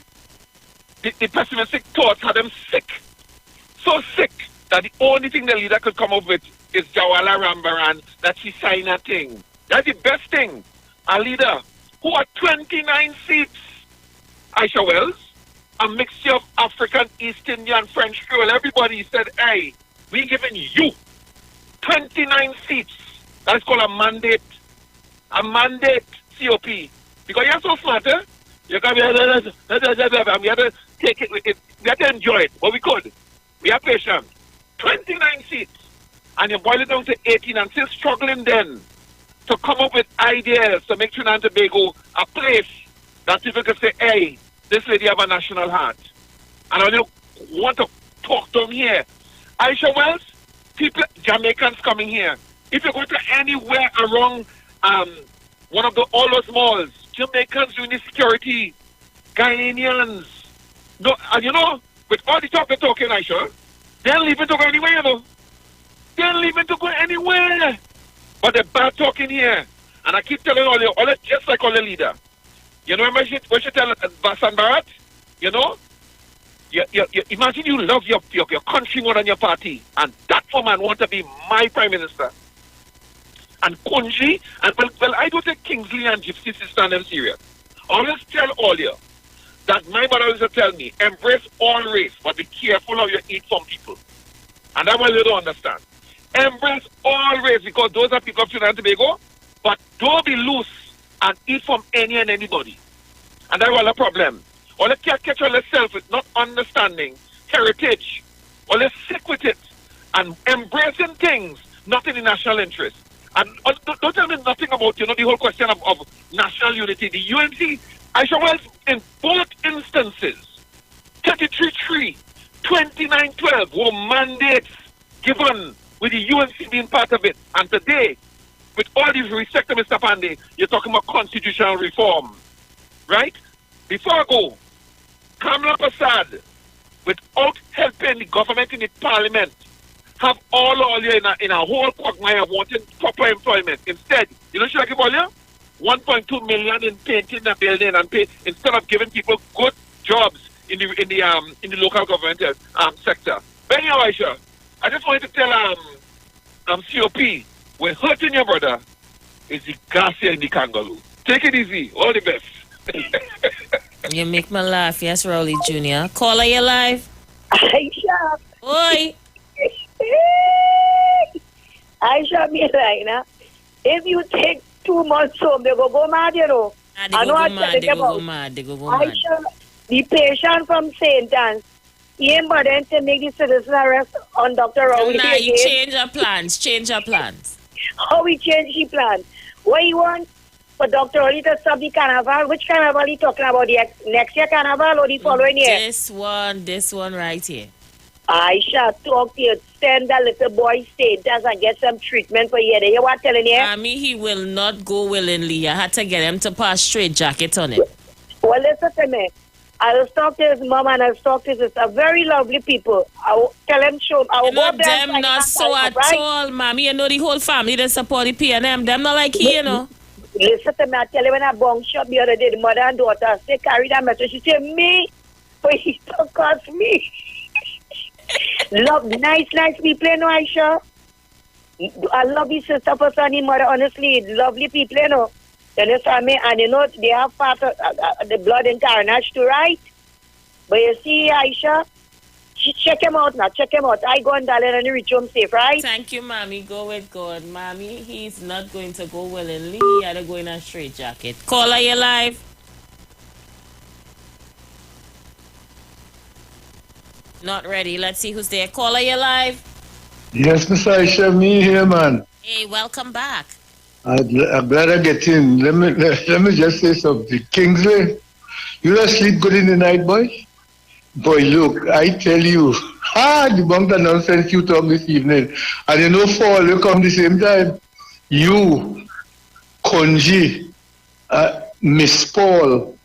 The pessimistic thoughts had them sick. So sick that the only thing the leader could come up with is Jawala Rambaran, that she signed a thing. That's the best thing. A leader who had 29 seats, Aisha Wells, a mixture of African, East Indian, French, Creole. Everybody said, hey, we're giving you 29 seats. That's called a mandate. A mandate COP. Because you're so smart, eh? You can be, we have to take it, we have to enjoy it, but we could. We are patient. 29 seats. And you boil it down to 18 and still struggling then to come up with ideas to make Trinidad and Tobago a place that people can say, hey, this lady have a national heart. And I want to talk to them here. Aisha Wells, people, Jamaicans coming here. If you go to anywhere around one of all those malls, Jamaicans doing the security, Ghanaians. No, and you know, with all the talk they're talking, Aisha, They're leaving to go anywhere, you know. They're leaving to go anywhere. But the bad talking here. And I keep telling all just like all the leader. You know, when she tell Basan Barat, you know, you imagine you love your country more than your party. And that woman want to be my prime minister. And Kunji, and well, I don't take Kingsley and Gypsy sister and them serious. I always tell all you that my mother used to tell me, embrace all race, but be careful how you eat from people. And that's why you don't understand. Embrace all race, because those are people of Trinidad and Tobago, but don't be loose and eat from any and anybody. And that's all the problem. All you can't catch all yourself with not understanding heritage. All you sick with it and embracing things not in the national interest. And don't tell me nothing about, you know, the whole question of national unity. The UNC, I shall well, in both instances, 33-3, 29-12 were mandates given with the UNC being part of it. And today, with all these respect to Mr. Pandey, you're talking about constitutional reform. Right? Before I go, Kamala Prasad, without helping the government in the parliament, have all you in a whole quagmire wanting proper employment. Instead, you know what I give all you? 1.2 million in painting the building and pay instead of giving people good jobs in the local government sector. But anyhow, Aisha, I just wanted to tell COP, we're hurting your brother is the Garcia in the Kangaroo. Take it easy. All the best.
You make me laugh, yes, Rowley Jr. Caller, you live?
Aisha.
Oi.
Aisha, me right now. If you take 2 months home, they go mad, you know.
They go mad.
Aisha, the patient from St. Anne's, he ain't bothering to make the citizen arrest on Dr. Rowley.
Nah, you change your plans.
How we change the plan? What you want? For Dr. Rowley to stop the carnival? Which carnival are you talking about? The next year carnival or the following year?
This one right here.
Aisha, talk to you. Send that little boy St. Anne's and get some treatment for you. You want telling you?
Mommy, he will not go willingly. I had to get him to pass straight jacket on it.
Well, listen to me. I'll talk to his mom and I'll talk to his sister. Very lovely people. I'll tell them, I will go there.
Them not so at all, Mommy. You know the whole family that support the PNM. Them not like he, you know.
Listen to me. I tell you, when I bong shop the other day, the mother and daughter, they carry that message. She said, me? But he don't cost me. Love, nice people, you know, Aisha. I love his sister for Sonny mother, honestly. Lovely people, you know. You understand me? And you know, they have part of the blood in Carnage too, right? But you see, Aisha, check him out now. Check him out. I go and darling and reach home safe, right?
Thank you, Mommy. Go with God. Mommy, he's not going to go willingly. He had to go in a straight jacket. Caller, you live? Not ready. Let's see who's there. Caller, you live?
Yes, Miss Aisha, me here, man.
Hey, welcome back.
I'm glad I get in. Let me just say something. Kingsley, you don't sleep good in the night, boy? Boy, look, I tell you, debunk the nonsense you talk this evening. And you know, fall, you come the same time. You, Konji, Miss Paul,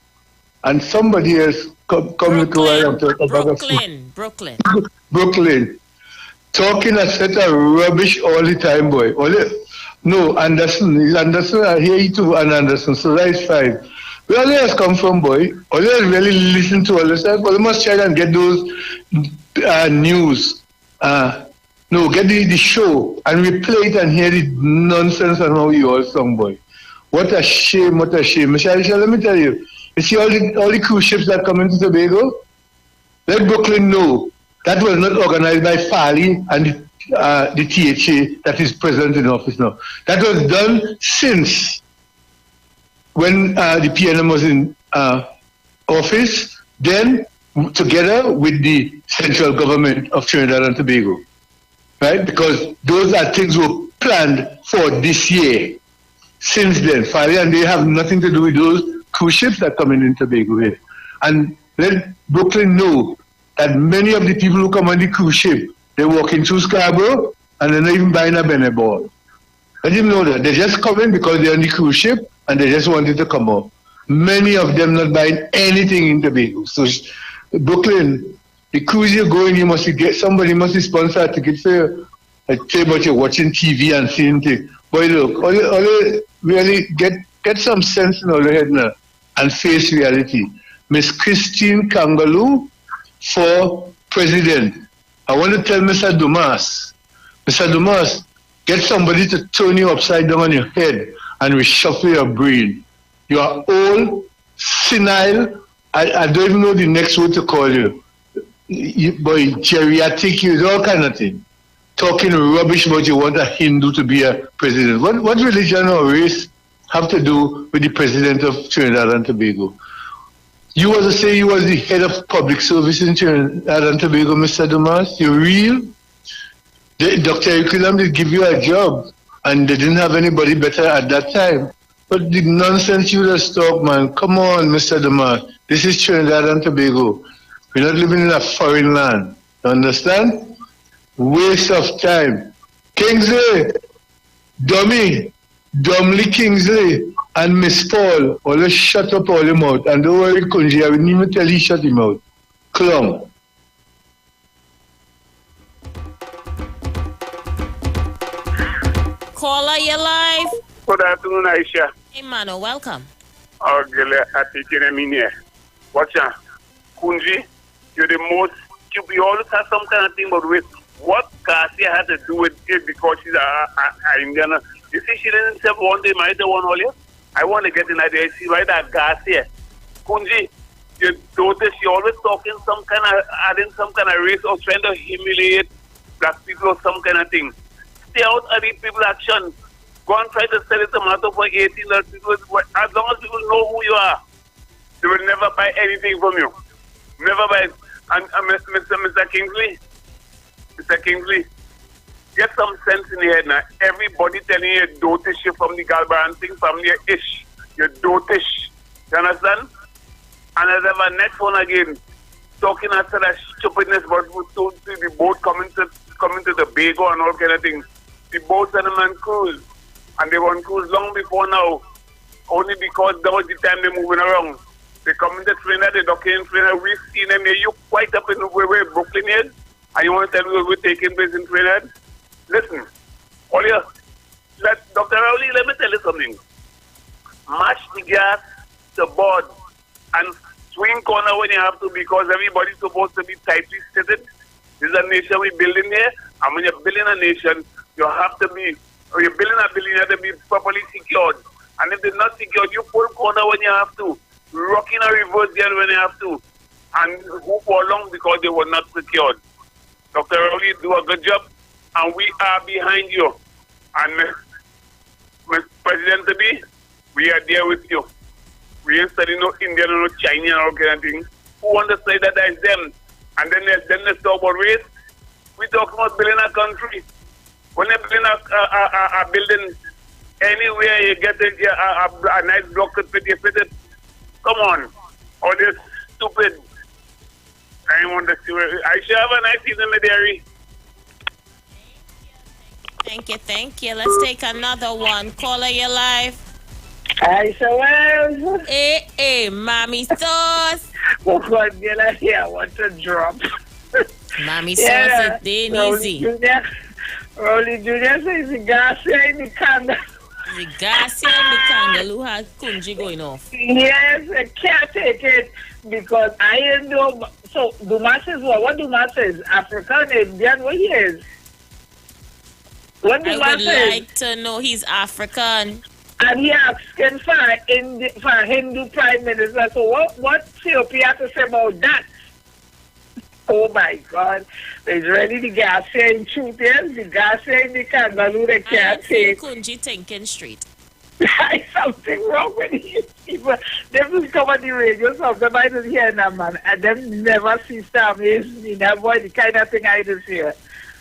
and somebody else come to where I'm talking about. Brooklyn. Talking a set of rubbish all the time, boy. No, Anderson, I hear you too, and Anderson, so that is fine. Where all this come from, boy? All this really listen to all this stuff, but you must try and get those news. No, get the show, and we play it and hear the nonsense and how you all song, boy. What a shame, what a shame. Michelle, let me tell you, you see all the cruise ships that come into Tobago? Let Brooklyn know that was not organized by Farley and the THA that is present in office now. That was done since when the PNM was in office, then together with the central government of Trinidad and Tobago, right? Because those are things were planned for this year. Since then, Farley and they have nothing to do with those cruise ships that come in Tobago here. And let Brooklyn know that many of the people who come on the cruise ship, they're walking through Scarborough and they're not even buying a Bene ball. I didn't know that. They're just coming because they're on the cruise ship and they just wanted to come up. Many of them not buying anything in Tobago. So, Brooklyn, The cruise you're going, you must get somebody must sponsor a ticket for you. I tell you about you watching TV and seeing things. Boy, look, all really get some sense in all your head now and face reality. Miss Christine Kangaloo for president. I want to tell Mr. Dumas, get somebody to turn you upside down on your head and reshuffle your brain. You are old, senile. I don't even know the next word to call you. Boy, geriatric, you all kind of thing. Talking rubbish about you want a Hindu to be a president. What religion or race have to do with the president of Trinidad and Tobago? You was to say you was the head of public service in Trinidad and Tobago, Mr. Dumas. You real? Dr. Ekulam did give you a job, and they didn't have anybody better at that time. But the nonsense you just talk, man. Come on, Mr. Dumas. This is Trinidad and Tobago. We're not living in a foreign land. You understand? Waste of time. Kingsley, Dumbly Kingsley, and Miss Paul, always shut up all your mouth. And don't worry, Kunji, I will even tell you shut him out. Clown.
Caller, you're live.
Good afternoon, Aisha.
Hey, Mano, welcome.
Oh, girl, I think you're in here. Watch out. Kunji, you're the most, you always have some kind of thing, but with what Garcia had to do with it because she's a Indian. You see, she didn't say one day married the one earlier. I want to get in idea. See, right at Garcia. Kunji, your daughter, she always talking some kind of, adding some kind of race or trying to humiliate black people or some kind of thing. Stay out of these people's action. Go and try to sell a tomato for 18 people. As long as people know who you are, they will never buy anything from you. Never buy it. And Mr. Kingsley, get some sense in your head now. Everybody telling you you're dotish from the Galbaran thing, from your ish. You're dotish. You understand? And I have a net phone again, talking after that stupidness about the boat coming to the Bago and all kind of things. The boats and the man cruise. And they were on cruise long before now. Only because that was the time they're moving around. They come into Trinidad, they dock in Trinidad. We've seen them here. You quite up in where Brooklyn is. And you want to tell me what we're taking place in Trinidad? Listen, Dr. Rowley, let me tell you something. Match the gas, the board, and swing corner when you have to because everybody's supposed to be tightly seated. This is a nation we're building here. And when you're building a nation, you have to be, or you're building a building, you have to be properly secured. And if they're not secured, you pull corner when you have to. Rock in a reverse gear when you have to. And move along because they were not secured. Dr. Rowley, do a good job. And we are behind you. And Mr. President to be, we are there with you. We ain't studying no Indian or no Chinese or all kind of thing. Who want to say that is them? And then let's talk about race. We talk about building a country. When you build a building, anywhere you get a nice block to fit, you fit it. Come on. All this stupid. I want to see. I should have a nice season, my dearie.
Thank you. Let's take another one. Caller, you're live.
Hi, so well.
Hey, mommy sauce.
What girl here? I want to drop.
Mommy sauce, it ain't easy.
Rolly Jr. says the Garcia in the kangaroo.
The Garcia in the kangaroo has Kunji going off.
Yes, I can't take it because I know. So Dumas is what Dumas is? African, Indian, what he is? What Dumas
I would like to know he's African.
And he asking for Hindu Prime Minister. So what COP have to say about that? Oh my God. There's really the Garcia in truth, yes? The Garcia in the kangaroo, they can't take.
Kunji thinking straight.
There's something wrong with these people. They will come on the radio, sometimes I don't hear them, man. And them never see to amaze me. That boy, the kind of thing I just hear.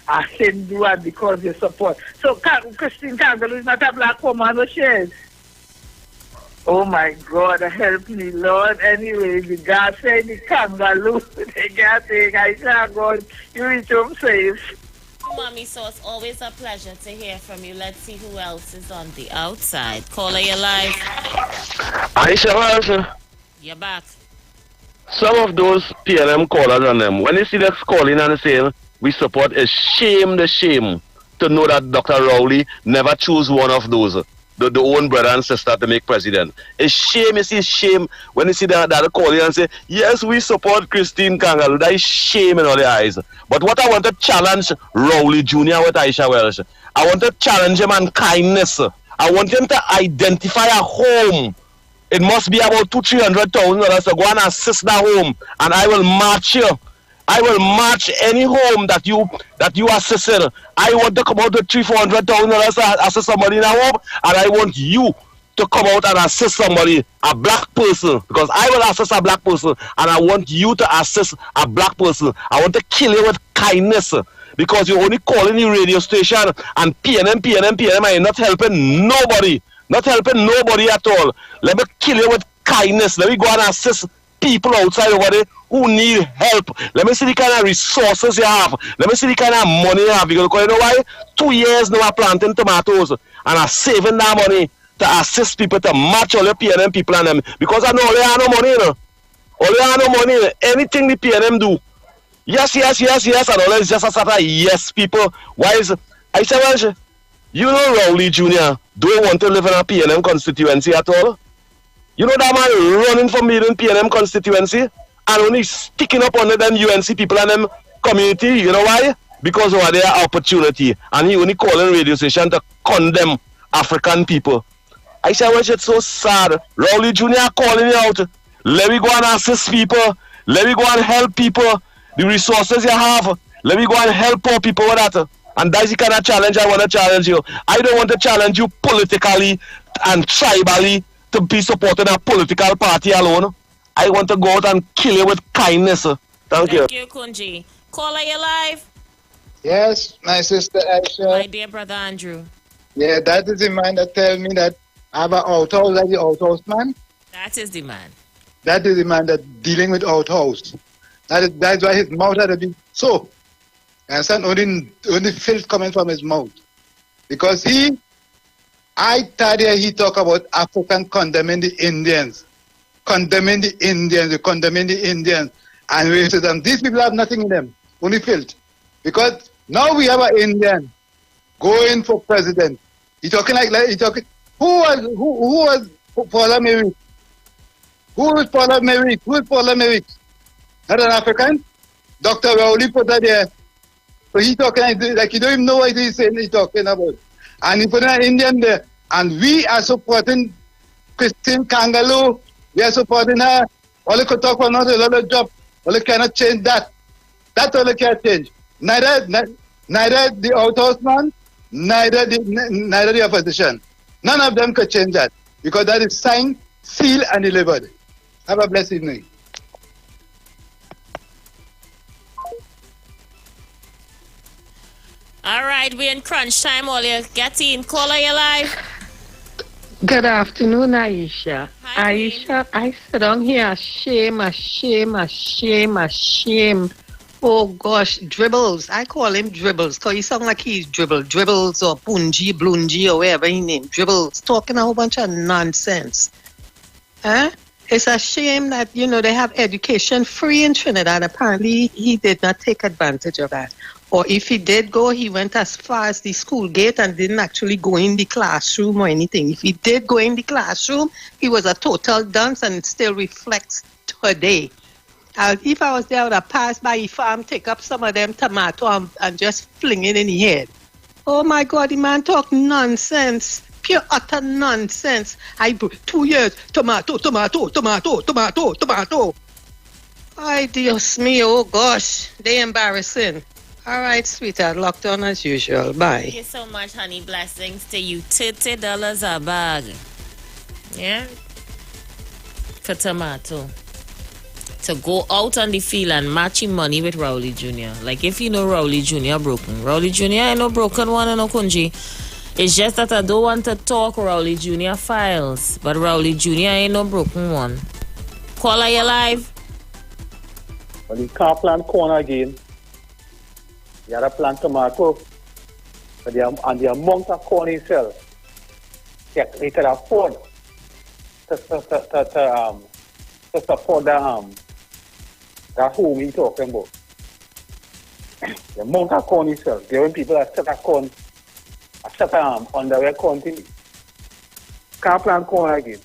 I can do it because you support. So Christine Kangaloo is not a black woman, no she is. Oh my God, help me, Lord. Anyway, the God said the kangaroo, they can't take. I can't go. You reach home safe.
Mommy Sauce, always a pleasure to hear from you. Let's see who else is on the outside. Caller, you're live.
Aisha,
You're back.
some of those PLM callers on them, when they see us calling and saying we support, is the shame to know that Dr. Rowley never choose one of those, the own brother and sister to make president. It's shame, you see, shame when you see that calling and say, yes, we support Christine Kangaloo. That is shame in all their eyes. But what I want to challenge Rowley Jr. with Aisha Welsh, I want to challenge him on kindness. I want him to identify a home. It must be about $200,000-$300 to go and assist that home, and I will march you. I will match any home that you assist in. I want to come out with $300,000-$400 to assist somebody in a home, and I want you to come out and assist somebody, a black person, because I will assist a black person, and I want you to assist a black person. I want to kill you with kindness, because you're only calling the radio station and PNM, and not helping nobody. Not helping nobody at all. Let me kill you with kindness. Let me go and assist people outside over there who need help. Let me see the kind of resources you have. Let me see the kind of money you have. Because you know why? 2 years now I'm planting tomatoes and I'm saving that money to assist people, to match all the PNM people and them. Because I know they have no money, you know. All they have no money. Anything the PNM do. Yes, and all is just a sort of yes people. Why is I say, well, you know Rowley Jr. don't want to live in a PNM constituency at all. You know that man running for me in PNM constituency and only sticking up under them UNC people and them community. You know why? Because of their opportunity. And he only calling radio station to condemn African people. I say, well, it's so sad. Rowley Jr. calling you out. Let me go and assist people. Let me go and help people. The resources you have. Let me go and help poor people with that. And that's the kind of challenge I want to challenge you. I don't want to challenge you politically and tribally to be supporting a political party alone. I want to go out and kill you with kindness. Thank you.
Thank you, Kunji. Caller, you live?
Yes, my sister Aisha.
My dear brother Andrew.
Yeah, that is the man that tell me that I have an outhouse like the outhouse man.
That is the man.
That is the man that dealing with outhouse. That's why his mouth had to be so. And son, only filth coming from his mouth. Because I thought he talk about African condemning the Indians. Condemning the Indians. And we say them, these people have nothing in them, only filth. Because now we have an Indian going for president. He talking like he talking. Who was Paula Merrick? Who is Paula Merrick? Not an African? Dr. Rowley put that there. So he talking like he don't even know what he's saying, he's talking about. And he put an Indian there. And we are supporting Christine Kangaloo. We are supporting her. All you could talk about not a lot of job. All you cannot change that. That's all you can change. Neither the outhouse man, neither the opposition. None of them could change that. Because that is signed, sealed, and delivered. Have a blessed evening.
All right, we're in crunch time. All you get in. Caller, you live?
Good afternoon, Aisha. Hi, Aisha, I sit down here, shame. Oh gosh, Dribbles. I call him Dribbles because he sound like he's Dribbles or Blunji or whatever he named. Dribbles, talking a whole bunch of nonsense. Huh? It's a shame that, they have education free in Trinidad. Apparently, he did not take advantage of that. Or if he did go, he went as far as the school gate and didn't actually go in the classroom or anything. If he did go in the classroom, he was a total dunce, and it still reflects today. If I was there, I would have passed by the farm, take up some of them tomato and just fling it in the head. Oh my God, the man talk nonsense. Pure utter nonsense. 2 years, tomato. Ay, Dios mío, oh gosh, they embarrassing. All right, sweetheart, locked on as usual. Bye.
Thank you so much, honey. Blessings to you. $30 a bag. Yeah? For tomato. To go out on the field and match him money with Rowley Jr. Like, if you know Rowley Jr. broken. Rowley Jr. ain't no broken one, no Kunji. It's just that I don't want to talk Rowley Jr. files. But Rowley Jr. ain't no broken one. Caller, you live?
Well, you can't plant corn again. You have to plant tomato. But the amount of corn he sells, he can afford to support That's who we talking about. The amount of corn itself, giving people a set of corn, a set of underwear corn thing. Can't plant corn again.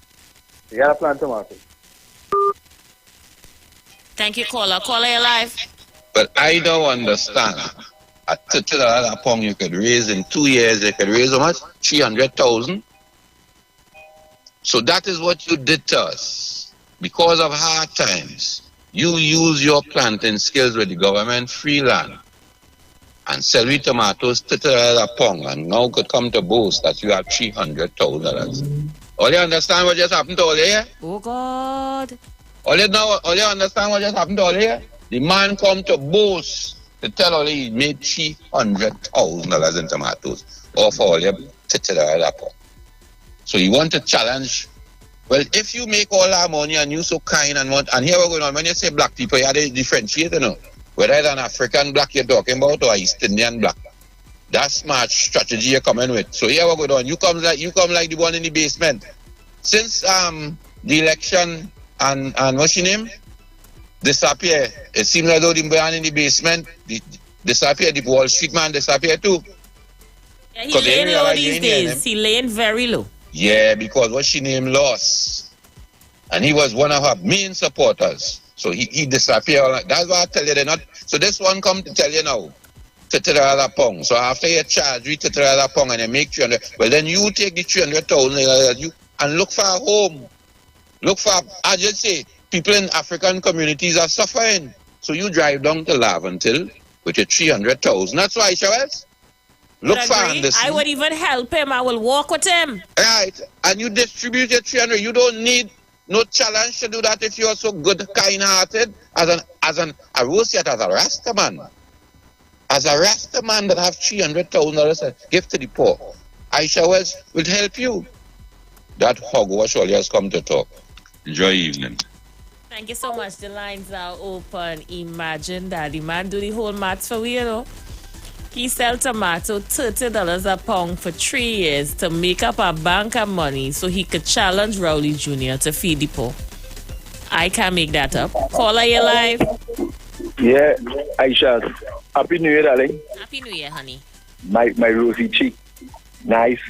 You gotta plant tomato.
Thank you, caller. Caller, you're live.
But I don't understand. At $30 pound you could raise in 2 years, you could raise how much? 300,000. So that is what you did to us. Because of hard times, you use your planting skills with the government free land and sell we tomatoes $30 a pound, and now could come to boast that you have $300,000. All you understand what just happened to all here?
Oh God.
All you understand what just happened to all here? The man come to boast to tell all he made $300,000 in tomatoes off all your $30 a pound. So you want to challenge. Well, if you make all that money and you so kind and want, and here we're going on, when you say black people, you have to differentiate, you know, whether it's an African black you're talking about or East Indian black. That's smart strategy you're coming with. So here we're going on. You come like the one in the basement. Since the election and what's your name? Disappear. It seems like though the man in the basement disappear, the Wall Street man disappear too.
Yeah, he laying low these days. He laying very low.
Yeah, because what she named lost. And he was one of her main supporters. So he disappeared. That's why I tell you they're not. So this one come to tell you now, $30 a pound. So after you charge me $30 a pound and you make 300, well then you take the 300,000 and look for a home. Look for, I just say, people in African communities are suffering. So you drive down to Laventille with your 300,000. That's why, Chavez. Look for Anderson.
I would even help him. I will walk with him.
Right. And you distribute your 300. You don't need no challenge to do that if you're so good, kind-hearted. I will say it as a Rasta man. As a Rasta man that have $300,000 give to the poor. Aisha Wells will help you. That hogwash all has come to talk. Enjoy evening.
Thank you so much. The lines are open. Imagine that. The man do the whole maths for we, you know. He sell tomato $30 a pound for 3 years to make up a bank of money so he could challenge Rowley Jr. to feed the poor. I can't make that up. Caller, you live.
Yeah, Aisha. Happy New Year, darling.
Happy New Year, honey.
My rosy cheek, nice,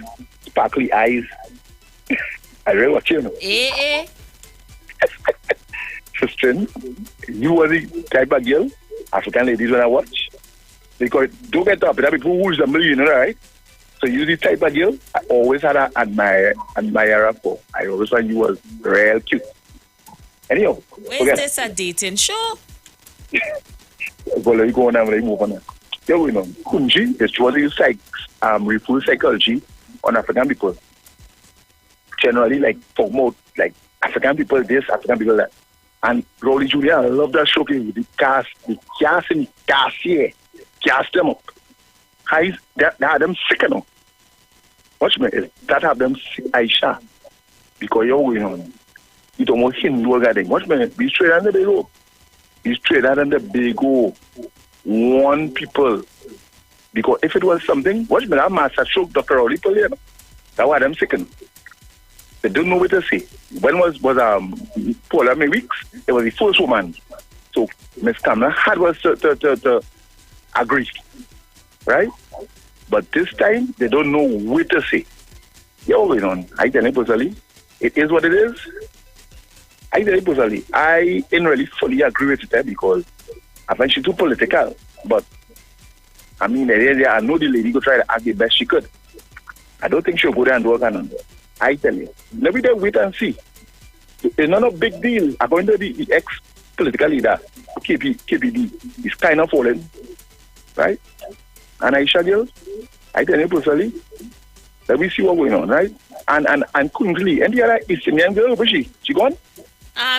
sparkly eyes. I really watch you, know. Sister, you are the type of girl African ladies when I watch. Because don't get up, there are people who resemble you, right? So you the type of girl I always had an admirer for. I always thought you was real cute. Anyhow,
where's this a dating show?
Well, let me go on and let me move on. Yeah, we know. Kunji is truly refull psychology on African people. Generally, like promote like African people this, African people that. And Rowley Jr., I love that show with the cast and the cast here. Cast them up. Guys, that had them sick enough. Watch me, that have them sick, Aisha. Because you're going on. You don't want him to work. Watch me, be straight under the rope. Be straight under the big go. One people. Because if it was something, watch me, that master stroke Dr. Rowley Polier. That was them sick enough. They don't know what to say. When was Paula May Weeks? It was the first woman. So Miss Kamala had was to agree. Right? But this time they don't know what to say. You're going on. I tell you personally, it is what it is. I tell you personally, I didn't really fully agree with it because I find she too political. But I mean I know the lady go try to act the best she could. I don't think she'll go there and work on it. I tell you. Let me just wait and see. It's not a big deal. According to the ex-political leader, KPD, is kind of fallen. Right? And Aisha girl, I tell you personally, let me see what's going on, right? And Kundli, and the other East Indian girl, where's she? She gone?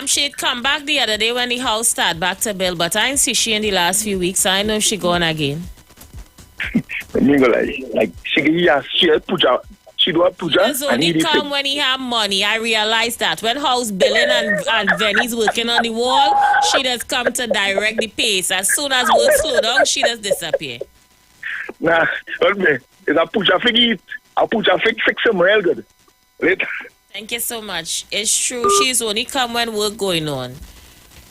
She'd come back the other day when the house started back to build, but I didn't see she in the last few weeks. So I know she gone again.
Like she puja. She do a puja.
She only come when he have money. I realized that. When house building and Venny's working on the wall, she does come to direct the pace. As soon as work slow down, she does disappear.
Nah, it's a puja figure. A puja fix him real good. Right?
Thank you so much. It's true. She's only come when work going on.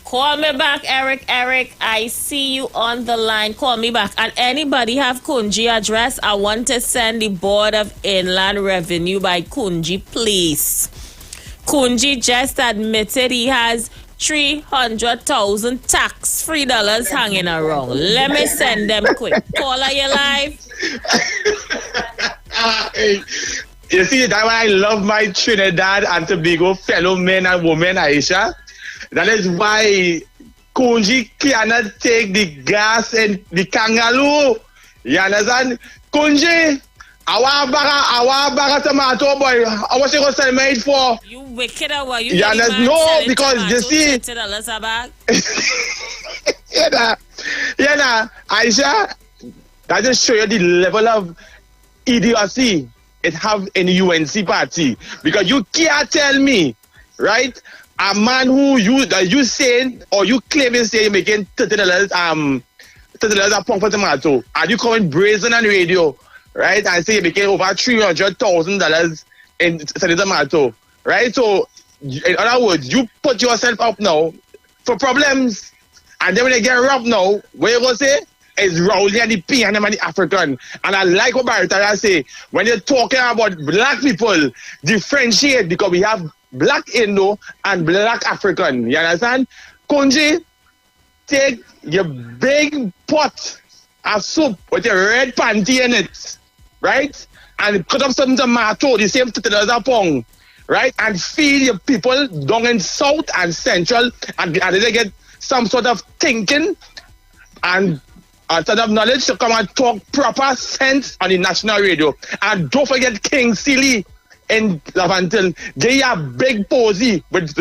Call me back, Eric. Eric, I see you on the line. Call me back. And anybody have Kunji address? I want to send the Board of Inland Revenue by Kunji, please. Kunji just admitted he has $300,000 tax-free dollars hanging around. Let me send them quick. Caller, you live?
You see, that's why I love my Trinidad and Tobago fellow men and women, Aisha. That is why Kunji cannot take the gas and the kangaroo. You understand? Kunji, I want tomato boy. I was going to sell made for.
You wicked or you?
You understand? No, because you see.
$20 a bag.
Yeah, Aisha, that just show you the level of idiocy it have in the UNC party. Because you can't tell me, right? A man who you saying or you claiming say you're making $30 a pound for tomato, and you coming brazen on the radio, right? And say you're making over $300,000 in tomato, right? So in other words, you put yourself up now for problems, and then when they get rough now, what you gonna say? Is Rowley and the P and the African. And I like what Baritara say, when you're talking about black people, differentiate, because we have black Indo and black African. You understand? Kunji, take your big pot of soup with your red panty in it, right? And cut up some tomato, the same $30 a pound, right? And feed your people down in South and Central, and they get some sort of thinking and sort of knowledge to come and talk proper sense on the national radio. And don't forget King Silly in Lavantil. They are big posy with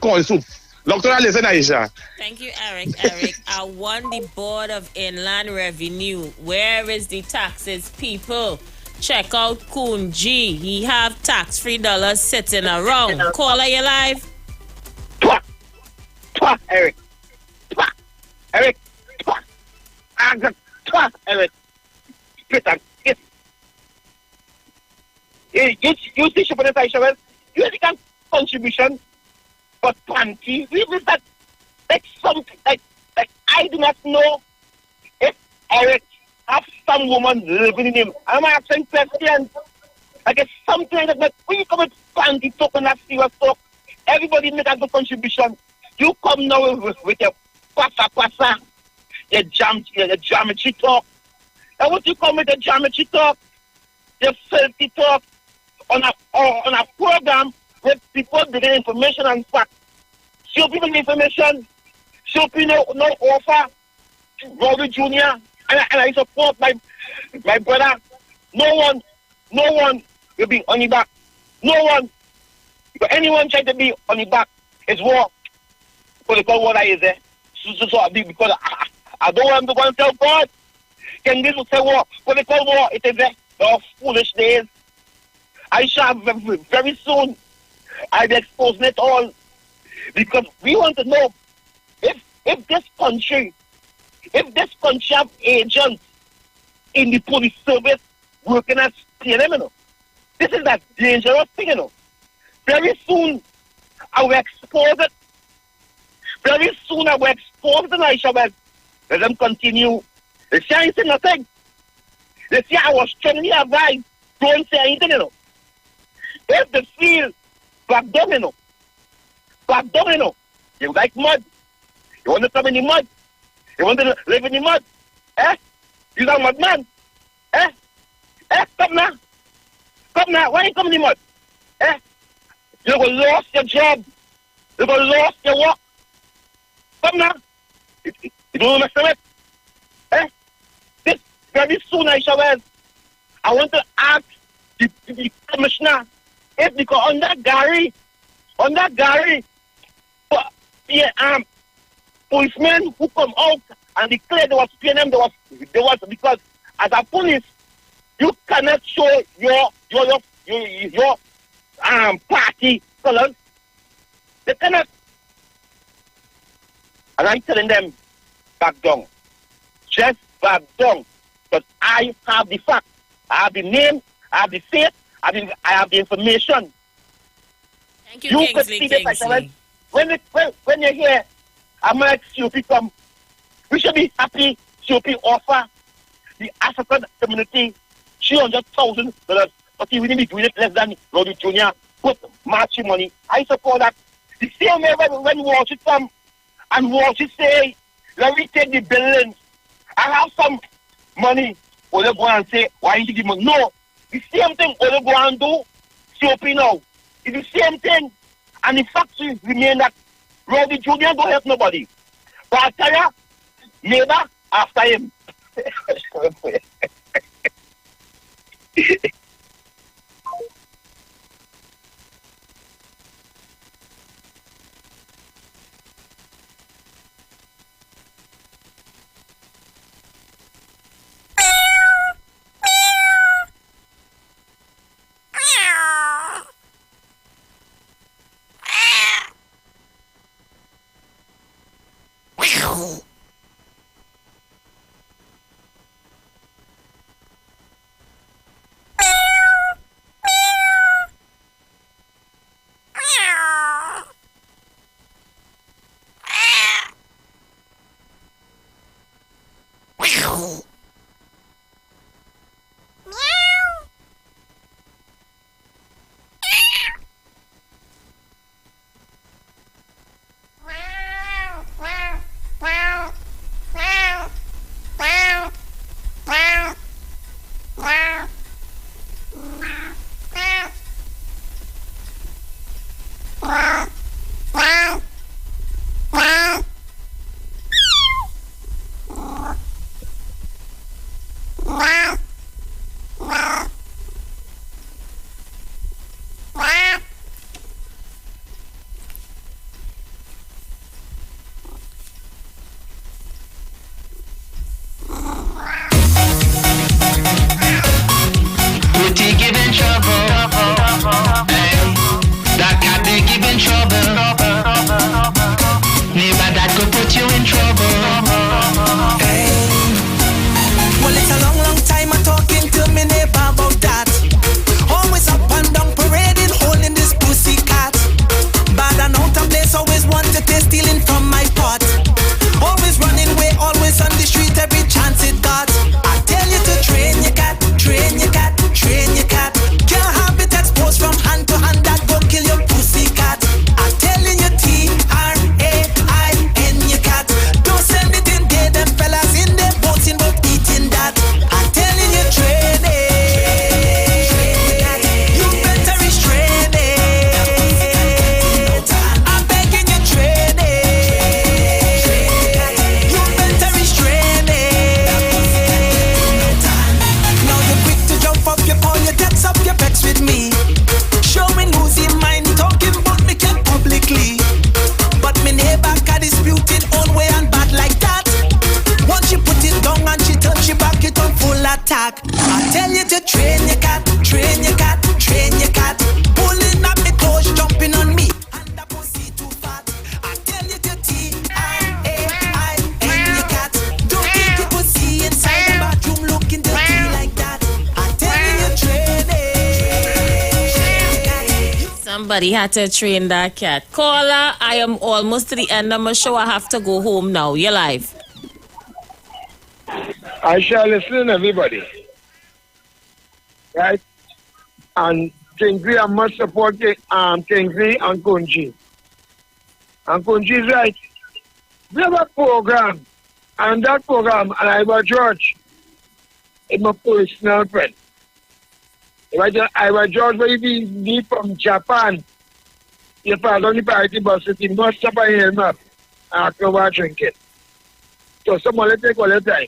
corn soup. Doctor, listen, Aisha.
Thank you, Eric. Eric, I want the Board of Inland Revenue. Where is the taxes, people? Check out Kunji. He have tax-free dollars sitting around. Caller, you live?
Eric. Eric. Eric. You see, you think contribution, but panty, we that like something like I do not know if Eric have some woman living in him. I'm asking questions. I guess something like that, but when you come with panty talk and that serious talk, everybody make a good contribution. You come now with your kwasa, your geometry talk. And what you come with the geometry talk, the filthy talk on a program with people bringing information and facts. Show people the information, show people no offer, Robbie Jr. And I support my brother. No one will be on the back. No one. If anyone try to be on the back, it's war. Political war that is there. So because I don't want to go and tell God. Can this say war? Political war, it is there. Oh, foolish days. I shall very soon. I'll be exposing it all. Because we want to know if this country have agents in the police service working as PNM, you know. This is a dangerous thing, you know. Very soon, I will expose it. Very soon, I will expose it, and I shall let them continue. They say I say nothing. They say I was strongly advised, don't say anything, you know. If they feel back down, you know. You like mud. You want to come in the mud. You want to live in the mud. You're a mud man. Come now. Why you come in the mud? You're going to lose your job. You're going to lose your work. Come now. You don't mess with it. This very soon I shall have. I want to ask the commissioner if because on that Gary, policemen who come out and declare there was PNM, there was because as a police you cannot show your party colors. They cannot. And I'm telling them, back down. Just back down. But I have the fact. I have the name, I have the face, I have the information.
Thank you,
could see this. When you hear I'm going to COP come. We should be happy COP offer the African community $300,000, but he wouldn't be doing it less than Roddy Jr. put matching money. I support that. The same way when Walsh come and Walsh say, let me take the billions. I have some money. Or they go and say, why you give money? No. The same thing or they go and do COP now. It's the same thing. And the fact remain that Roddy Jr. don't help nobody. But I tell you, neighbor after him.
Somebody had to train that cat. Caller, I am almost to the end of my show. I have to go home now. You're live.
I shall listen, everybody. Right? And Kingsley, I must support Kingsley and Kunji. And Kunji is right. We have a program, and that program, and Iwer George is my personal friend. Iwer George, where he be from Japan, if I don't party bus, he must stop and help up and come over drinking. So someone will take all the time.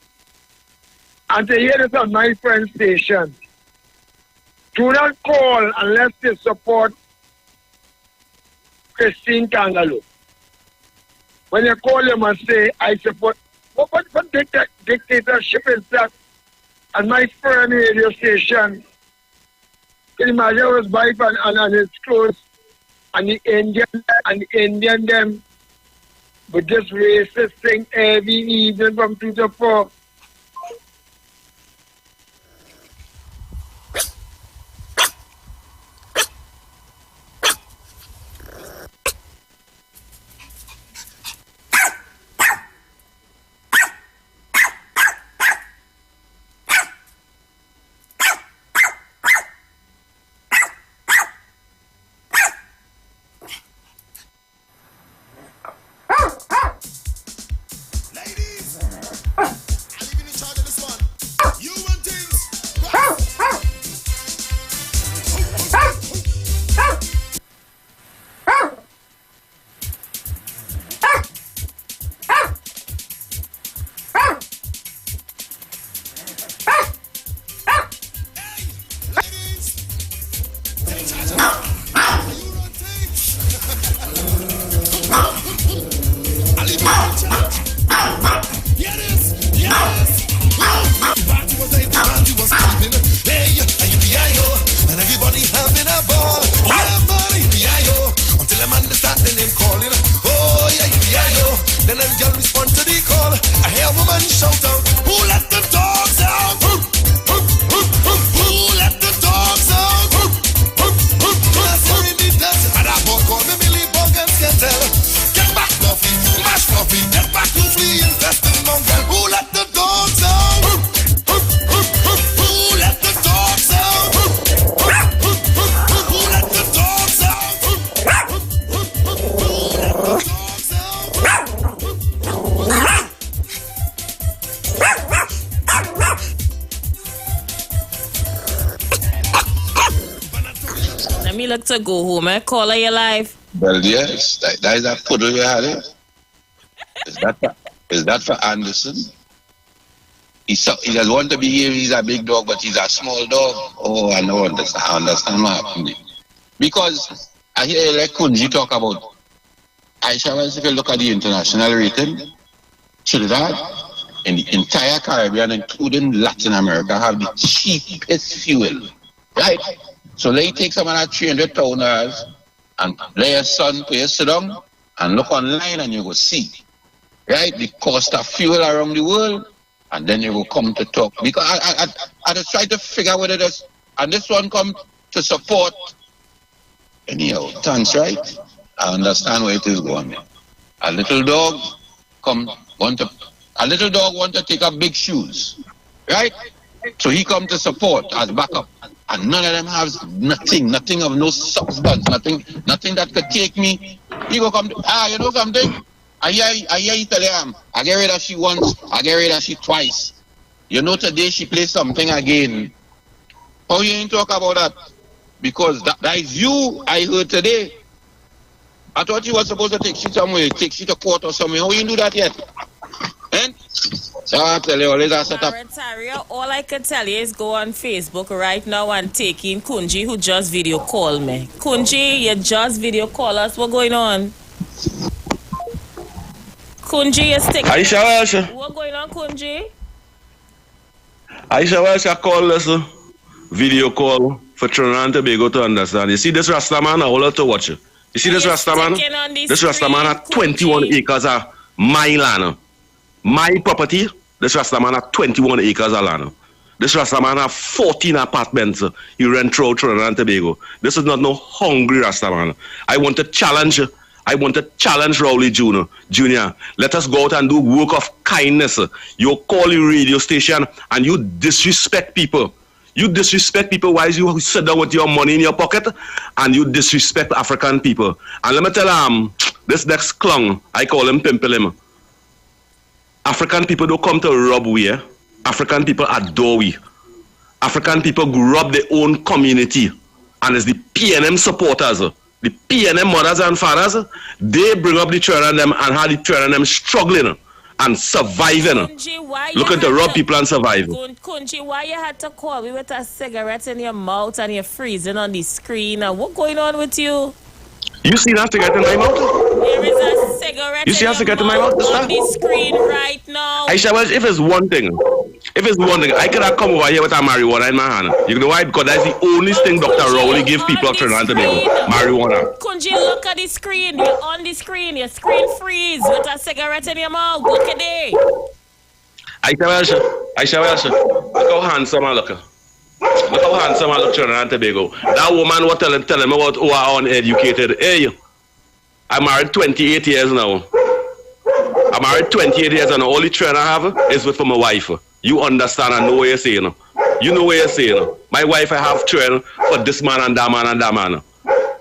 And to hear this on my friend's station, do not call unless they support Christine Kangaloo. When you call them and say, I support, what dictatorship is that? And my friend radio station, can you imagine I was bike and it's close, and the Indian them with this racist thing every evening from 2 to 4.
And everybody having a ball. Yeah, man, yippee-yi-yo. Until the man start the name calling. Oh, yeah, yippee-yi-yo. Then the girl respond to the call. I hear a woman shout out, who let the dogs out? Who let the dogs out? I say in the desert, and I boy call me Millie Bug and Skettle. Get back, Fluffy, mash Fluffy. Get back, you flea infested mongrel. Who let the dogs out? Who let the dogs out? Who let the dogs
Let me look to go home. Call her your life.
Well, yes, that is a puddle you had. Is that for Anderson? He doesn't want to be here. He's a big dog, but he's a small dog. Oh, I know. I understand what happened. Because I hear like Kunji talk about Aisha. Well, if you look at the international rating, Trinidad and the entire Caribbean, including Latin America, have the cheapest fuel. Right? So they take some of that $300,000 and lay your son, put your sit down and look online and you go see. Right? The cost of fuel around the world. And then you will come to talk. Because I just try to figure whether this, and this one come to support. Anyhow, thanks, right? I understand where it is going. A little dog want to take up big shoes. Right? So he come to support as backup. And none of them has nothing of no substance, nothing that could take me. He go come to, you know something? I hear you tell him, I get rid of she once, I get rid of she twice. You know today she plays something again. How you ain't talk about that? Because that is you I heard today. I thought you were supposed to take she somewhere, take she to court or somewhere. How you do that yet? And so I tell you, always I set up.
All I can tell you is go on Facebook right now and take in Kunji who just video called me. Kunji, you just video call us. What's going on? Kunji, you stick.
Aisha Welsh.
What's going on, Kunji?
Aisha Welsh, I call us video call for Trinidad and Tobago to understand. You see this Rastaman, I will to watch it. You see this Rastaman? This Rastaman has 21 acres of my land. My property, this Rastaman has 21 acres of land. This Rastaman has 14 apartments. He rent through Trinidad and Tobago. This is not no hungry Rastaman. I want to challenge Rowley Jr. Let us go out and do work of kindness. You call the radio station and you disrespect people. You disrespect people while you sit down with your money in your pocket and you disrespect African people. And let me tell this next clown, I call him Pimple him. African people don't come to rob we. African people adore we. African people rub their own community. And it's the PNM supporters. The PNM mothers and fathers, they bring up the children them and how the children them struggling and surviving. Looking to rob people and survive.
Kunji, why you had to call me with a cigarette in your mouth and you're freezing on the screen? What's going on with you?
You see that cigarette in my mouth?
There is a cigarette
you see that cigarette in my mouth?
On the screen right now.
Aisha, well, if it's one thing, I could have come over here with a marijuana in my hand. You know why? Because that's the only thing Dr. Rowley give people of Trinidad and Tobago. Marijuana.
Kunji, look at the screen. You're on the screen. Your screen freeze with a cigarette in your mouth. Look at it.
Aisha, look how handsome I look. Look how handsome I look, Trinidad and Tobago. That woman was telling me about who are uneducated. Hey, I'm married 28 years now. I'm married 28 years and the only trend I have is with my wife. You understand and know what you're saying. You know what you're saying. My wife, I have trend for this man and that man and that man.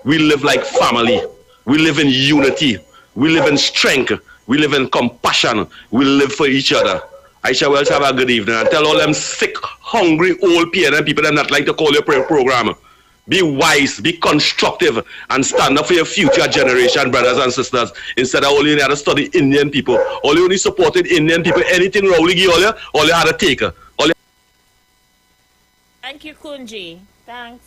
We live like family. We live in unity. We live in strength. We live in compassion. We live for each other. Aisha Welsh, have a good evening and tell all them sick, hungry, old PNM people that not like to call your program. Be wise, be constructive, and stand up for your future generation, brothers and sisters. Instead of only had to study Indian people, only supported Indian people. Anything Rowley give all you had to take.
Thank you, Kunji. Thanks.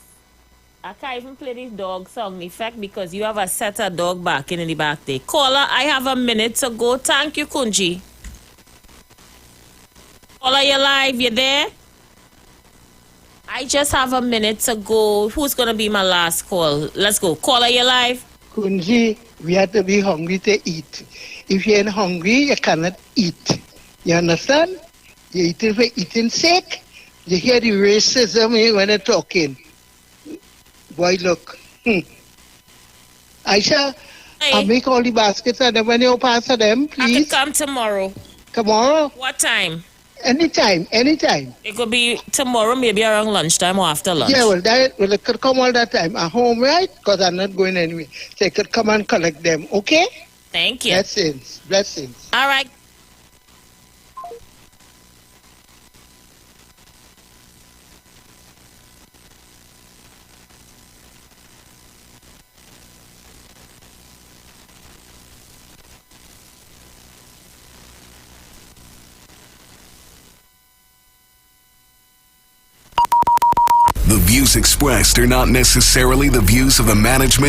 I can't even play the dog song effect because you have a set of dog barking in the back there. Caller, I have a minute to go. Thank you, Kunji. Caller, you live? You there? I just have a minute to go. Who's going to be my last call? Let's go. Caller, you live?
Kunji, we have to be hungry to eat. If you ain't hungry, you cannot eat. You understand? You eat it for eating sake. You hear the racism when they're talking. Boy, look. Aisha, I'll make all the baskets and then when you pass to them, please.
I could come tomorrow.
Tomorrow?
What time?
Anytime.
It could be tomorrow, maybe around lunchtime or after lunch.
Yeah, it could come all that time. At home, right? Because I'm not going anywhere. So you could come and collect them, okay?
Thank you.
Blessings.
All right.
The views expressed are not necessarily the views of the management